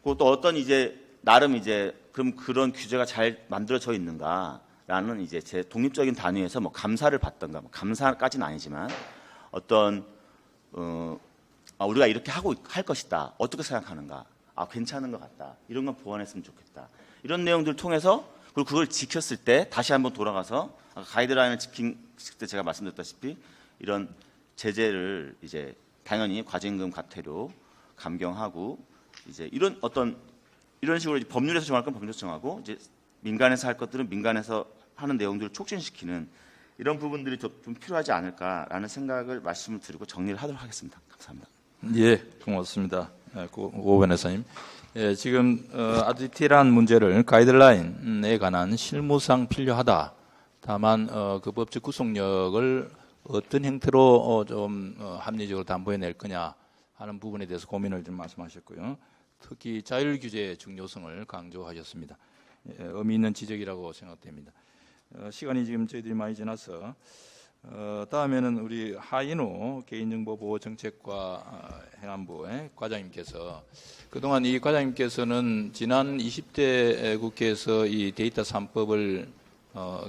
또 어떤 이제 나름 이제 그럼 그런 규제가 잘 만들어져 있는가라는 이제 제 독립적인 단위에서 뭐 감사를 받던가 뭐 감사까지는 아니지만 어떤 우리가 이렇게 할 것이다 어떻게 생각하는가 괜찮은 것 같다 이런 건 보완했으면 좋겠다 이런 내용들을 통해서 그리고 그걸 지켰을 때 다시 한번 돌아가서 가이드라인을 지킬 때 제가 말씀드렸다시피 이런 제재를 이제 당연히 과징금 과태료 감경하고 이제 이런 식으로 법률에서 정할 건 법률에서 정하고 이제 민간에서 할 것들은 민간에서 하는 내용들을 촉진시키는 이런 부분들이 좀 필요하지 않을까라는 생각을 말씀을 드리고 정리를 하도록 하겠습니다. 감사합니다. 예, 고맙습니다. 오 변호사님. 예, 지금 아주 디테일한 문제를 가이드라인에 관한 실무상 필요하다. 다만 그 법적 구속력을 어떤 형태로 좀 합리적으로 담보해낼 거냐 하는 부분에 대해서 고민을 좀 말씀하셨고요. 특히 자율 규제의 중요성을 강조하셨습니다. 예, 의미 있는 지적이라고 생각됩니다. 시간이 지금 저희들이 많이 지나서 다음에는 우리 하인호 개인정보보호정책과 행안부의 과장님께서 그동안 이 과장님께서는 지난 20대 국회에서 이 데이터 3법을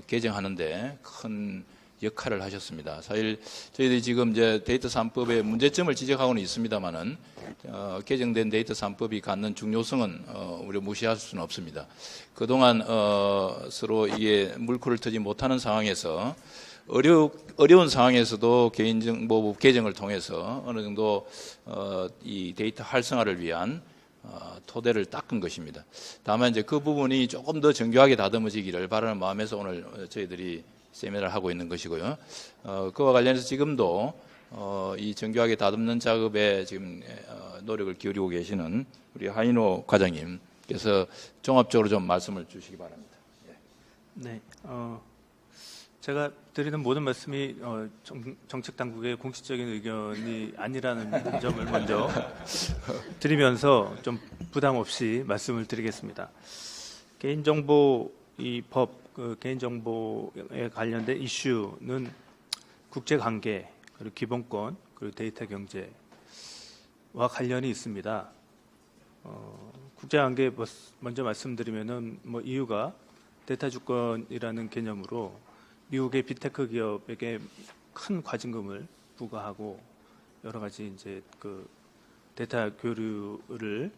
개정하는데 큰 역할을 하셨습니다. 사실 저희들이 지금 이제 데이터 3법의 문제점을 지적하고는 있습니다만은 개정된 데이터 3법이 갖는 중요성은 우리가 무시할 수는 없습니다. 그동안 서로 이게 물꼬를 트지 못하는 상황에서 어려운 상황에서도 개인정보법 개정을 통해서 어느 정도 이 데이터 활성화를 위한 토대를 닦은 것입니다. 다만 이제 그 부분이 조금 더 정교하게 다듬어지기를 바라는 마음에서 오늘 저희들이 세미나를 하고 있는 것이고요. 그와 관련해서 지금도 이 정교하게 다듬는 작업에 지금 노력을 기울이고 계시는 우리 하인호 과장님께서 종합적으로 좀 말씀을 주시기 바랍니다. 예. 네, 제가 드리는 모든 말씀이 정책 당국의 공식적인 의견이 아니라는 점을 먼저 드리면서 좀 부담 없이 말씀을 드리겠습니다. 개인정보 이 법 개인정보에 관련된 이슈는 국제관계 그리고 기본권 그리고 데이터 경제와 관련이 있습니다. 국제관계 먼저 말씀드리면은 뭐 EU가 데이터 주권이라는 개념으로 미국의 빅테크 기업에게 큰 과징금을 부과하고 여러 가지 이제 그 데이터 교류를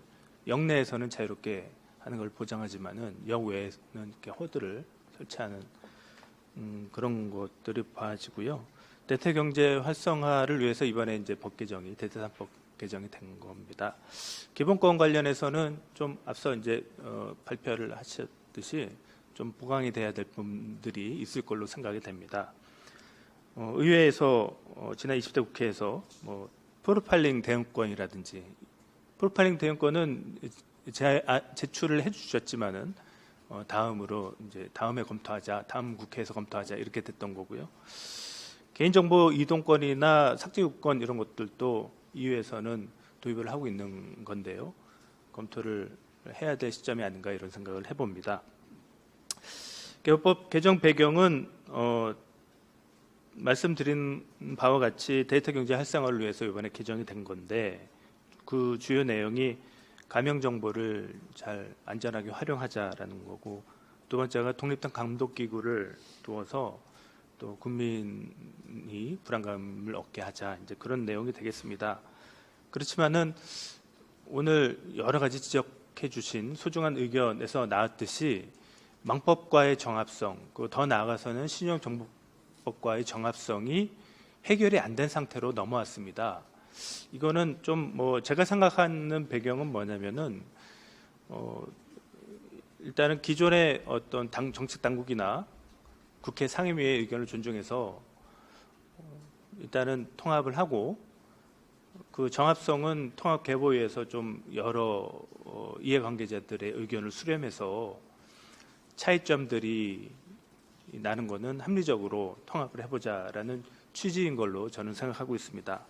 영내에서는 자유롭게 하는 걸 보장하지만은 영외에는 이렇게 허들을 설치하는 그런 것들이 봐지고요. 데이터 경제 활성화를 위해서 이번에 이제 법 개정이 데이터 3법 개정이 된 겁니다. 기본권 관련해서는 좀 앞서 이제 발표를 하셨듯이 좀 보강이 돼야 될 부분들이 있을 걸로 생각이 됩니다. 의회에서 지난 20대 국회에서 뭐 프로파일링 대응권이라든지 프로파일링 대응권은 제출을 해주셨지만은 다음에 검토하자, 다음 국회에서 검토하자 이렇게 됐던 거고요. 개인정보 이동권이나 삭제요건 이런 것들도 EU에서는 도입을 하고 있는 건데요. 검토를 해야 될 시점이 아닌가 이런 생각을 해봅니다. 개업법 개정 배경은 말씀드린 바와 같이 데이터 경제 활성화를 위해서 이번에 개정이 된 건데 그 주요 내용이 가명 정보를 잘 안전하게 활용하자라는 거고, 두 번째가 독립된 감독 기구를 두어서 또 국민이 불안감을 얻게 하자, 이제 그런 내용이 되겠습니다. 그렇지만은 오늘 여러 가지 지적해 주신 소중한 의견에서 나왔듯이 망법과의 정합성, 더 나아가서는 신용정보법과의 정합성이 해결이 안 된 상태로 넘어왔습니다. 이거는 좀 제가 생각하는 배경은 뭐냐면은 일단은 기존의 어떤 정책 당국이나 국회 상임위의 의견을 존중해서 일단은 통합을 하고, 그 정합성은 통합개보위에서 좀 여러 이해관계자들의 의견을 수렴해서 차이점들이 나는 거는 합리적으로 통합을 해보자라는 취지인 걸로 저는 생각하고 있습니다.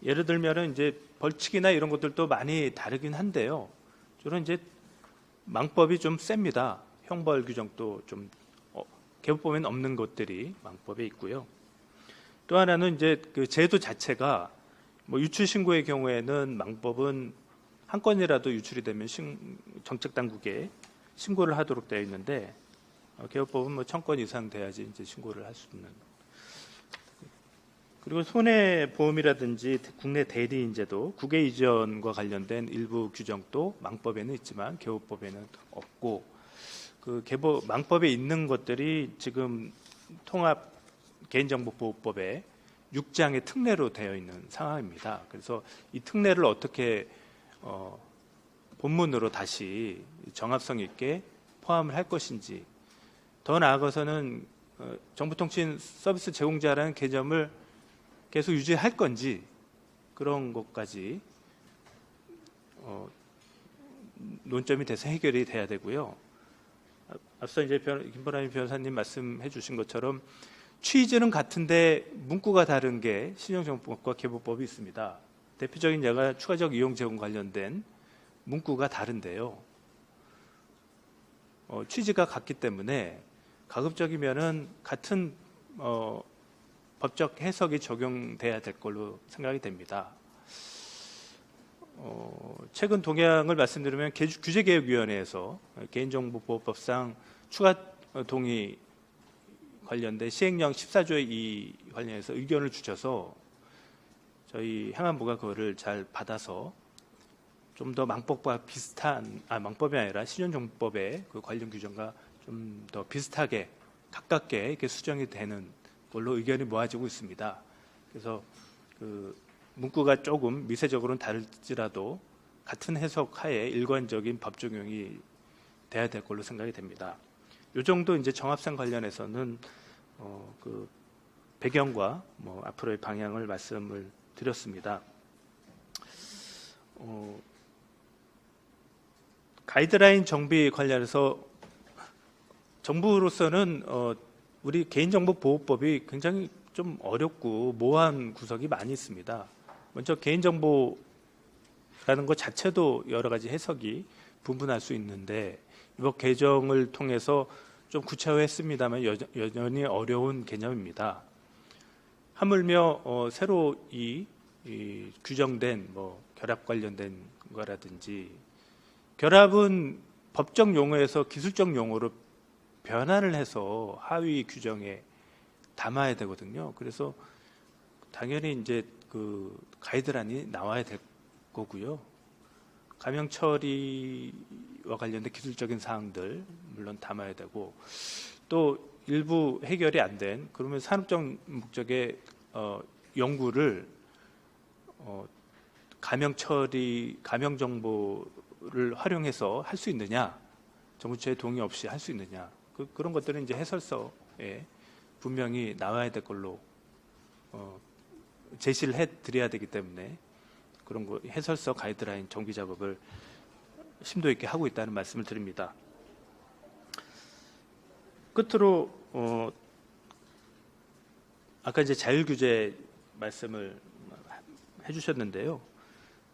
예를 들면은 이제 벌칙이나 이런 것들도 많이 다르긴 한데요. 저는 이제 망법이 좀 셉니다. 형벌 규정도 좀 개법에는 없는 것들이 망법에 있고요. 또 하나는 이제 그 제도 자체가 유출 신고의 경우에는 망법은 한 건이라도 유출이 되면 정책 당국에 신고를 하도록 되어 있는데, 개업법은 1000건 이상 돼야지 이제 신고를 할 수 있는. 그리고 손해보험이라든지 국내 대리인제도 국외 이전과 관련된 일부 규정도 망법에는 있지만 개업법에는 없고, 그 망법에 있는 것들이 지금 통합 개인정보보호법에 6장의 특례로 되어 있는 상황입니다. 그래서 이 특례를 어떻게 본문으로 다시 정합성 있게 포함을 할 것인지, 더 나아가서는 정보통신 서비스 제공자라는 개념을 계속 유지할 건지, 그런 것까지 논점이 돼서 해결이 돼야 되고요. 앞서 이제 김보람이 변호사님 말씀해 주신 것처럼 취지는 같은데 문구가 다른 게 신용정보법과 개보법이 있습니다. 대표적인 예가 추가적 이용 제공 관련된 문구가 다른데요. 취지가 같기 때문에 가급적이면은 같은 법적 해석이 적용돼야 될 걸로 생각이 됩니다. 최근 동향을 말씀드리면 규제개혁위원회에서 개인정보보호법상 추가 동의 관련된 시행령 14조의 2 관련해서 의견을 주셔서 저희 행안부가 그거를 잘 받아서 좀 더 망법과 비슷한, 망법이 아니라 신용정보법의 그 관련 규정과 좀 더 비슷하게 가깝게 이렇게 수정이 되는 걸로 의견이 모아지고 있습니다. 그래서 그 문구가 조금 미세적으로는 다를지라도 같은 해석 하에 일관적인 법 적용이 돼야 될 걸로 생각이 됩니다. 이 정도 이제 정합성 관련해서는 그 배경과 앞으로의 방향을 말씀을 드렸습니다. 가이드라인 정비 관련해서 정부로서는 우리 개인정보보호법이 굉장히 좀 어렵고 모호한 구석이 많이 있습니다. 먼저 개인정보라는 것 자체도 여러 가지 해석이 분분할 수 있는데, 이번 개정을 통해서 좀 구체화했습니다만 여전히 어려운 개념입니다. 하물며 새로 이 규정된 결합 관련된 거라든지, 결합은 법적 용어에서 기술적 용어로 변환을 해서 하위 규정에 담아야 되거든요. 그래서 당연히 이제 그 가이드라인이 나와야 될 거고요. 가명 처리와 관련된 기술적인 사항들 물론 담아야 되고, 또 일부 해결이 안 된, 그러면 산업적 목적의 연구를 가명 처리, 가명 정보를 활용해서 할 수 있느냐, 정부처의 동의 없이 할 수 있느냐, 그런 것들은 이제 해설서에 분명히 나와야 될 걸로 제시를 해드려야 되기 때문에 그런 거 해설서 가이드라인 정비 작업을 심도 있게 하고 있다는 말씀을 드립니다. 끝으로 아까 이제 자율규제 말씀을 해주셨는데요.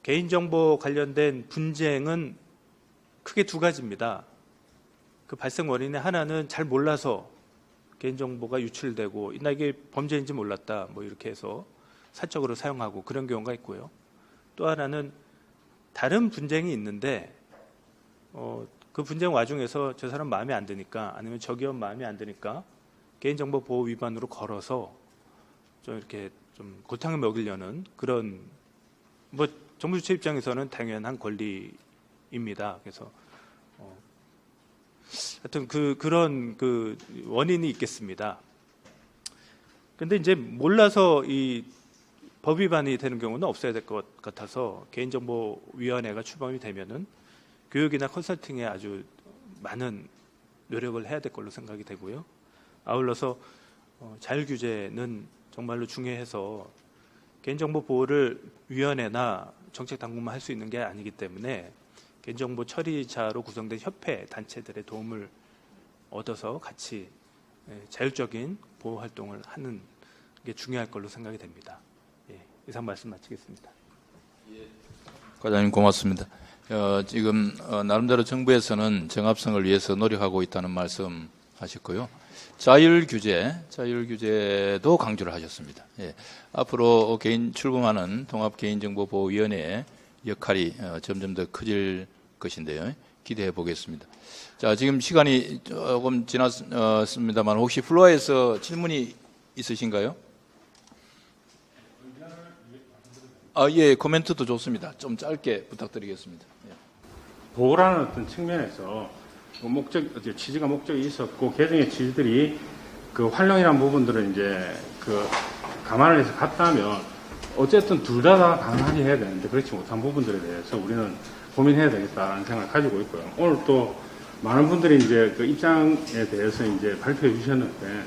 개인정보 관련된 분쟁은 크게 두 가지입니다. 그 발생 원인의 하나는 잘 몰라서 개인정보가 유출되고, 나 이게 범죄인지 몰랐다, 이렇게 해서 사적으로 사용하고 그런 경우가 있고요. 또 하나는 다른 분쟁이 있는데 그 분쟁 와중에서 저 사람 마음에 안 드니까 아니면 저 기업 마음에 안 드니까 개인정보 보호 위반으로 걸어서 좀 이렇게 좀 골탕을 먹이려는 그런 뭐 정부 주체 입장에서는 당연한 권리입니다. 그래서 하여튼 그런 원인이 있겠습니다. 근데 이제 몰라서 이 법 위반이 되는 경우는 없어야 될 것 같아서 개인정보위원회가 출범이 되면은 교육이나 컨설팅에 아주 많은 노력을 해야 될 걸로 생각이 되고요. 아울러서 자율규제는 정말로 중요해서 개인정보 보호를 위원회나 정책당국만 할 수 있는 게 아니기 때문에 개인정보 처리자로 구성된 협회, 단체들의 도움을 얻어서 같이 자율적인 보호 활동을 하는 게 중요할 걸로 생각이 됩니다. 이상 말씀 마치겠습니다. 과장님 고맙습니다. 지금 나름대로 정부에서는 정합성을 위해서 노력하고 있다는 말씀 하셨고요. 자율규제도 강조를 하셨습니다. 예. 앞으로 출범하는 통합개인정보보호위원회의 역할이 점점 더 커질 것인데요. 기대해 보겠습니다. 자, 지금 시간이 조금 지났습니다만 혹시 플로어에서 질문이 있으신가요? 예, 코멘트도 좋습니다. 좀 짧게 부탁드리겠습니다. 예. 보호라는 어떤 측면에서 취지가 목적이 있었고 개정의 취지들이 그 활용이라는 부분들을 이제 감안을 해서 갔다면 어쨌든 둘 다 가능하게 해야 되는데 그렇지 못한 부분들에 대해서 우리는 고민해야 되겠다라는 생각을 가지고 있고요. 오늘 또 많은 분들이 이제 그 입장에 대해서 이제 발표해 주셨는데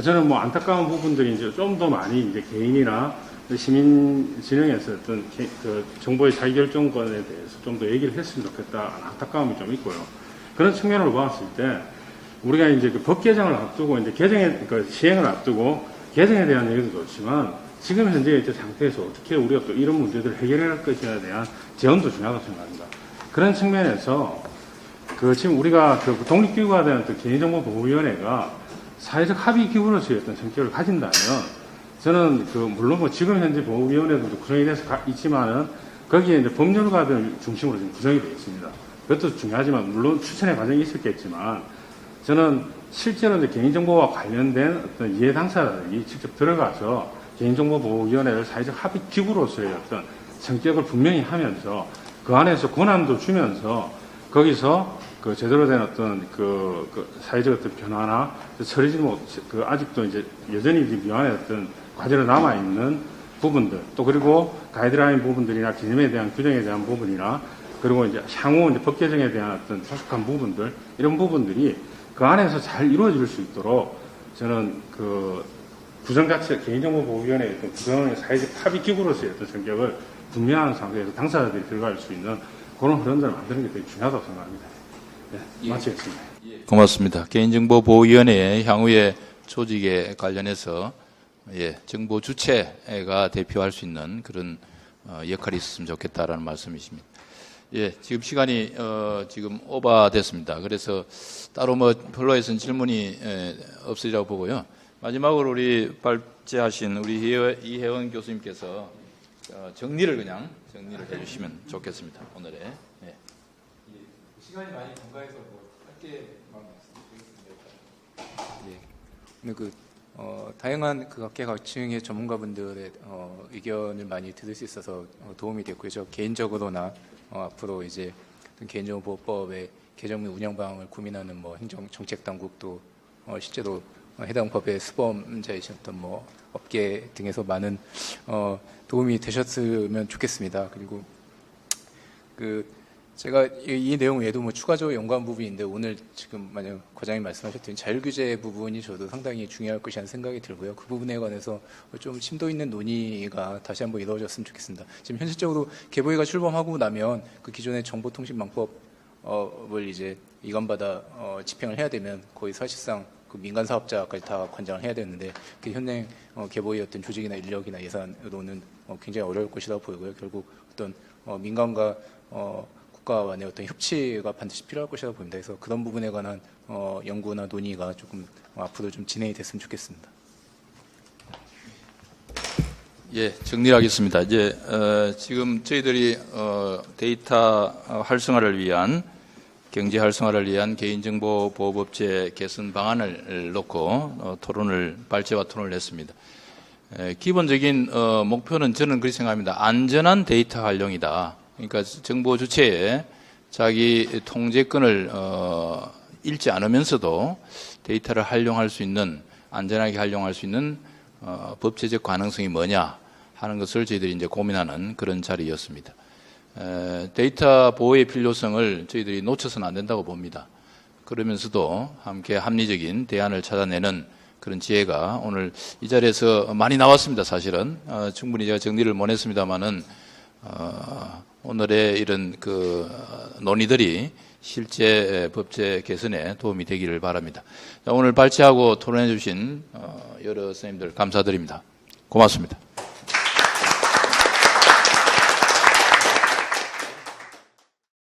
저는 뭐 안타까운 부분들이 이제 좀 더 많이 이제 개인이나 시민 진영에서 어떤 그 정보의 자기결정권에 대해서 좀 더 얘기를 했으면 좋겠다 안타까움이 좀 있고요. 그런 측면으로 봤을 때 우리가 이제 그 법 개정을 앞두고 이제 시행을 앞두고 개정에 대한 얘기도 좋지만 지금 현재 상태에서 어떻게 우리가 또 이런 문제들을 해결할 것인가에 대한 제언도 중요하다고 생각합니다. 그런 측면에서 지금 우리가 독립기구가 된 개인정보보호위원회가 사회적 합의 기구로서의 어떤 성격을 가진다면 저는 물론 뭐 지금 현재 보호위원회도 구성이 돼서 있지만은 거기에 이제 법률가들 중심으로 지금 구성이 되어 있습니다. 그것도 중요하지만 물론 추천의 과정이 있었겠지만 저는 실제로 이제 개인정보와 관련된 어떤 이해 당사자들이 직접 들어가서 개인정보보호위원회를 사회적 합의 기구로서의 어떤 성격을 분명히 하면서 그 안에서 권한도 주면서 거기서 제대로 된 어떤 사회적 어떤 변화나 처리지 아직도 이제 여전히 미완의 어떤 과제로 남아있는 부분들 또 그리고 가이드라인 부분들이나 개념에 대한 규정에 대한 부분이나 그리고 이제 향후 이제 법 개정에 대한 어떤 조속한 부분들 이런 부분들이 그 안에서 잘 이루어질 수 있도록 저는 구성 자체 개인정보보호위원회의 어떤 구성의 사회적 합의 기구로서의 어떤 성격을 분명한 상태에서 당사자들이 들어갈 수 있는 그런 흐름들을 만드는 게 되게 중요하다고 생각합니다. 네, 마치겠습니다. 고맙습니다. 개인정보보호위원회의 향후의 조직에 관련해서 정보 주체가 대표할 수 있는 그런 역할이 있었으면 좋겠다라는 말씀이십니다. 지금 시간이 지금 오버됐습니다. 그래서 따로 플로어에서는 질문이 없으리라고 보고요. 마지막으로 우리 발제하신 우리 이혜원 교수님께서 정리를 해주시면 좋겠습니다. 오늘의 시간이 많이 경과해서 짧게만 말씀드리겠습니다. 다양한 각계각층의 전문가분들의 의견을 많이 들을 수 있어서 도움이 됐고요. 저 개인적으로나 앞으로 이제 개인정보보호법의 개정 및 운영 방안을 고민하는 행정 정책 당국도 실제로 해당 법의 수범자이셨던 업계 등에서 많은 도움이 되셨으면 좋겠습니다. 그리고 제가 이 내용 외에도 추가적으로 연구한 부분이 있는데 오늘 지금 만약 과장님 말씀하셨던 자율규제 부분이 저도 상당히 중요할 것이라는 생각이 들고요. 그 부분에 관해서 좀 심도 있는 논의가 다시 한번 이루어졌으면 좋겠습니다. 지금 현실적으로 개보위가 출범하고 나면 그 기존의 정보통신망법을 이제 이관받아 집행을 해야 되면 거의 사실상 민간 사업자까지 다 관장을 해야 되는데 그 현행 개보위 어떤 조직이나 인력이나 예산으로는 굉장히 어려울 것이라고 보이고요. 결국 어떤 민간과 국가 간의 어떤 협치가 반드시 필요할 것이라고 봅니다. 그래서 그런 부분에 관한 연구나 논의가 조금 앞으로 좀 진행이 됐으면 좋겠습니다. 예, 정리하겠습니다. 이제 지금 저희들이 데이터 활성화를 위한 경제 활성화를 위한 개인정보보호법제 개선 방안을 놓고 발제와 토론을 했습니다. 기본적인 목표는 저는 그렇게 생각합니다. 안전한 데이터 활용이다. 그러니까 정보 주체에 자기 통제권을 잃지 않으면서도 데이터를 활용할 수 있는, 안전하게 활용할 수 있는 법제적 가능성이 뭐냐 하는 것을 저희들이 이제 고민하는 그런 자리였습니다. 데이터 보호의 필요성을 저희들이 놓쳐서는 안 된다고 봅니다. 그러면서도 함께 합리적인 대안을 찾아내는 그런 지혜가 오늘 이 자리에서 많이 나왔습니다. 사실은 충분히 제가 정리를 못 했습니다만은 오늘의 이런 그 논의들이 실제 법제 개선에 도움이 되기를 바랍니다. 오늘 발제하고 토론해 주신 여러 선생님들 감사드립니다. 고맙습니다.